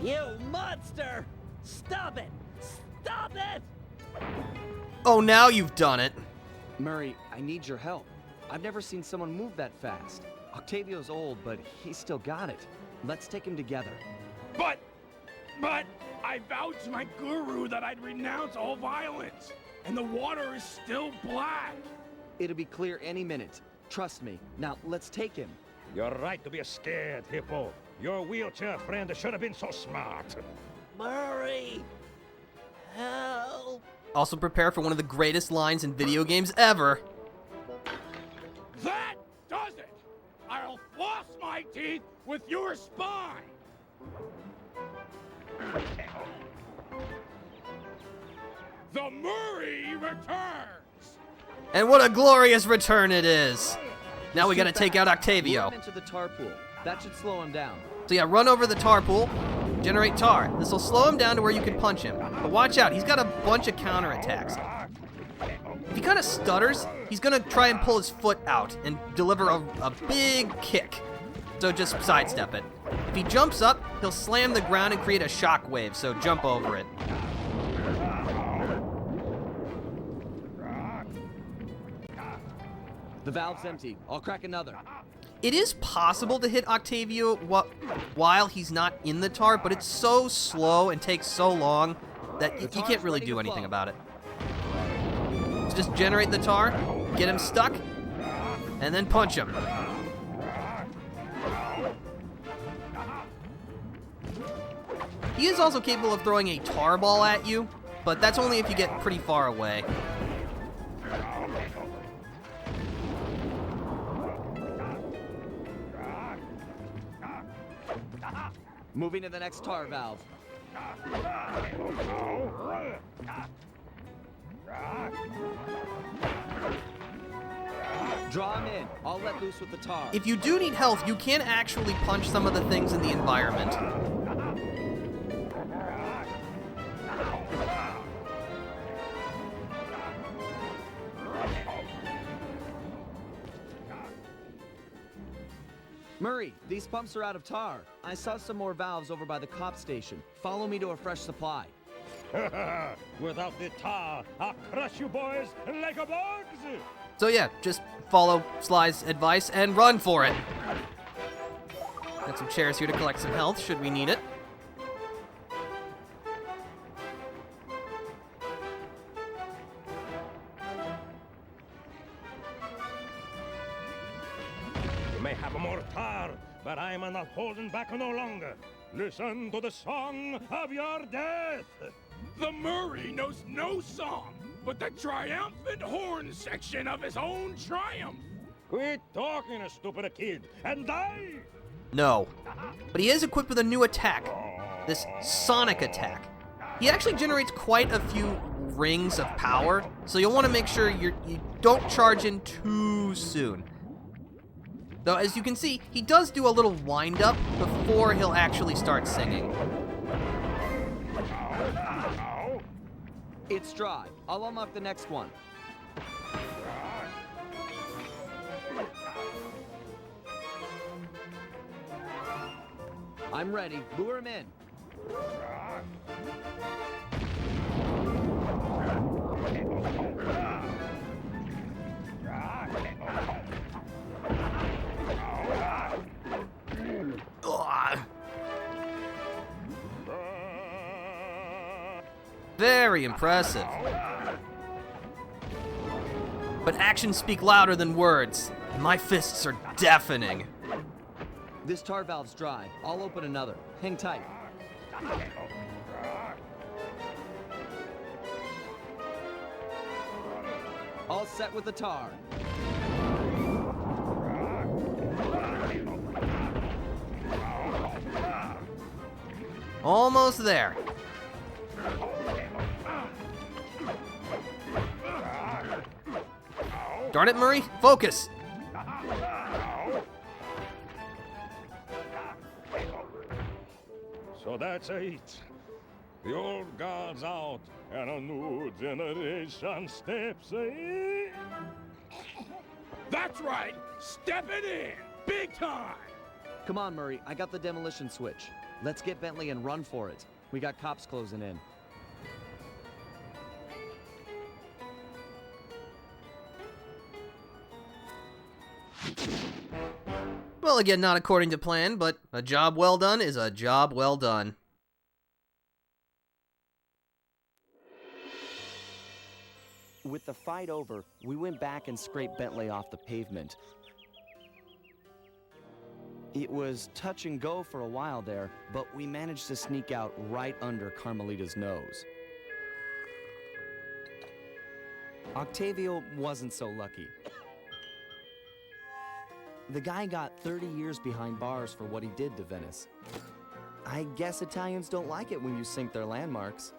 Speaker 2: You monster! Stop it! Stop it!
Speaker 1: Oh, now you've done it.
Speaker 11: Murray, I need your help. I've never seen someone move that fast. Octavio's old, but he's still got it. Let's take him together.
Speaker 4: But I vowed to my guru that I'd renounce all violence, and the water is still black.
Speaker 11: It'll be clear any minute. Trust me. Now, let's take him.
Speaker 10: You're right to be scared, Hippo. Your wheelchair friend should have been so smart.
Speaker 2: Murray! Help!
Speaker 1: Also prepare for one of the greatest lines in video games ever.
Speaker 4: That does it! I'll floss my teeth with your spine! The Murray returns!
Speaker 1: And what a glorious return it is. Now we gotta take out
Speaker 11: Lure
Speaker 1: Octavio.
Speaker 11: him into the tar pool. That should slow him down.
Speaker 1: So yeah, run over the tar pool, generate tar. This will slow him down to where you can punch him. But watch out, he's got a bunch of counterattacks. If he kind of stutters, he's gonna try and pull his foot out and deliver a big kick. So just sidestep it. If he jumps up, he'll slam the ground and create a shock wave, so jump over it.
Speaker 11: The valve's empty. I'll crack another.
Speaker 1: It is possible to hit Octavio while he's not in the tar, but it's so slow and takes so long that you can't really do anything about it. So just generate the tar, get him stuck, and then punch him. He is also capable of throwing a tar ball at you, but that's only if you get pretty far away.
Speaker 11: Moving to the next tar valve. Draw him in. I'll let loose with the tar.
Speaker 1: If you do need health, you can actually punch some of the things in the environment.
Speaker 11: Murray, these pumps are out of tar. I saw some more valves over by the cop station. Follow me to a fresh supply.
Speaker 13: Without the tar, I'll crush you boys like a bugs!
Speaker 1: So yeah, just follow Sly's advice and run for it. Got some chairs here to collect some health, should we need it.
Speaker 13: You may have more tar, but I am not holding back no longer. Listen to the song of your death!
Speaker 4: The Murray knows no song, but the triumphant horn section of his own triumph.
Speaker 13: Quit talking, stupid kid, and die!
Speaker 1: No. But he is equipped with a new attack. This sonic attack. He actually generates quite a few rings of power, so you'll want to make sure you don't charge in too soon. Though, as you can see, he does do a little wind-up before he'll actually start singing.
Speaker 11: It's dry. I'll unlock the next one. I'm ready. Lure him in.
Speaker 1: Very impressive. But actions speak louder than words, and my fists are deafening.
Speaker 11: This tar valve's dry. I'll open another. Hang tight. All set with the tar.
Speaker 1: Almost there. Darn it, Murray, focus!
Speaker 13: So that's it. The old guard's out, and a new generation steps in.
Speaker 4: That's right, stepping in, big time.
Speaker 11: Come on, Murray. I got the demolition switch. Let's get Bentley and run for it. We got cops closing in.
Speaker 1: Well, again, not according to plan, but a job well done is a job well done.
Speaker 3: With the fight over, we went back and scraped Bentley off the pavement. It was touch and go for a while there, but we managed to sneak out right under Carmelita's nose. Octavio wasn't so lucky. The guy got 30 years behind bars for what he did to Venice. I guess Italians don't like it when you sink their landmarks.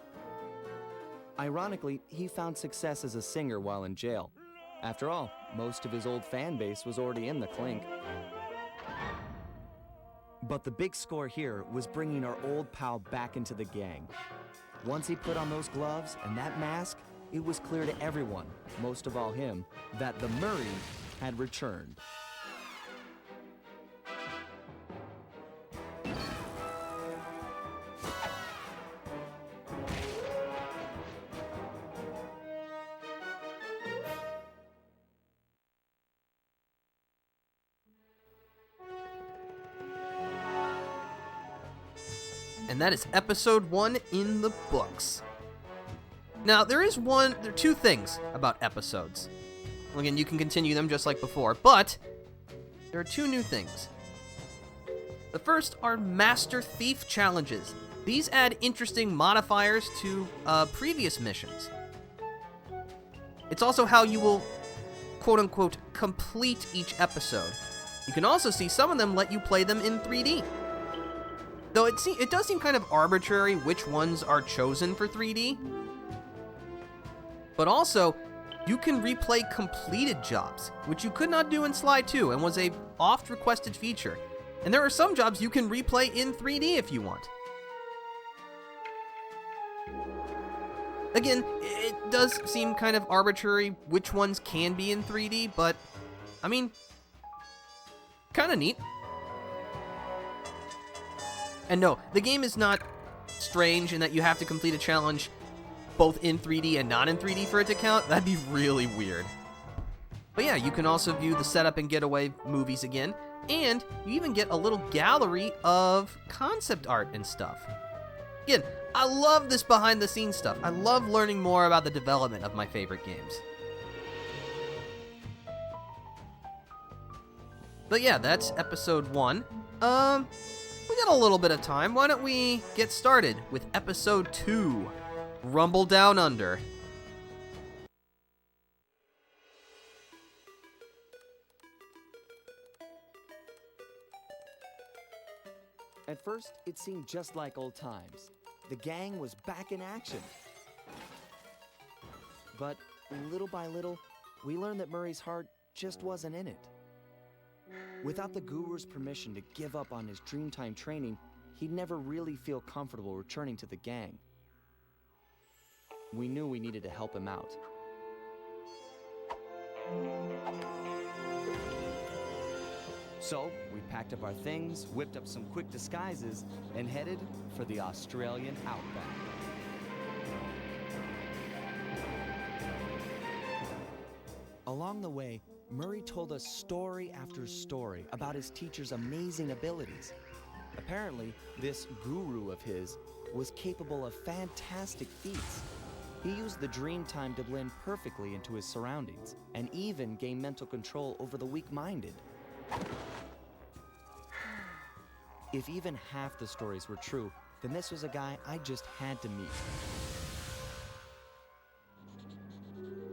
Speaker 3: Ironically, he found success as a singer while in jail. After all, most of his old fan base was already in the clink. But the big score here was bringing our old pal back into the gang. Once he put on those gloves and that mask, it was clear to everyone, most of all him, that the Murray had returned.
Speaker 1: and that is episode 1 in the books. Now, there are two things about episodes. Again, you can continue them just like before, but there are two new things. The first are Master Thief challenges. These add interesting modifiers to previous missions. It's also how you will, quote-unquote, complete each episode. You can also see some of them let you play them in 3D. Though it does seem kind of arbitrary which ones are chosen for 3D. But also, you can replay completed jobs, which you could not do in Sly 2 and was a oft-requested feature. And there are some jobs you can replay in 3D if you want. Again, it does seem kind of arbitrary which ones can be in 3D, but, I mean, kind of neat. And no, the game is not strange in that you have to complete a challenge both in 3D and not in 3D for it to count. That'd be really weird. But yeah, you can also view the setup and getaway movies again, and you even get a little gallery of concept art and stuff. Again, I love this behind-the-scenes stuff. I love learning more about the development of my favorite games. But yeah, that's episode 1. We got a little bit of time. Why don't we get started with episode 2, Rumble Down Under.
Speaker 3: At first, it seemed just like old times. The gang was back in action. But little by little, we learned that Murray's heart just wasn't in it. Without the Guru's permission to give up on his Dreamtime training, he'd never really feel comfortable returning to the gang. We knew we needed to help him out. So, we packed up our things, whipped up some quick disguises, and headed for the Australian outback. Along the way, Murray told us story after story about his teacher's amazing abilities. Apparently, this guru of his was capable of fantastic feats. He used the Dreamtime to blend perfectly into his surroundings, and even gain mental control over the weak-minded. If even half the stories were true, then this was a guy I just had to meet.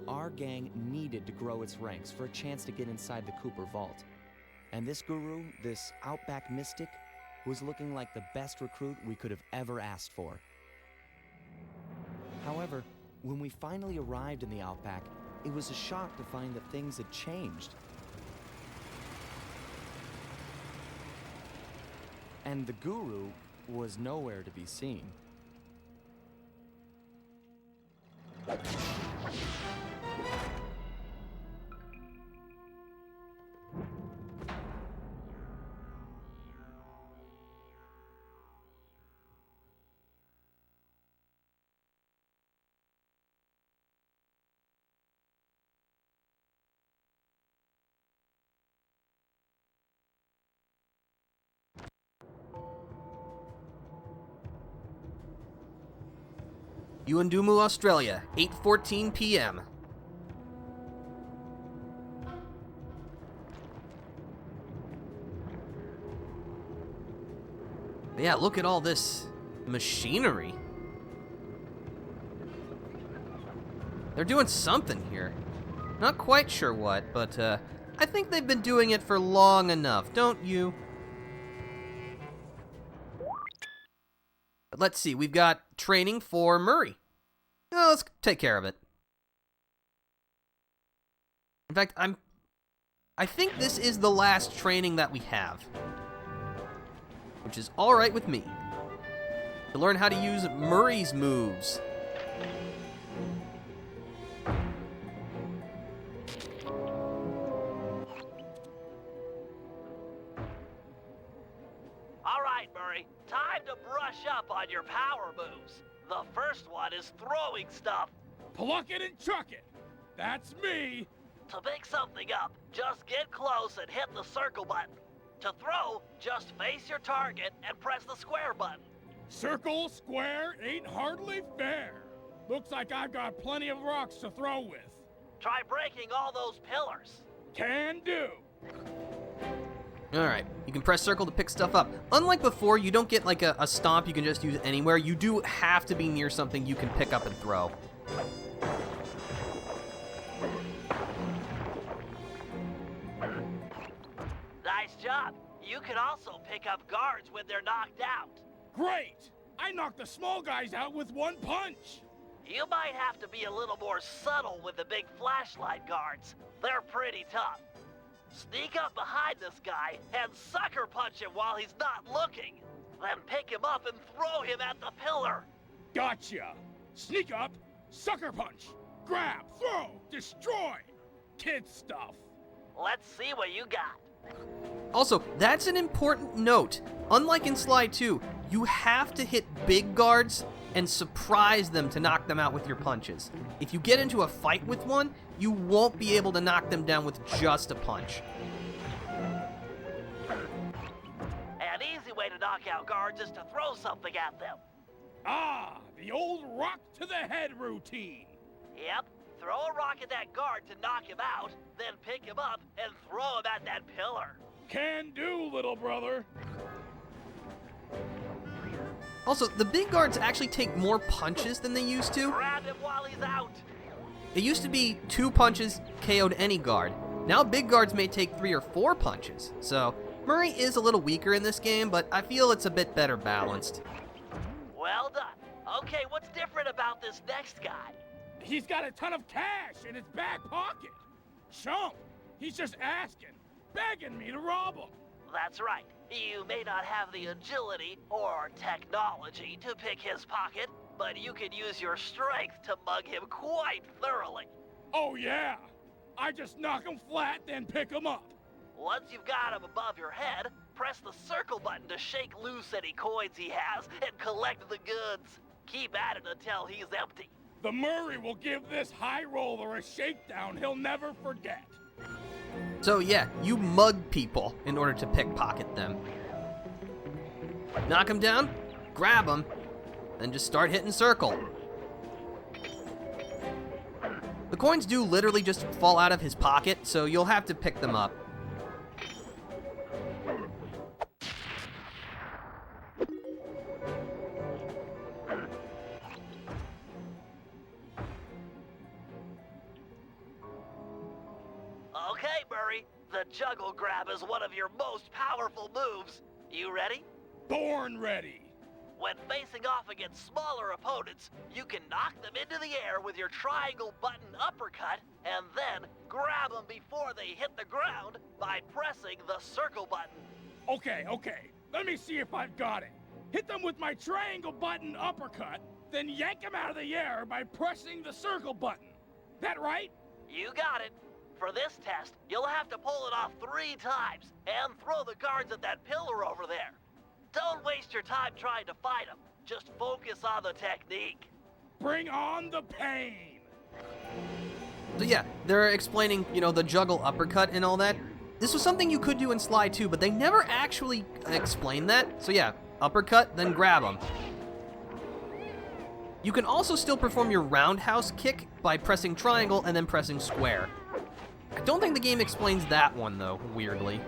Speaker 3: Our gang needed to grow its ranks for a chance to get inside the Cooper Vault. And this guru, this outback mystic, was looking like the best recruit we could have ever asked for. However, when we finally arrived in the outback, it was a shock to find that things had changed. And the guru was nowhere to be seen.
Speaker 1: Yuendumu, Australia, 8:14 p.m. Yeah, look at all this machinery. They're doing something here. Not quite sure what, but I think they've been doing it for long enough, don't you? But let's see, we've got training for Murray. Oh, let's take care of it. In fact, I think this is the last training that we have, which is alright with me. To learn how to use Murray's moves.
Speaker 2: Alright, Murray, time to brush up on your power moves. The first one is throwing stuff.
Speaker 4: Pluck it and chuck it. That's me.
Speaker 2: To pick something up, just get close and hit the circle button. To throw, just face your target and press the square button.
Speaker 4: Circle, square, ain't hardly fair. Looks like I've got plenty of rocks to throw with.
Speaker 2: Try breaking all those pillars.
Speaker 4: Can do.
Speaker 1: Alright, you can press circle to pick stuff up. Unlike before, you don't get like a stomp you can just use anywhere. You do have to be near something you can pick up and throw.
Speaker 2: Nice job. You can also pick up guards when they're knocked out.
Speaker 4: Great! I knocked the small guys out with one punch.
Speaker 2: You might have to be a little more subtle with the big flashlight guards. They're pretty tough. Sneak up behind this guy and sucker punch him while he's not looking. Then pick him up and throw him at the pillar.
Speaker 4: Gotcha. Sneak up, sucker punch, grab, throw, destroy. Kid stuff.
Speaker 2: Let's see what you got.
Speaker 1: Also, that's an important note. Unlike in Sly 2, you have to hit big guards and surprise them to knock them out with your punches. If you get into a fight with one, you won't be able to knock them down with just a punch.
Speaker 2: An easy way to knock out guards is to throw something at them.
Speaker 4: Ah, the old rock to the head routine.
Speaker 2: Yep, throw a rock at that guard to knock him out, then pick him up and throw him at that pillar.
Speaker 4: Can do, little brother.
Speaker 1: Also, the big guards actually take more punches than they used to.
Speaker 2: Grab him while he's out.
Speaker 1: It used to be 2 punches KO'd any guard. Now big guards may take 3 or 4 punches. So, Murray is a little weaker in this game, but I feel it's a bit better balanced.
Speaker 2: Well done. Okay, what's different about this next guy?
Speaker 4: He's got a ton of cash in his back pocket. Chump, he's just asking, begging me to rob him.
Speaker 2: That's right. You may not have the agility or technology to pick his pocket, but you can use your strength to mug him quite thoroughly.
Speaker 4: Oh yeah, I just knock him flat, then pick him up.
Speaker 2: Once you've got him above your head, press the circle button to shake loose any coins he has and collect the goods. Keep at it until he's empty.
Speaker 4: The Murray will give this high roller a shakedown he'll never forget.
Speaker 1: So yeah, you mug people in order to pickpocket them. Knock them down, grab them, then just start hitting circle. The coins do literally just fall out of his pocket, so you'll have to pick them up.
Speaker 2: Okay, Murray, the juggle grab is one of your most powerful moves. You ready?
Speaker 4: Born ready.
Speaker 2: When facing off against smaller opponents, you can knock them into the air with your triangle button uppercut, and then grab them before they hit the ground by pressing the circle button.
Speaker 4: Okay, let me see if I've got it. Hit them with my triangle button uppercut, then yank them out of the air by pressing the circle button. That right?
Speaker 2: You got it. For this test, you'll have to pull it off 3 times and throw the guards at that pillar over there. Don't waste your time trying to fight them. Just focus on the technique.
Speaker 4: Bring on the pain.
Speaker 1: So yeah, they're explaining, the juggle uppercut and all that. This was something you could do in Sly 2, but they never actually explained that. So yeah, uppercut, then grab them. You can also still perform your roundhouse kick by pressing triangle and then pressing square. I don't think the game explains that one, though, weirdly.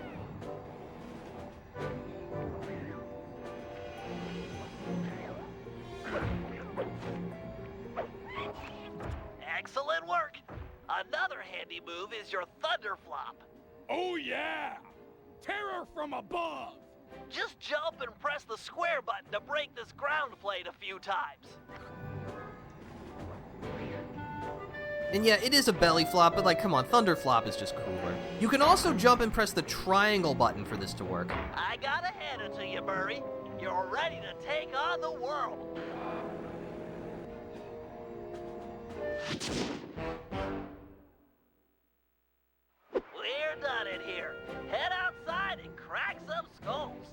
Speaker 2: Excellent work! Another handy move is your thunder flop.
Speaker 4: Oh yeah! Terror from above!
Speaker 2: Just jump and press the square button to break this ground plate a few times.
Speaker 1: And yeah, it is a belly flop, but come on, thunder flop is just cooler. You can also jump and press the triangle button for this to work.
Speaker 2: I gotta hand it to you, Murray. You're ready to take on the world. We're done in here. Head outside and crack some skulls.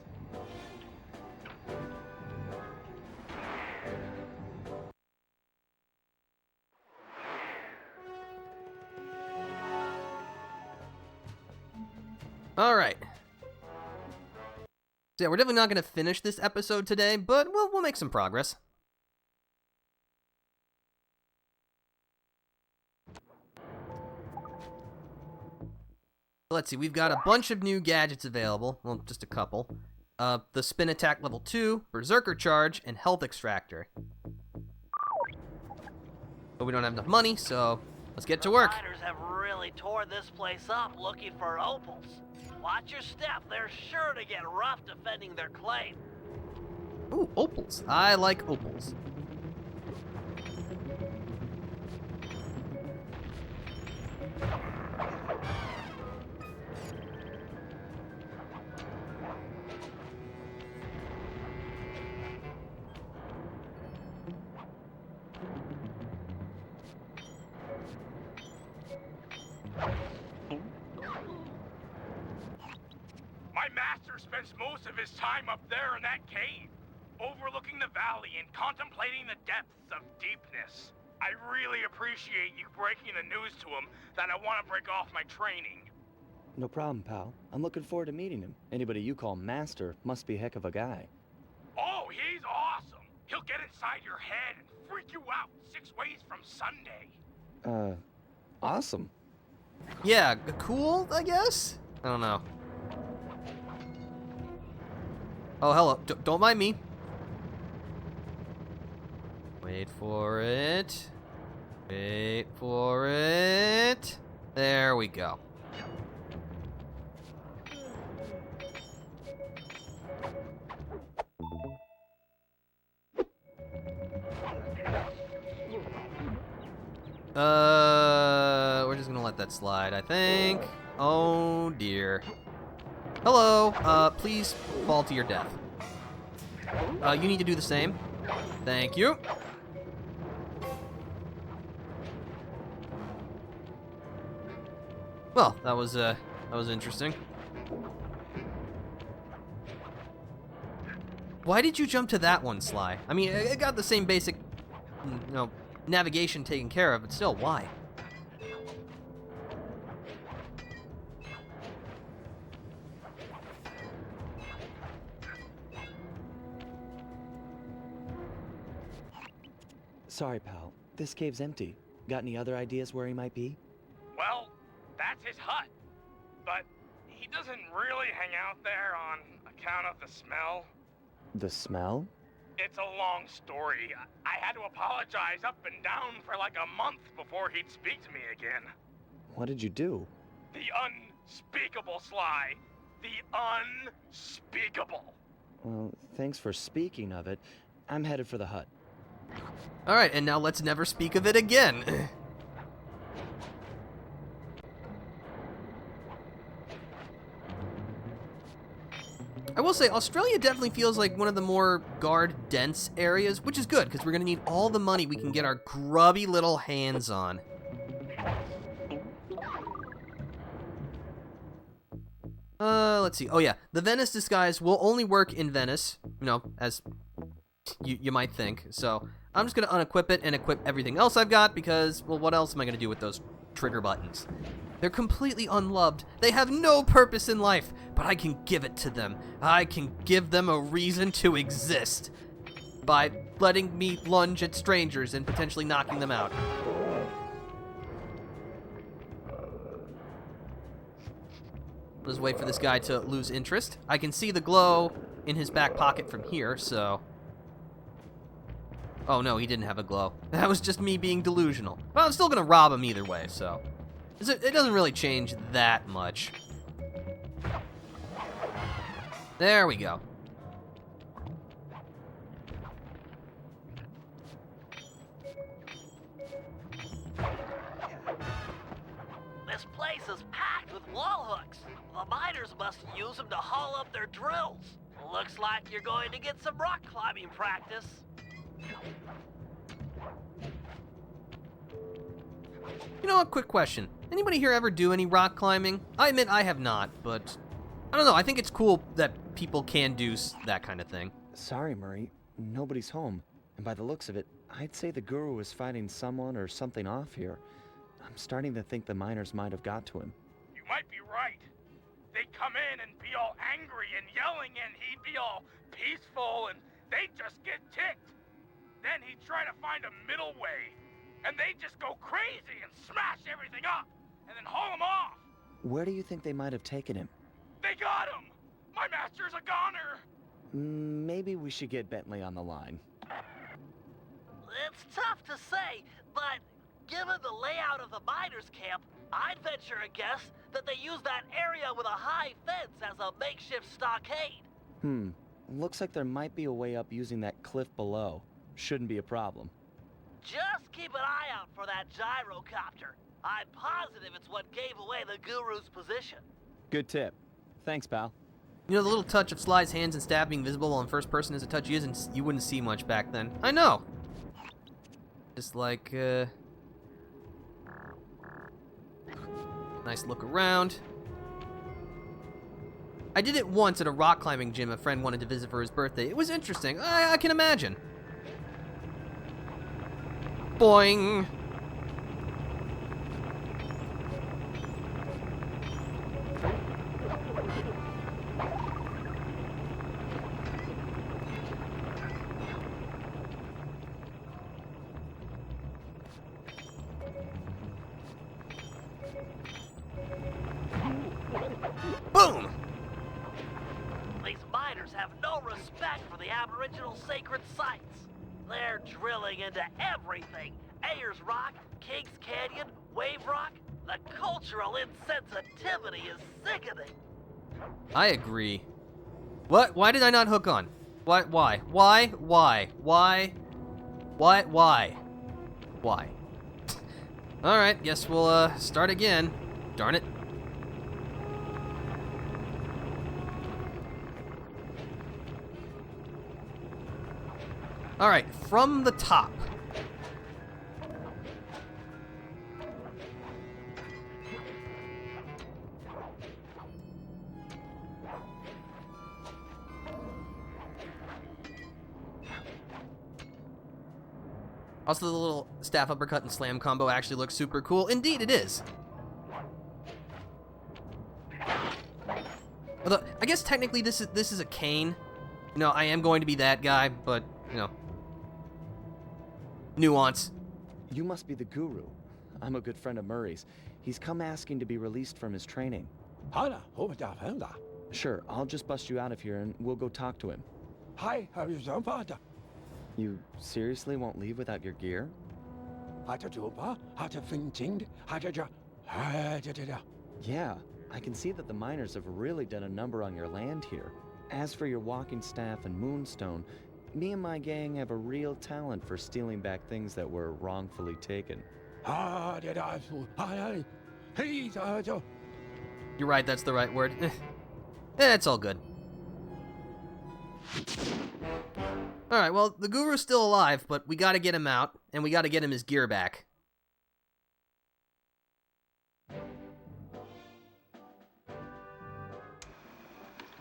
Speaker 1: Alright. So yeah, we're definitely not going to finish this episode today, but we'll make some progress. Let's see, we've got a bunch of new gadgets available. Well, just a couple. The Spin Attack Level 2, Berserker Charge, and Health Extractor. But we don't have enough money, so let's get to work.
Speaker 2: The miners have really torn this place up looking for opals. Watch your step, they're sure to get rough defending their claim.
Speaker 1: Ooh, opals. I like opals.
Speaker 4: My master spends most of his time up there in that cave, overlooking the valley and contemplating the depths of deepness. I really appreciate you breaking the news to him that I want to break off my training.
Speaker 11: No problem, pal. I'm looking forward to meeting him. Anybody you call master must be a heck of a guy.
Speaker 4: Oh, he's awesome! He'll get inside your head and freak you out 6 ways from Sunday.
Speaker 11: Awesome.
Speaker 1: Yeah, cool, I guess? I don't know. Oh, hello. Don't mind me. Wait for it. Wait for it. There we go. We're just gonna let that slide, I think. Oh dear. Hello, please fall to your death. You need to do the same. Thank you. Well, that was interesting. Why did you jump to that one, Sly? I mean, it got the same basic, navigation taken care of, but still, why?
Speaker 11: Sorry, pal. This cave's empty. Got any other ideas where he might be?
Speaker 4: Well, that's his hut. But he doesn't really hang out there on account of the smell.
Speaker 11: The smell?
Speaker 4: It's a long story. I had to apologize up and down for like a month before he'd speak to me again.
Speaker 11: What did you do?
Speaker 4: The unspeakable, Sly. The unspeakable.
Speaker 11: Well, thanks for speaking of it. I'm headed for the hut.
Speaker 1: Alright, and now let's never speak of it again. I will say, Australia definitely feels like one of the more guard-dense areas, which is good, because we're going to need all the money we can get our grubby little hands on. Let's see. Oh yeah, the Venice disguise will only work in Venice, as you might think. So I'm just going to unequip it and equip everything else I've got because, well, what else am I going to do with those trigger buttons? They're completely unloved. They have no purpose in life, but I can give it to them. I can give them a reason to exist by letting me lunge at strangers and potentially knocking them out. Let's wait for this guy to lose interest. I can see the glow in his back pocket from here, so... Oh no, he didn't have a glow. That was just me being delusional. But I'm still gonna rob him either way, so... It doesn't really change that much. There we go.
Speaker 2: This place is packed with wall hooks. The miners must use them to haul up their drills. Looks like you're going to get some rock climbing practice.
Speaker 1: You know, a quick question. Anybody here ever do any rock climbing? I admit I have not, but I don't know. I think it's cool that people can do that kind of thing.
Speaker 11: Sorry, Murray. Nobody's home. And by the looks of it, I'd say the guru is fighting someone or something off here. I'm starting to think the miners might have got to him.
Speaker 4: You might be right. they'd come in and be all angry and yelling, and he'd be all peaceful, and they'd just get ticked. Then he'd try to find a middle way, and they'd just go crazy and smash everything up, and then haul him off.
Speaker 11: Where do you think they might have taken him?
Speaker 4: They got him! My master's a goner!
Speaker 11: Maybe we should get Bentley on the line.
Speaker 2: It's tough to say, but given the layout of the miners' camp, I'd venture a guess that they use that area with a high fence as a makeshift stockade.
Speaker 11: Looks like there might be a way up using that cliff below. Shouldn't be a problem.
Speaker 2: Just keep an eye out for that gyrocopter. I'm positive it's what gave away the Guru's position.
Speaker 11: Good tip. Thanks, pal.
Speaker 1: You know, the little touch of Sly's hands and staff being visible while in first person is a touch you wouldn't see much back then. I know. Just like, nice look around. I did it once at a rock climbing gym a friend wanted to visit for his birthday. It was interesting. I can imagine. Boing. Boom!
Speaker 2: These miners have no respect for the Aboriginal sacred sites. They're drilling into everything. Ayers Rock, Kings Canyon, Wave Rock. The cultural insensitivity is sickening.
Speaker 1: I agree. What? Why did I not hook on? Why? Why? Alright, guess we'll, start again. Darn it. Alright, from the top. Also, the little staff uppercut and slam combo actually looks super cool. Indeed, it is. Although, I guess technically this is a cane. You know, I am going to be that guy, but, you know. Nuance.
Speaker 11: You must be the Guru. I'm a good friend of Murray's. He's come asking to be released from his training. Sure, I'll just bust you out of here and we'll go talk to him. You seriously won't leave without your gear? Yeah, I can see that the miners have really done a number on your land here. As for your walking staff and moonstone, me and my gang have a real talent for stealing back things that were wrongfully taken.
Speaker 1: You're right, that's the right word. It's all good. Alright, well, the Guru's still alive, but we gotta get him out, and we gotta get him his gear back.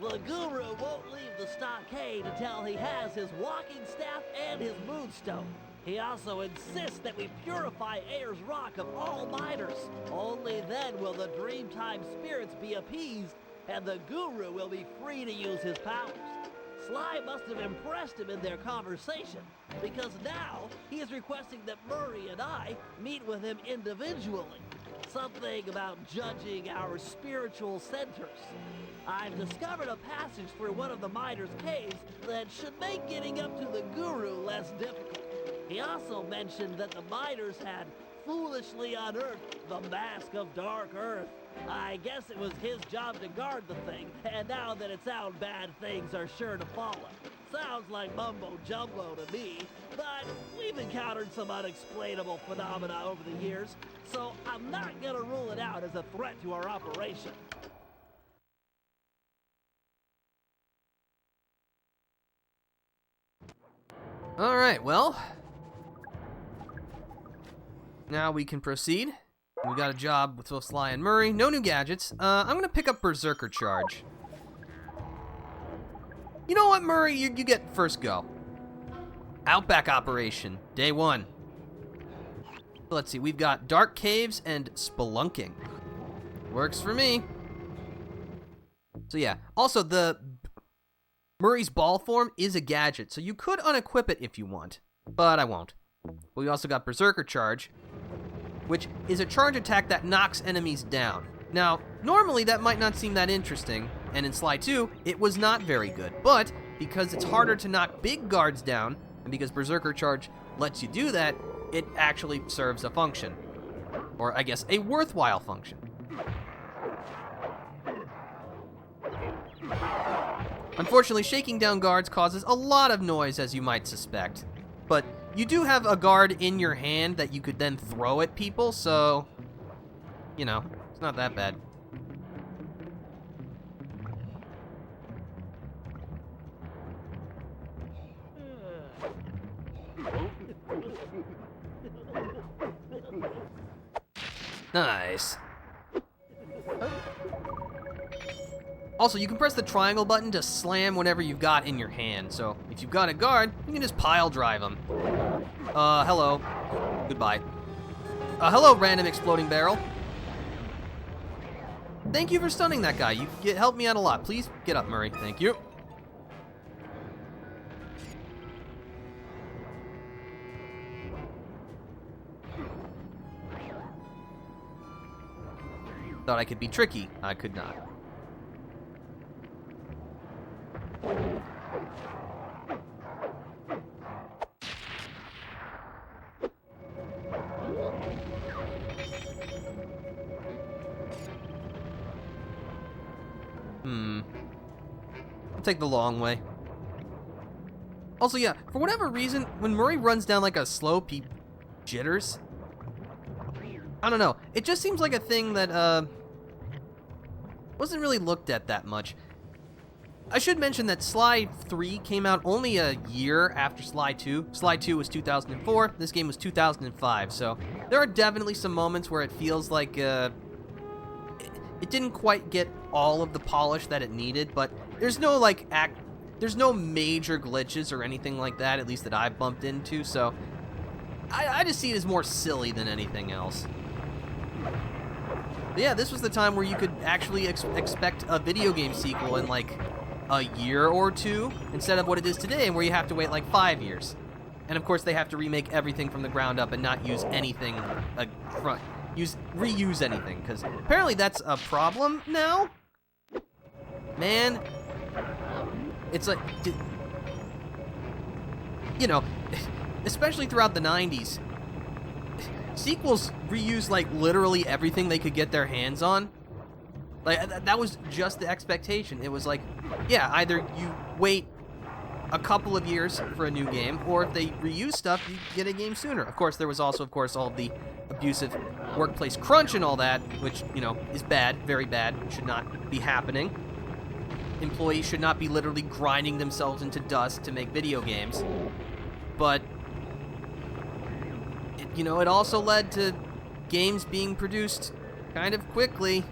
Speaker 2: The Guru won't leave the stockade until he has his walking staff and his moonstone. He also insists that we purify Ayers Rock of all miners. Only then will the Dreamtime spirits be appeased, and the Guru will be free to use his powers. Sly must have impressed him in their conversation, because now he is requesting that Murray and I meet with him individually. Something about judging our spiritual centers. I've discovered a passage through one of the miners' caves that should make getting up to the Guru less difficult. He also mentioned that the miners had foolishly unearthed the Mask of Dark Earth. I guess it was his job to guard the thing, and now that it's out, bad things are sure to follow. Sounds like mumbo-jumbo to me, but we've encountered some unexplainable phenomena over the years, so I'm not gonna rule it out as a threat to our operation.
Speaker 1: Alright, well. Now we can proceed. We got a job with both Sly and Murray. No new gadgets. I'm gonna pick up Berserker Charge. You know what, Murray? You get first go. Outback Operation, day 1. Let's see, we've got Dark Caves and Spelunking. Works for me. So yeah, also the Murray's ball form is a gadget, so you could unequip it if you want, but I won't. But we also got Berserker Charge, which is a charge attack that knocks enemies down. Now, normally that might not seem that interesting, and in Sly 2, it was not very good, but because it's harder to knock big guards down, and because Berserker Charge lets you do that, it actually serves a function. Or, I guess, a worthwhile function. Unfortunately, shaking down guards causes a lot of noise, as you might suspect. But you do have a guard in your hand that you could then throw at people, so, you know, it's not that bad. Nice. Also, you can press the triangle button to slam whatever you've got in your hand. So, if you've got a guard, you can just pile drive them. Hello. Goodbye. Hello, random exploding barrel. Thank you for stunning that guy. You helped me out a lot. Please get up, Murray. Thank you. Thought I could be tricky. I could not. I'll take the long way. Also, yeah, for whatever reason, when Murray runs down like a slope, he jitters. I don't know. It just seems like a thing that, wasn't really looked at that much. I should mention that Sly 3 came out only a year after Sly 2. Sly 2 was 2004, this game was 2005, so there are definitely some moments where it feels like, it didn't quite get all of the polish that it needed, but there's no, like, there's no major glitches or anything like that, at least that I've bumped into, so I just see it as more silly than anything else. But yeah, this was the time where you could actually expect a video game sequel in, like, a year or two, instead of what it is today, where you have to wait, like, 5 years. And, of course, they have to remake everything from the ground up and not use anything, reuse anything, because apparently that's a problem now? Man. It's like, you know, especially throughout the 90s, sequels reuse, like, literally everything they could get their hands on. Like, that was just the expectation. It was like, yeah, either you wait a couple of years for a new game, or if they reuse stuff, you get a game sooner. Of course, there was also, of course, all of the abusive workplace crunch and all that, which, you know, is bad, very bad, should not be happening. Employees should not be literally grinding themselves into dust to make video games. But, you know, it also led to games being produced kind of quickly.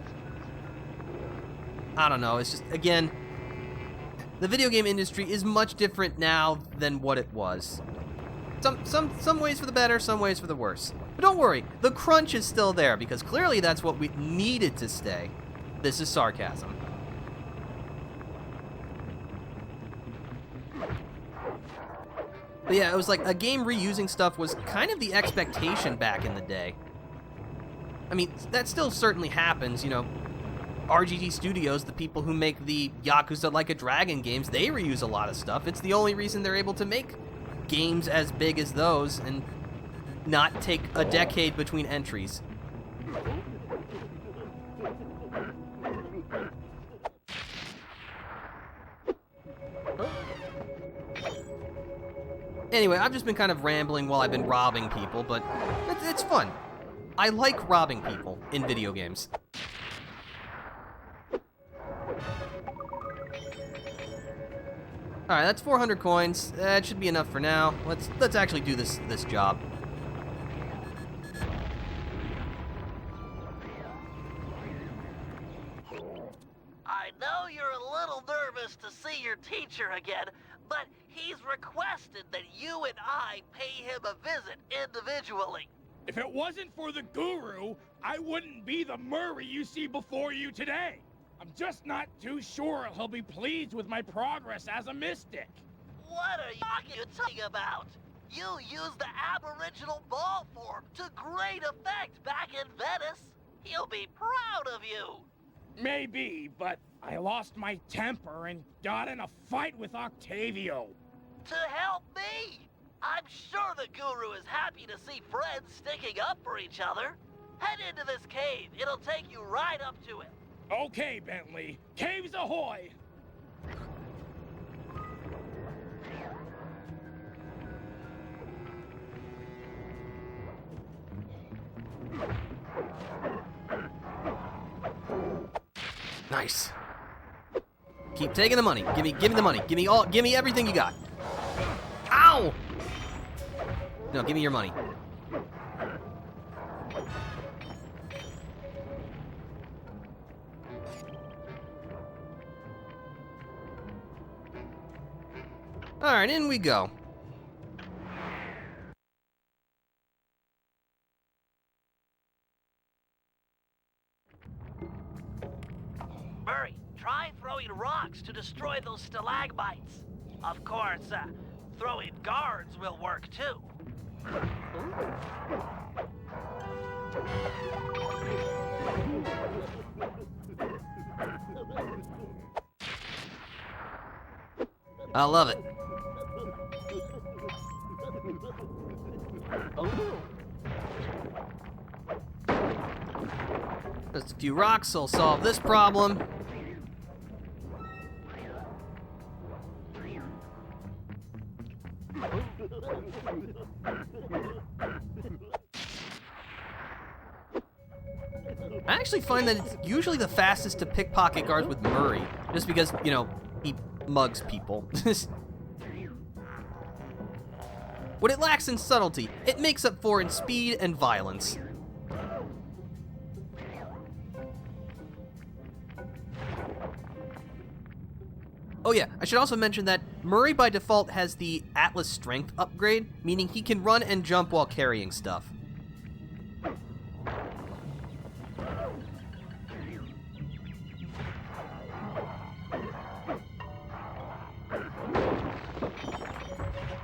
Speaker 1: I don't know, it's just, again, the video game industry is much different now than what it was. Some ways for the better, some ways for the worse. But don't worry, the crunch is still there, because clearly that's what we needed to stay. This is sarcasm. But yeah, it was like a game reusing stuff was kind of the expectation back in the day. I mean, that still certainly happens, you know. RGG Studios, the people who make the Yakuza Like a Dragon games, they reuse a lot of stuff. It's the only reason they're able to make games as big as those and not take a decade between entries. Anyway, I've just been kind of rambling while I've been robbing people, but it's fun. I like robbing people in video games. Alright, that's 400 coins. That should be enough for now. Let's actually do this job.
Speaker 2: I know you're a little nervous to see your teacher again, but he's requested that you and I pay him a visit individually.
Speaker 4: If it wasn't for the guru, I wouldn't be the Murray you see before you today. I'm just not too sure he'll be pleased with my progress as a mystic.
Speaker 2: What are you talking about? You used the aboriginal ball form to great effect back in Venice. He'll be proud of you.
Speaker 4: Maybe, but I lost my temper and got in a fight with Octavio.
Speaker 2: To help me? I'm sure the Guru is happy to see friends sticking up for each other. Head into this cave. It'll take you right up to it.
Speaker 4: Okay, Bentley. Caves ahoy!
Speaker 1: Nice. Keep taking the money. Give me the money. Give me everything you got. Ow! No, give me your money. Alright, in we go.
Speaker 2: Murray, try throwing rocks to destroy those stalagmites. Of course, throwing guards will work too.
Speaker 1: I love it. Just a few rocks will solve this problem. I actually find that it's usually the fastest to pickpocket guards with Murray, just because, you know, he mugs people. What it lacks in subtlety, it makes up for in speed and violence. Oh yeah, I should also mention that Murray by default has the Atlas Strength upgrade, meaning he can run and jump while carrying stuff.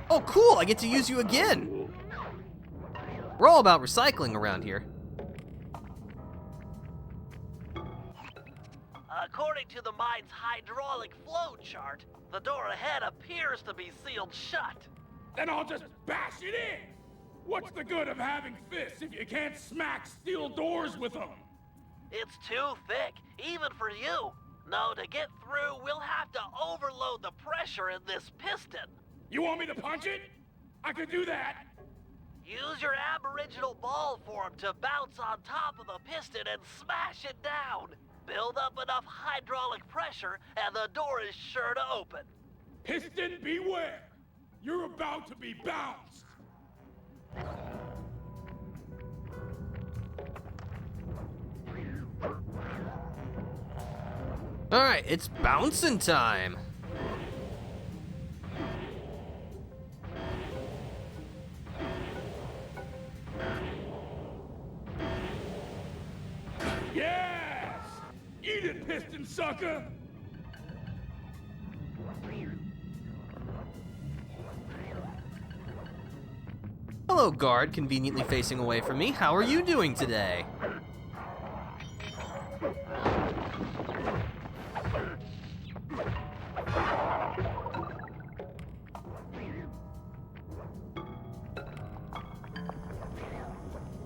Speaker 1: Oh cool, I get to use you again! We're all about recycling around here.
Speaker 2: According to the mine's hydraulic flow chart, the door ahead appears to be sealed shut.
Speaker 4: Then I'll just bash it in! What's the good of having fists if you can't smack steel doors with them?
Speaker 2: It's too thick, even for you. No, to get through, we'll have to overload the pressure in this piston.
Speaker 4: You want me to punch it? I could do that.
Speaker 2: Use your aboriginal ball form to bounce on top of the piston and smash it down. Build up enough hydraulic pressure and the door is sure to open.
Speaker 4: Piston beware! You're about to be bounced!
Speaker 1: Alright, it's bouncing time!
Speaker 4: Yes! Eat it, piston sucker!
Speaker 1: Hello, guard, conveniently facing away from me. How are you doing today?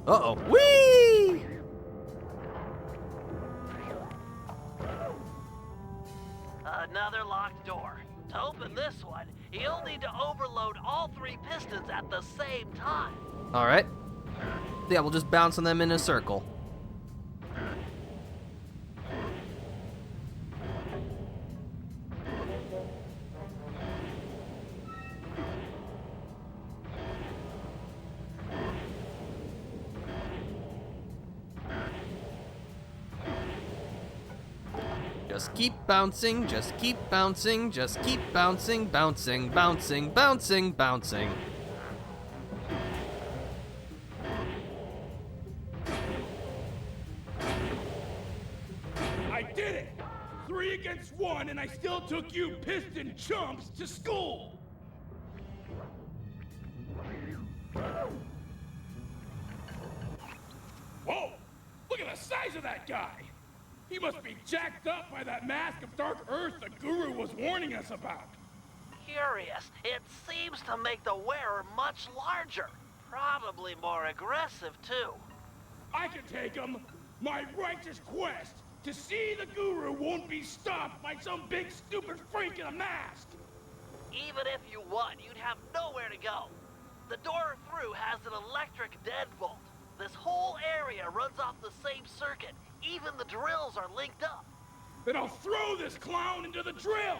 Speaker 1: Uh-oh. Whee!
Speaker 2: Another locked door. To open this one, you'll need to overload all three pistons at the same time.
Speaker 1: Alright. Yeah, we'll just bounce on them in a circle. Just keep bouncing, just keep bouncing, just keep bouncing, bouncing, bouncing, bouncing, bouncing.
Speaker 4: I did it! 3 against 1, and I still took you piston chumps to school! Whoa! Look at the size of that guy! He must be jacked up by that mask of dark earth the Guru was warning us about.
Speaker 2: Curious. It seems to make the wearer much larger. Probably more aggressive, too.
Speaker 4: I can take him. My righteous quest to see the Guru won't be stopped by some big stupid freak in a mask.
Speaker 2: Even if you won, you'd have nowhere to go. The door through has an electric deadbolt. This whole area runs off the same circuit. Even the drills are linked up.
Speaker 4: Then I'll throw this clown into the drills.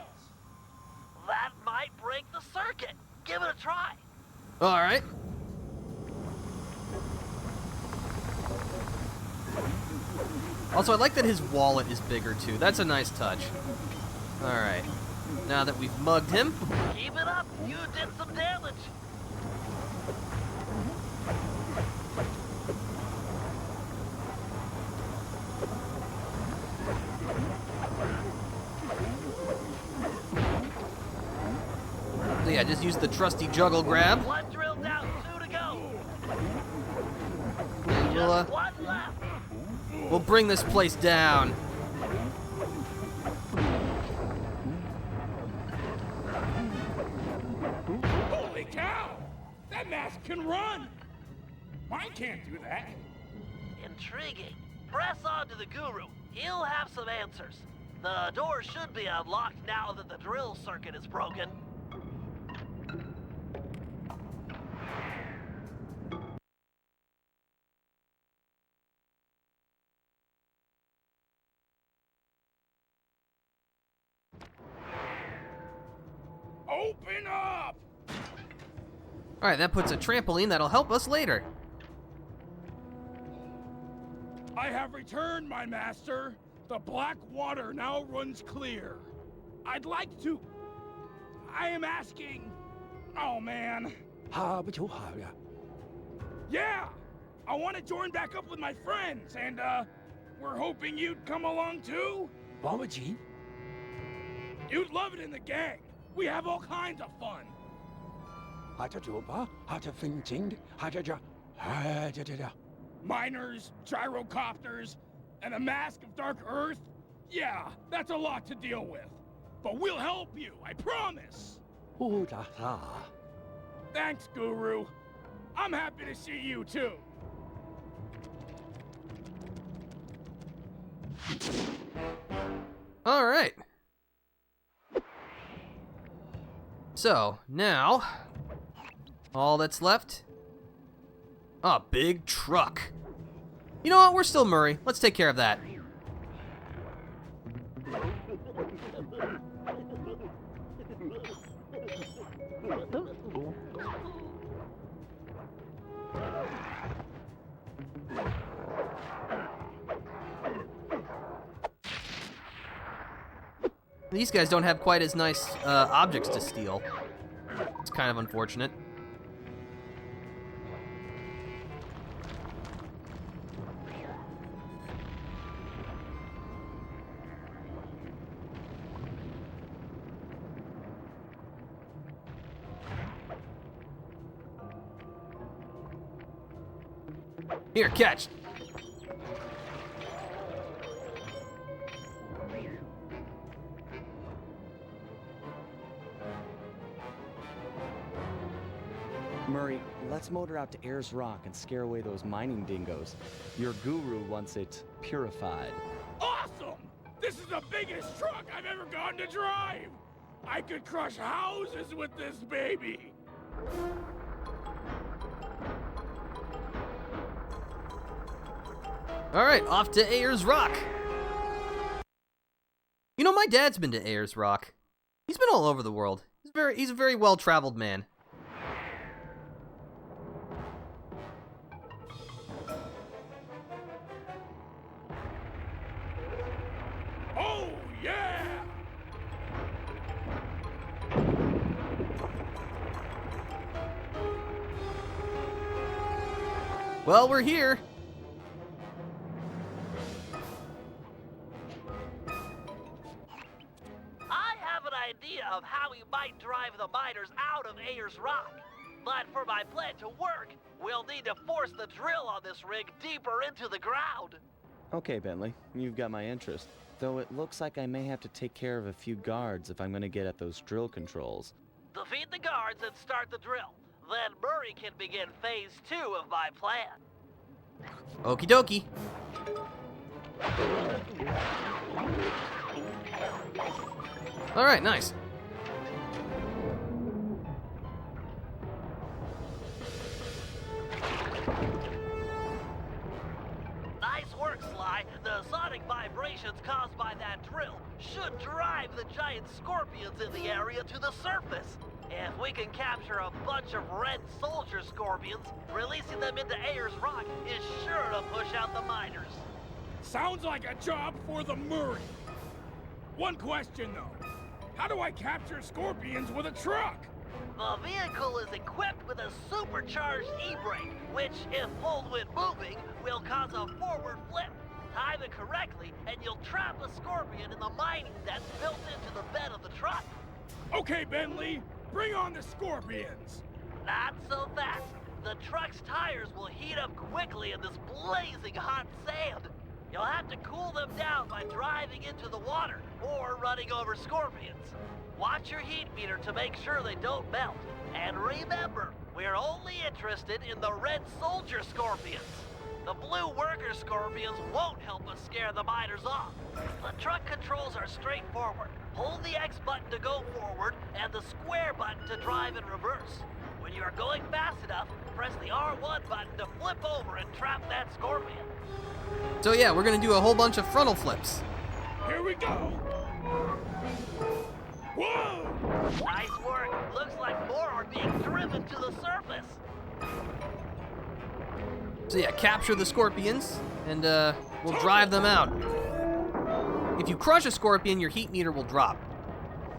Speaker 2: That might break the circuit. Give it a try.
Speaker 1: All right. Also, I like that his wallet is bigger, too. That's a nice touch. All right. Now that we've mugged him.
Speaker 2: Keep it up. You did some damage.
Speaker 1: So yeah, just use the trusty juggle grab.
Speaker 2: One drill down, 2 to go.
Speaker 1: And
Speaker 2: Just one left.
Speaker 1: we'll bring this place down.
Speaker 4: Holy cow! That mask can run! Mine can't do that.
Speaker 2: Intriguing. Press on to the Guru. He'll have some answers. The door should be unlocked now that the drill circuit is broken.
Speaker 4: Open up!
Speaker 1: All right, that puts a trampoline that'll help us later.
Speaker 4: I have returned, my master. The black water now runs clear. I'd like to... I am asking... Oh, man. Yeah! I want to join back up with my friends, and, we're hoping you'd come along, too? You'd love it in the gang. We have all kinds of fun. Miners, gyrocopters, and a mask of dark earth? Yeah, that's a lot to deal with. But we'll help you, I promise. Thanks, Guru. I'm happy to see you, too.
Speaker 1: All right. So, now, all that's left, a big truck. You know what, we're still Murray. Let's take care of that. These guys don't have quite as nice objects to steal. It's kind of unfortunate. Here, catch.
Speaker 11: Murray, let's motor out to Ayers Rock and scare away those mining dingoes. Your guru wants it purified.
Speaker 4: Awesome! This is the biggest truck I've ever gotten to drive! I could crush houses with this baby!
Speaker 1: All right, off to Ayers Rock. You know, my dad's been to Ayers Rock. He's been all over the world. He's a very well-traveled man.
Speaker 4: Oh, yeah!
Speaker 1: Well, we're here.
Speaker 2: the miners out of Ayers Rock. But for my plan to work, we'll need to force the drill on this rig deeper into the ground.
Speaker 11: Okay, Bentley, you've got my interest. Though it looks like I may have to take care of a few guards if I'm going to get at those drill controls.
Speaker 2: Defeat the guards and start the drill. Then Murray can begin phase 2 of my plan.
Speaker 1: Okie dokie. Alright, nice.
Speaker 2: Nice work, Sly. The sonic vibrations caused by that drill should drive the giant scorpions in the area to the surface. If we can capture a bunch of red soldier scorpions, releasing them into Ayers Rock is sure to push out the miners.
Speaker 4: Sounds like a job for the Murray. One question, though. How do I capture scorpions with a truck?
Speaker 2: The vehicle is equipped with a supercharged e-brake, which, if pulled when moving, will cause a forward flip. Time it correctly, and you'll trap a scorpion in the mining that's built into the bed of the truck.
Speaker 4: Okay, Bentley, bring on the scorpions.
Speaker 2: Not so fast. The truck's tires will heat up quickly in this blazing hot sand. You'll have to cool them down by driving into the water or running over scorpions. Watch your heat meter to make sure they don't melt. And remember, we're only interested in the red soldier scorpions. The blue worker scorpions won't help us scare the miners off. The truck controls are straightforward. Hold the X button to go forward and the square button to drive in reverse. When you are going fast enough, press the R1 button to flip over and trap that scorpion.
Speaker 1: So yeah, we're gonna do a whole bunch of frontal flips.
Speaker 4: Here we go. Whoa!
Speaker 2: Nice work. Looks like more are being driven to the surface.
Speaker 1: So yeah, capture the scorpions, and we'll drive them out. If you crush a scorpion, your heat meter will drop.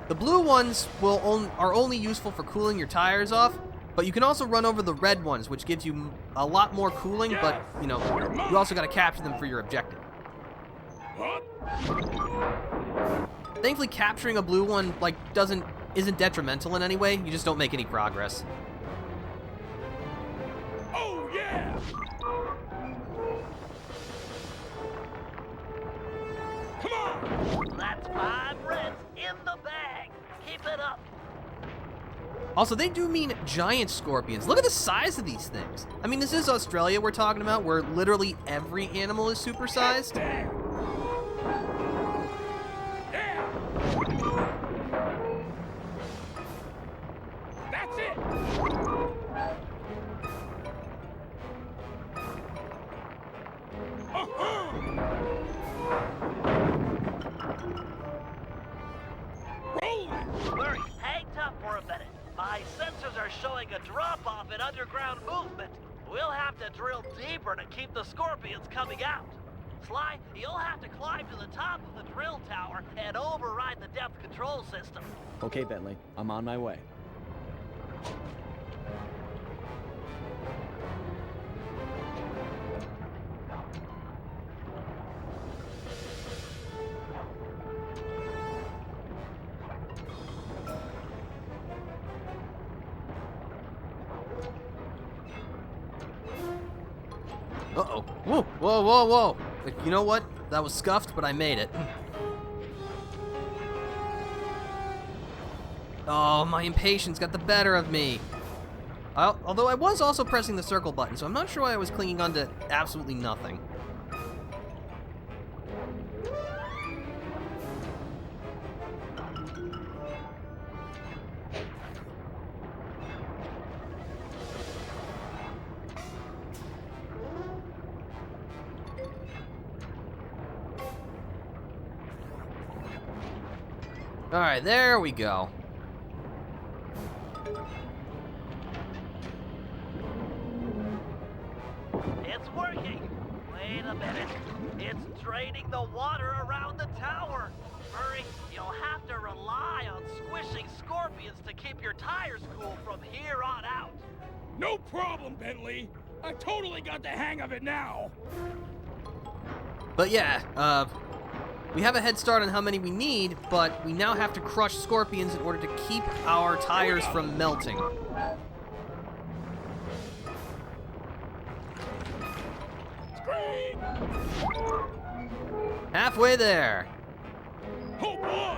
Speaker 1: The blue ones are only useful for cooling your tires off, but you can also run over the red ones, which gives you a lot more cooling, but, you know, you also gotta capture them for your objective. Thankfully, capturing a blue one, like, isn't detrimental in any way. You just don't make any progress.
Speaker 4: Oh, yeah! Come on!
Speaker 2: That's 5 reds in the bag. Keep it up.
Speaker 1: Also, they do mean giant scorpions. Look at the size of these things. I mean, this is Australia we're talking about, where literally every animal is supersized.
Speaker 4: That's it!
Speaker 2: Murray, hang tough for a minute. My sensors are showing a drop-off in underground movement. We'll have to drill deeper to keep the scorpions coming out. Sly, you'll have to climb to the top of the drill tower and override the depth control system.
Speaker 11: Okay, Bentley, I'm on my way.
Speaker 1: Uh-oh. Whoa, whoa, whoa, whoa. You know what? That was scuffed, but I made it. Oh, my impatience got the better of me. Although I was also pressing the circle button, so I'm not sure why I was clinging on to absolutely nothing. Alright, there we go.
Speaker 2: It's working. Wait a minute. It's draining the water around the tower. Murray, you'll have to rely on squishing scorpions to keep your tires cool from here on out.
Speaker 4: No problem, Bentley. I totally got the hang of it now.
Speaker 1: But yeah, We have a head start on how many we need, but we now have to crush scorpions in order to keep our tires from melting. Halfway there.
Speaker 4: Oh boy!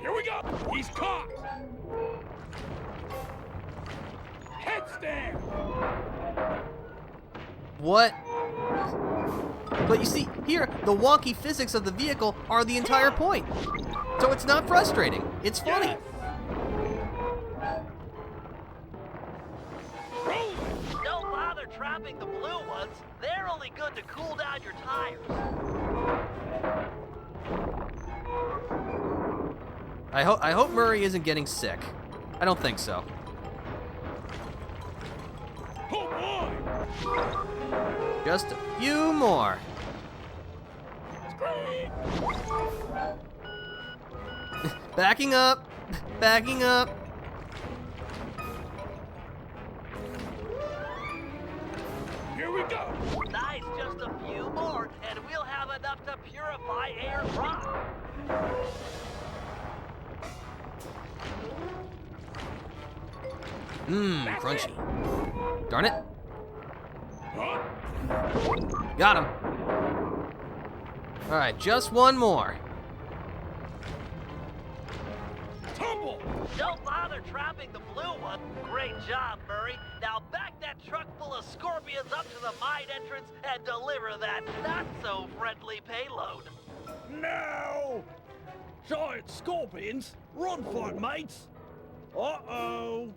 Speaker 4: Here we go! He's caught! Headstand!
Speaker 1: What? But you see, here, the wonky physics of the vehicle are the entire point. So it's not frustrating. It's funny.
Speaker 2: Don't bother trapping the blue ones. They're only good to cool down your tires.
Speaker 1: I hope Murray isn't getting sick. I don't think so.
Speaker 4: Oh boy!
Speaker 1: Just a few more. Backing up. Backing up.
Speaker 4: Here we go!
Speaker 2: Nice, just a few more, and we'll have enough to purify air's rock.
Speaker 1: Mmm, crunchy. Darn it. Got him. Alright, just one more.
Speaker 4: Tumble!
Speaker 2: Don't bother trapping the blue one. Great job, Murray. Now back that truck full of scorpions up to the mine entrance and deliver that not-so-friendly payload.
Speaker 13: No! Giant scorpions? Run for it, mates! Uh-oh!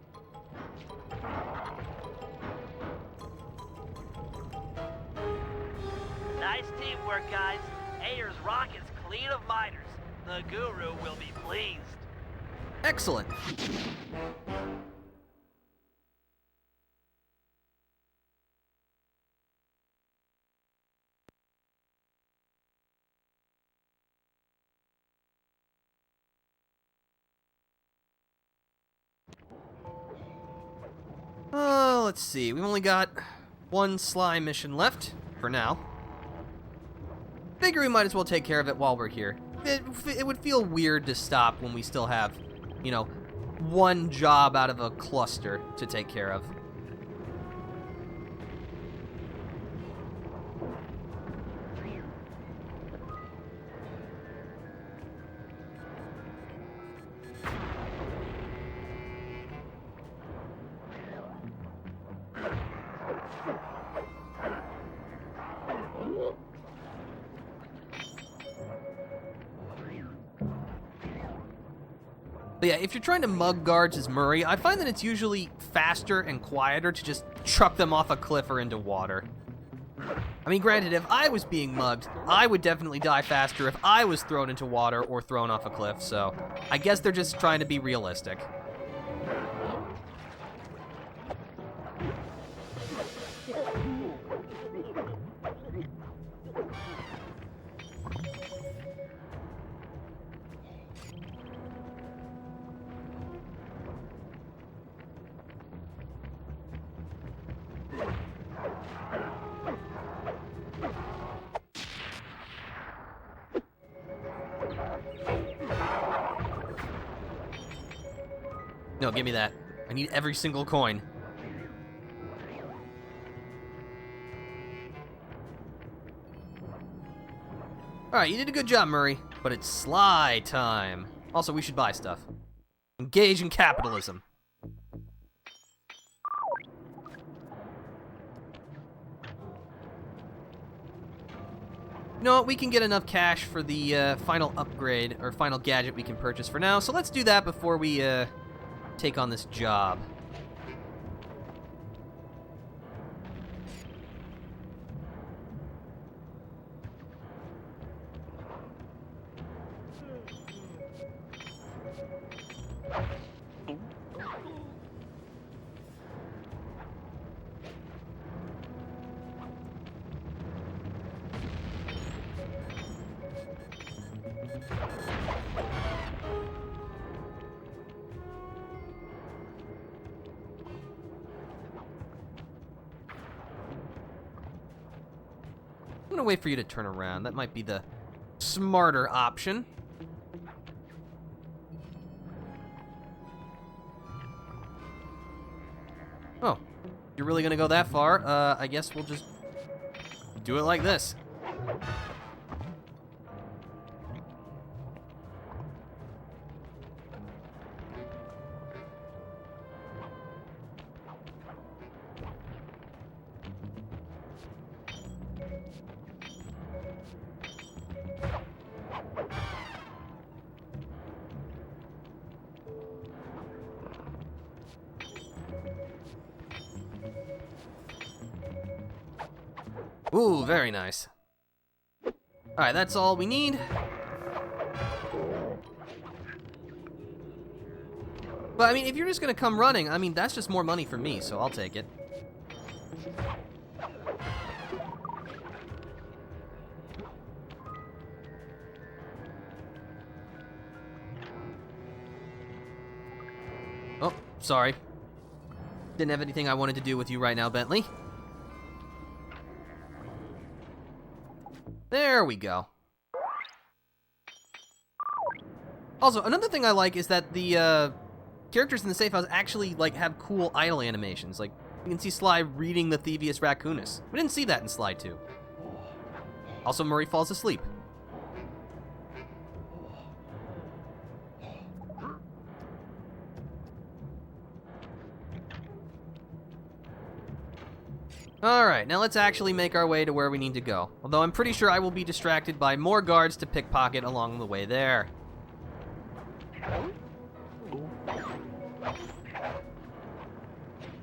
Speaker 2: Nice teamwork, guys. Ayer's rock is clean of miners. The guru will be pleased.
Speaker 1: Excellent. Let's see. We've only got one Sly mission left, for now. Figure we might as well take care of it while we're here. It would feel weird to stop when we still have, you know, one job out of a cluster to take care of. But yeah, if you're trying to mug guards as Murray, I find that it's usually faster and quieter to just truck them off a cliff or into water. I mean, granted, if I was being mugged, I would definitely die faster if I was thrown into water or thrown off a cliff, so I guess they're just trying to be realistic. No, give me that. I need every single coin. Alright, you did a good job, Murray. But it's Sly time. Also, we should buy stuff. Engage in capitalism. You know what, we can get enough cash for the final upgrade, or final gadget we can purchase for now, so let's do that before we take on this job. gonna wait for you to turn around. That might be the smarter option. Oh, you're really gonna go that far? I guess we'll just do it like this. Ooh, very nice. Alright, that's all we need. But, I mean, if you're just gonna come running, I mean, that's just more money for me, so I'll take it. Oh, sorry. Didn't have anything I wanted to do with you right now, Bentley. There we go. Also, another thing I like is that the characters in the safe house actually like have cool idle animations. Like, you can see Sly reading the Thievius Raccoonus. We didn't see that in Sly 2. Also, Murray falls asleep. Alright, now let's actually make our way to where we need to go. Although I'm pretty sure I will be distracted by more guards to pickpocket along the way there.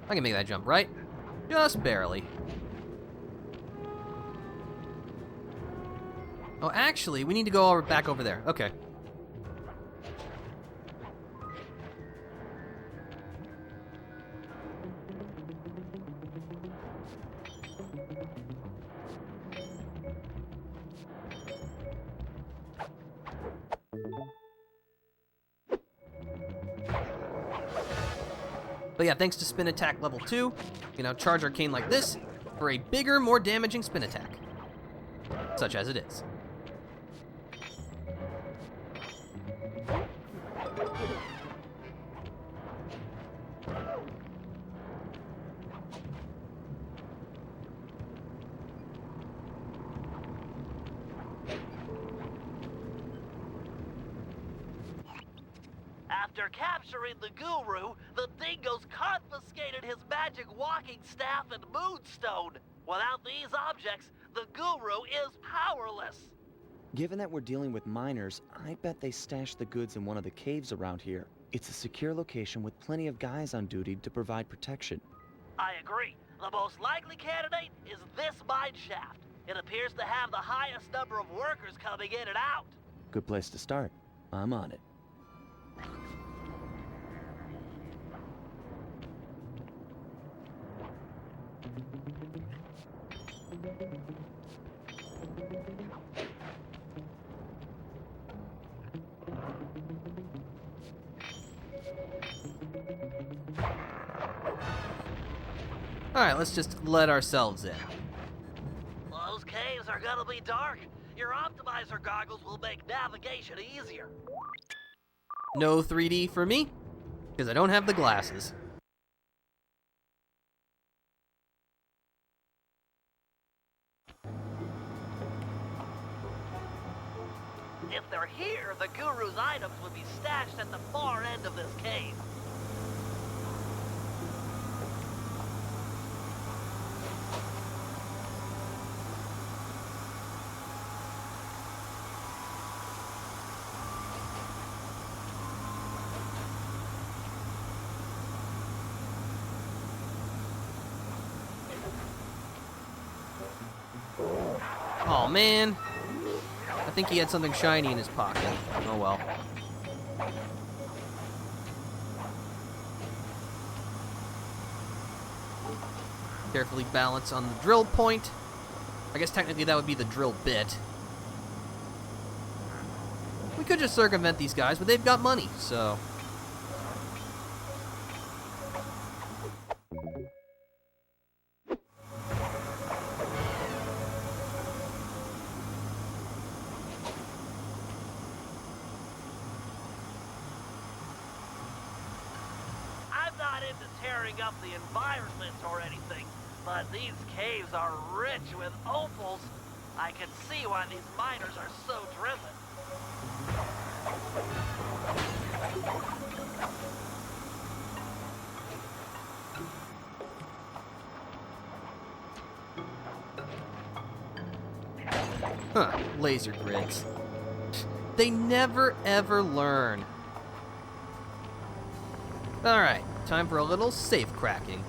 Speaker 1: I can make that jump, right? Just barely. Oh, actually, we need to go back over there. Okay. But yeah, thanks to Spin Attack level 2, you can now charge Arcane like this for a bigger, more damaging Spin Attack. Such as it is.
Speaker 2: After capturing the Guru, the Dingoes confiscated his magic walking staff and moonstone. Without these objects, the Guru is powerless.
Speaker 11: Given that we're dealing with miners, I bet they stashed the goods in one of the caves around here. It's a secure location with plenty of guys on duty to provide protection.
Speaker 2: I agree. The most likely candidate is this mine shaft. It appears to have the highest number of workers coming in and out.
Speaker 11: Good place to start. I'm on it.
Speaker 1: Alright, let's just let ourselves in.
Speaker 2: Those caves are gonna be dark. Your optimizer goggles will make navigation easier.
Speaker 1: No 3D for me, because I don't have the glasses.
Speaker 2: If they're here, the Guru's items would be stashed at the far end of this cave.
Speaker 1: Oh man. I think he had something shiny in his pocket. Oh well. Carefully balance on the drill point. I guess technically that would be the drill bit. We could just circumvent these guys, but they've got money, so...
Speaker 2: into tearing up the environment or anything, but these caves are rich with opals. I can see why these miners are so driven.
Speaker 1: Huh, laser grids. They never ever learn. Alright, time for a little safe cracking.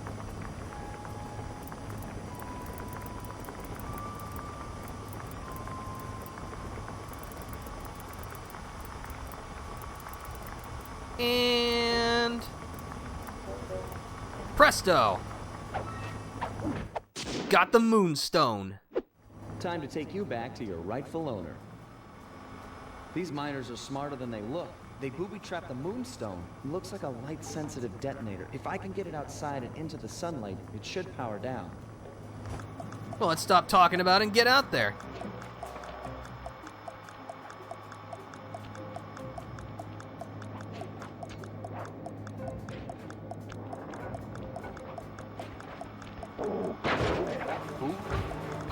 Speaker 1: And presto! Got the moonstone.
Speaker 11: Time to take you back to your rightful owner. These miners are smarter than they look. They booby-trapped the moonstone. It looks like a light-sensitive detonator. If I can get it outside and into the sunlight, it should power down.
Speaker 1: Well, let's stop talking about it and get out there.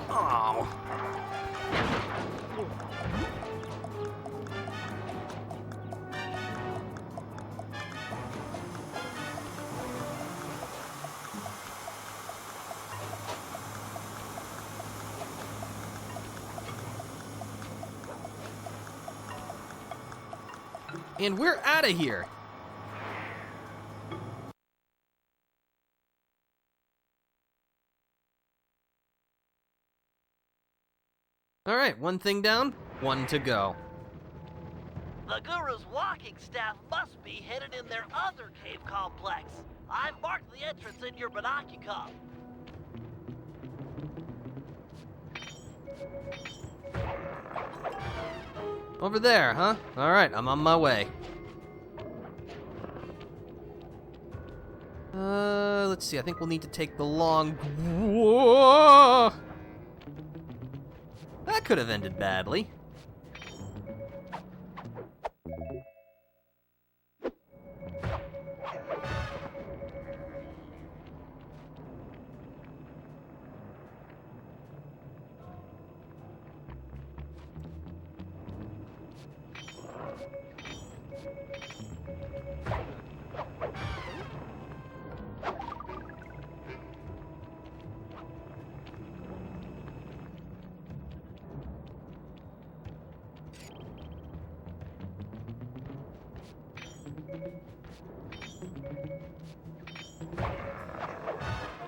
Speaker 1: Oh. And we're out of here. All right, one thing down, one to go.
Speaker 2: The Guru's walking staff must be hidden in their other cave complex. I've marked the entrance in your binocular.
Speaker 1: Over there, huh? All right, I'm on my way. Let's see, I think we'll need to take the long... Whoa! That could have ended badly.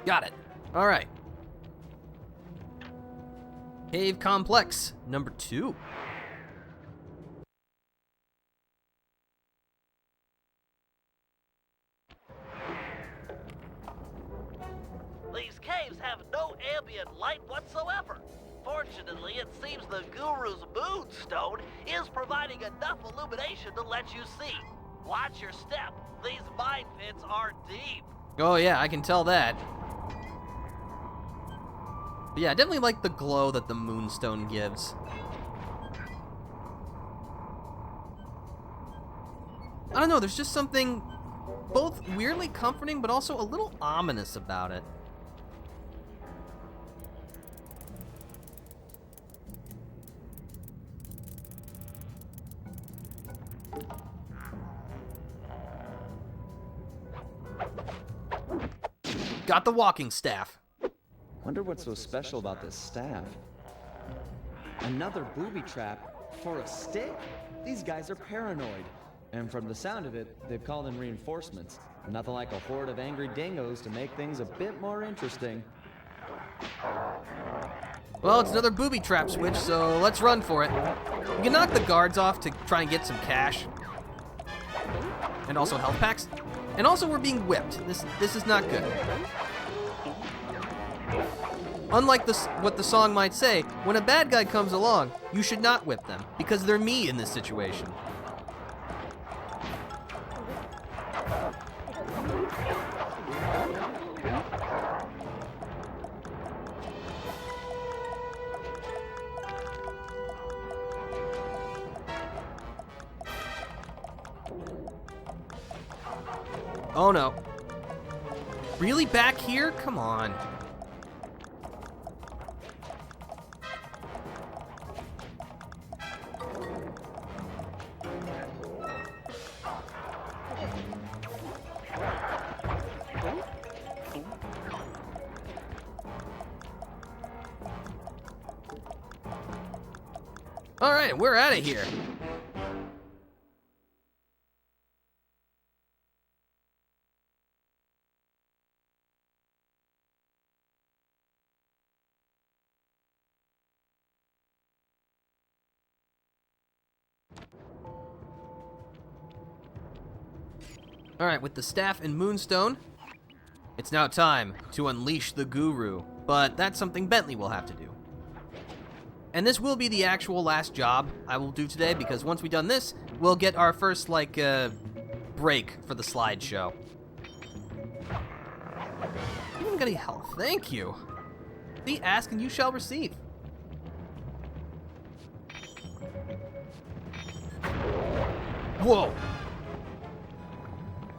Speaker 1: Got it. All right. Cave complex number 2.
Speaker 2: These caves have no ambient light whatsoever. Fortunately, it seems the Guru's moonstone is providing enough illumination to let you see. Watch your step. These mine pits are deep.
Speaker 1: Oh yeah, I can tell that. But yeah, I definitely like the glow that the moonstone gives. I don't know, there's just something both weirdly comforting but also a little ominous about it. Got the walking staff.
Speaker 11: Wonder what's so special about this staff. Another booby trap for a stick? These guys are paranoid. And from the sound of it, they've called in reinforcements. Nothing like a horde of angry dingoes to make things a bit more interesting.
Speaker 1: Well, it's another booby trap switch, so let's run for it. We can knock the guards off to try and get some cash. And also health packs. And also we're being whipped. This is not good. Unlike what the song might say, when a bad guy comes along, you should not whip them, because they're me in this situation. Oh no. Really? Back here? Come on. Alright, we're out of here. Alright, with the staff and moonstone, it's now time to unleash the guru. But that's something Bentley will have to do. And this will be the actual last job I will do today, because once we've done this, we'll get our first, break for the slideshow. You haven't got any health. Thank you. See, ask and you shall receive. Whoa!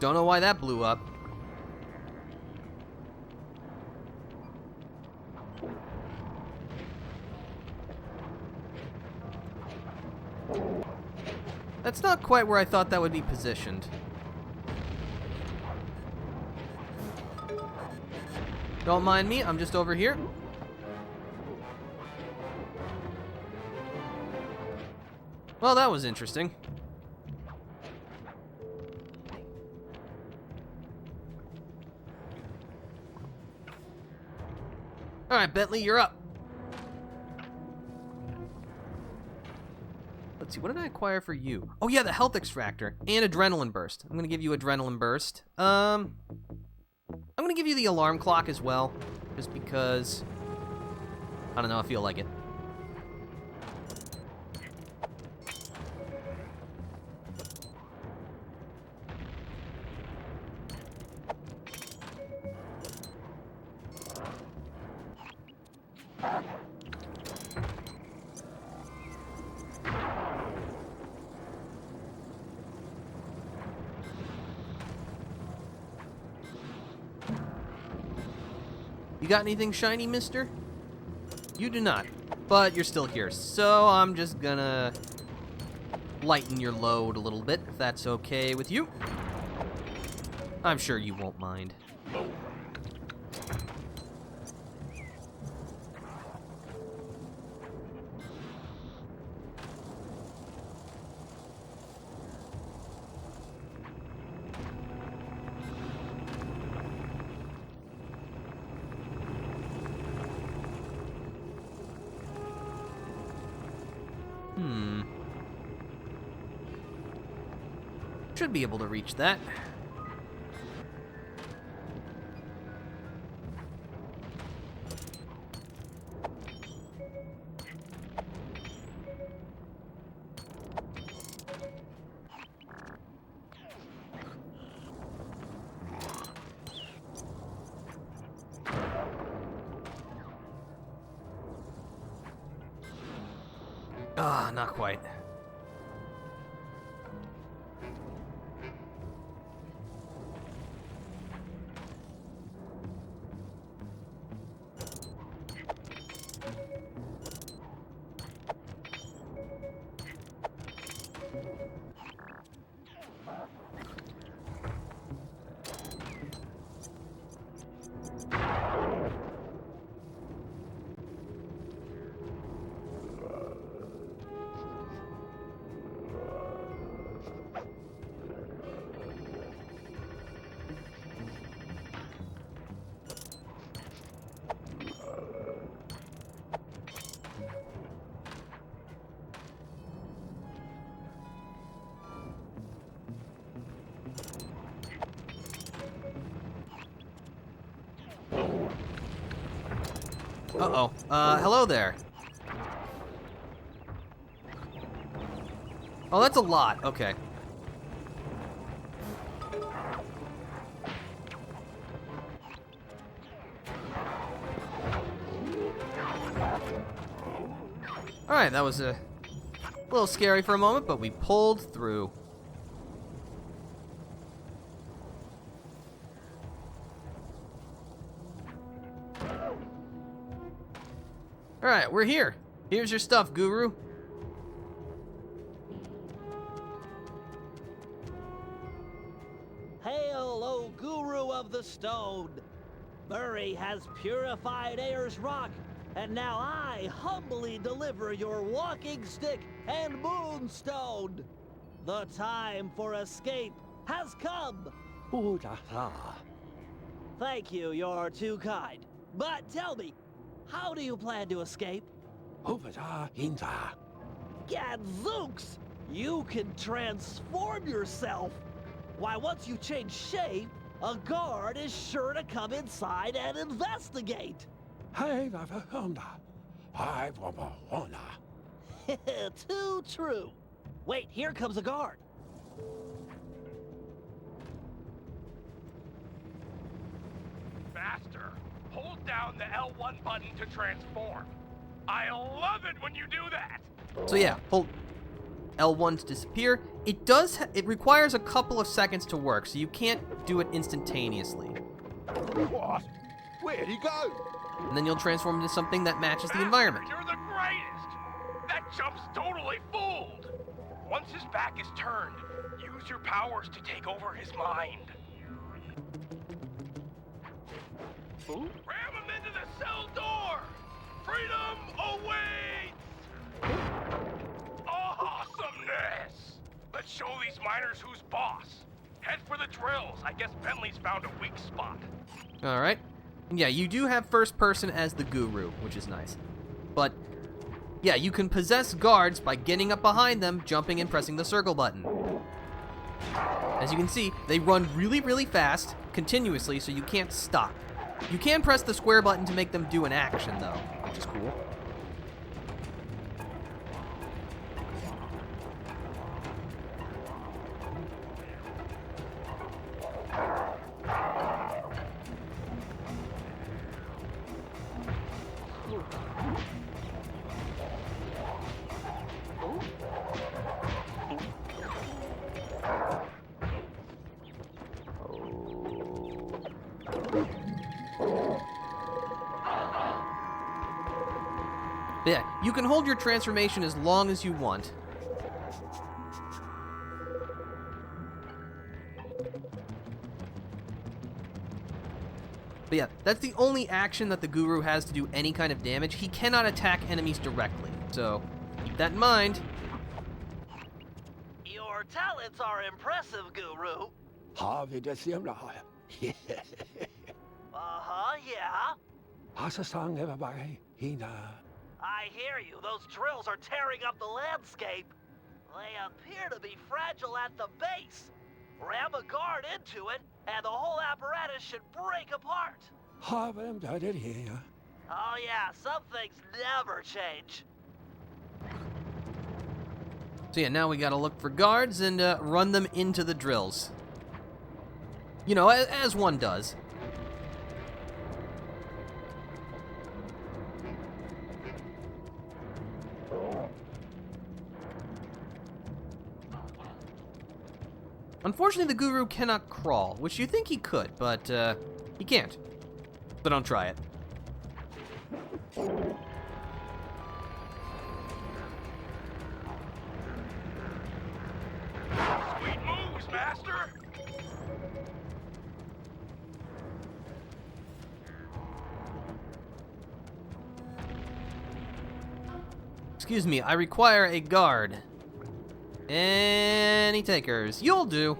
Speaker 1: Don't know why that blew up. That's not quite where I thought that would be positioned. Don't mind me, I'm just over here. Well, that was interesting. Alright, Bentley, you're up. Let's see, what did I acquire for you? Oh yeah, the health extractor and adrenaline burst. I'm gonna give you adrenaline burst. I'm gonna give you the alarm clock as well, just because, I don't know, I feel like it. You got anything shiny, mister? You do not, but you're still here, so I'm just gonna lighten your load a little bit, if that's okay with you. I'm sure you won't mind. Should be able to reach that. Ah, not quite. Uh-oh. Hello there. Oh, that's a lot. Okay. Alright, that was a little scary for a moment, but we pulled through. Alright, we're here. Here's your stuff, Guru.
Speaker 2: Hail, O Guru of the Stone! Murray has purified Ayer's rock, and now I humbly deliver your walking stick and moonstone. The time for escape has come. Thank you, you're too kind. But tell me, how do you plan to escape? Gadzooks! You can transform yourself! Why, once you change shape, a guard is sure to come inside and investigate! Too true. Wait, here comes a guard.
Speaker 15: Master, hold down the L1 button to transform. I love it when you do that.
Speaker 1: So yeah, hold L1 to disappear. It requires a couple of seconds to work, so you can't do it instantaneously.
Speaker 8: What? Where'd he go?
Speaker 1: And then you'll transform into something that matches the environment.
Speaker 15: You're the greatest. That jump's totally fooled. Once his back is turned, use your powers to take over his mind. Ram him into the cell door! Freedom awaits! Awesomeness! Let's show these miners who's boss. Head for the drills. I guess Bentley's found a weak spot.
Speaker 1: Alright. Yeah, you do have first person as the Guru, which is nice. But, yeah, you can possess guards by getting up behind them, jumping and pressing the circle button. As you can see, they run really, really fast, continuously, so you can't stop. You can press the square button to make them do an action, though, which is cool. Yeah, you can hold your transformation as long as you want. But yeah, that's the only action that the Guru has to do any kind of damage. He cannot attack enemies directly, so keep that in mind.
Speaker 2: Your talents are impressive, Guru. Yeah. I hear you. Those drills are tearing up the landscape. They appear to be fragile at the base. Ram a guard into it, and the whole apparatus should break apart. Oh yeah, some things never change.
Speaker 1: So yeah, now we gotta look for guards and run them into the drills. You know, as one does. Unfortunately, the Guru cannot crawl, which you think he could, but he can't. So don't try it.
Speaker 15: Sweet moves, Master!
Speaker 1: Excuse me, I require a guard. Any takers? You'll do.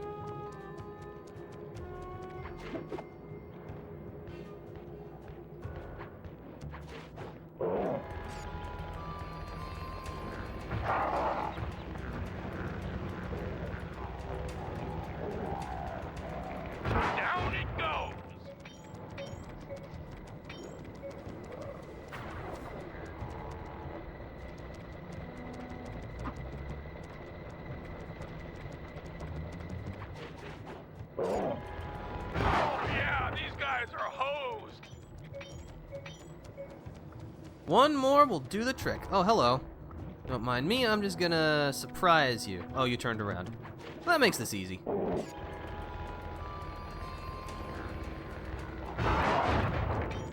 Speaker 15: Down it goes! Oh yeah, these guys are hosed!
Speaker 1: One more will do the trick. Oh, hello. Don't mind me, I'm just gonna surprise you. Oh, you turned around. Well, that makes this easy.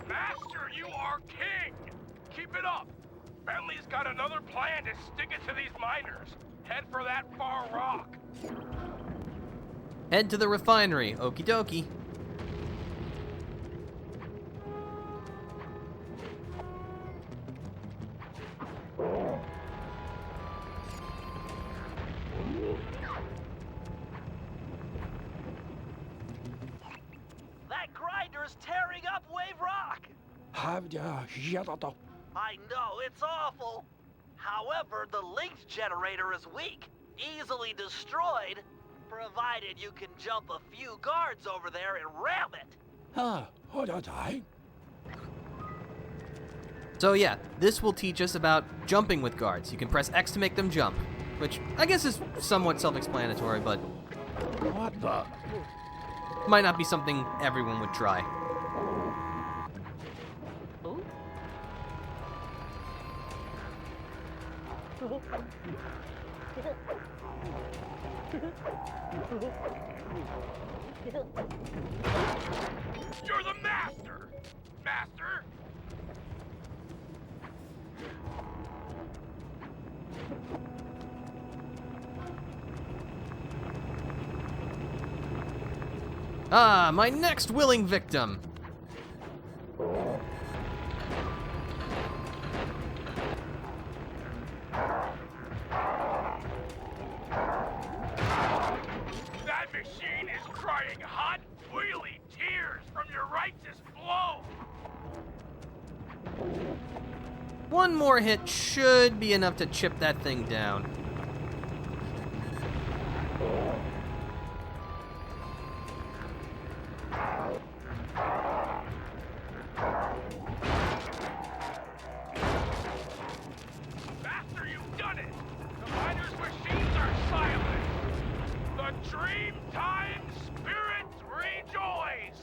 Speaker 15: Master, you are king! Keep it up! just got another plan to stick it to these miners. Head for that far rock.
Speaker 1: Head to the refinery. Okie dokie.
Speaker 2: That grinder's tearing up Wave Rock. I know, it's awful. However, the linked generator is weak, easily destroyed, provided you can jump a few guards over there and ram it.
Speaker 1: So yeah, this will teach us about jumping with guards. You can press X to make them jump, which I guess is somewhat self-explanatory, but
Speaker 13: What the?
Speaker 1: might not be something everyone would try.
Speaker 15: You're the master! Master?
Speaker 1: Ah, my next willing victim.
Speaker 15: That machine is crying hot, oily tears from your righteous blow!
Speaker 1: One more hit should be enough to chip that thing down.
Speaker 15: Master, you've done it! The miners' machines are silent! The dream time spirits rejoice!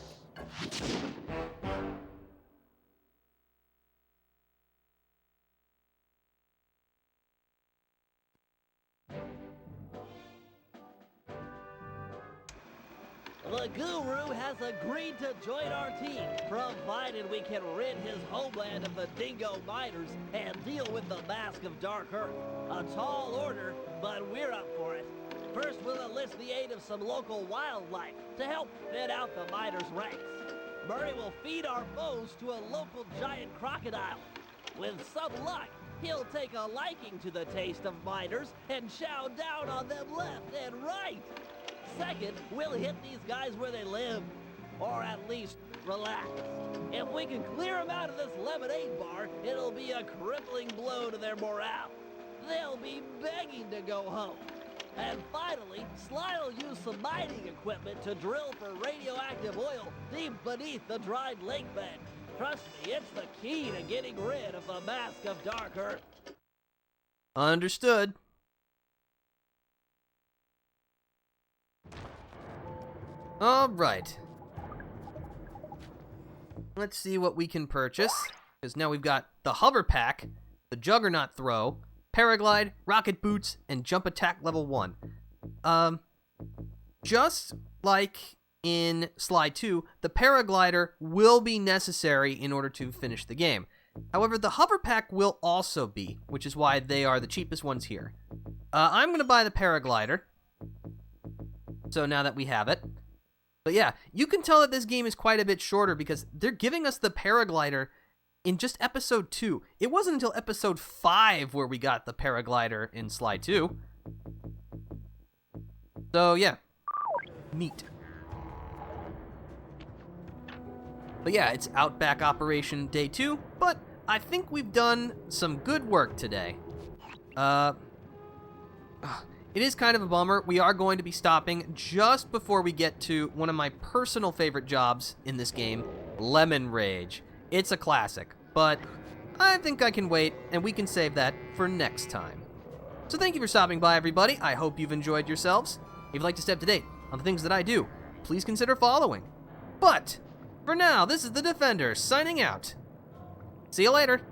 Speaker 2: The Guru has agreed to join our team, provided we can rid his homeland of the dingo miners and deal with the Mask of Dark Earth. A tall order, but we're up for it. First, we'll enlist the aid of some local wildlife to help thin out the miners' ranks. Murray will feed our foes to a local giant crocodile. With some luck, he'll take a liking to the taste of miners and chow down on them left and right. Second, we'll hit these guys where they live. Or at least, relax. If we can clear them out of this lemonade bar, it'll be a crippling blow to their morale. They'll be begging to go home. And finally, Sly will use some mining equipment to drill for radioactive oil deep beneath the dried lake bed. Trust me, it's the key to getting rid of the Mask of Dark Earth.
Speaker 1: Understood. All right. Let's see what we can purchase. Because now we've got the hover pack, the juggernaut throw, paraglide, rocket boots, and jump attack level 1. Just like in Slide 2, the paraglider will be necessary in order to finish the game. However, the hover pack will also be, which is why they are the cheapest ones here. I'm going to buy the paraglider. So now that we have it. But yeah, you can tell that this game is quite a bit shorter because they're giving us the paraglider in just episode 2. It wasn't until episode 5 where we got the paraglider in Slide 2. So yeah, neat. But yeah, it's Outback Operation Day 2, but I think we've done some good work today. It is kind of a bummer. We are going to be stopping just before we get to one of my personal favorite jobs in this game, Lemon Rage. It's a classic, but I think I can wait, and we can save that for next time. So thank you for stopping by, everybody. I hope you've enjoyed yourselves. If you'd like to stay up to date on the things that I do, please consider following. But for now, this is the Defender signing out. See you later.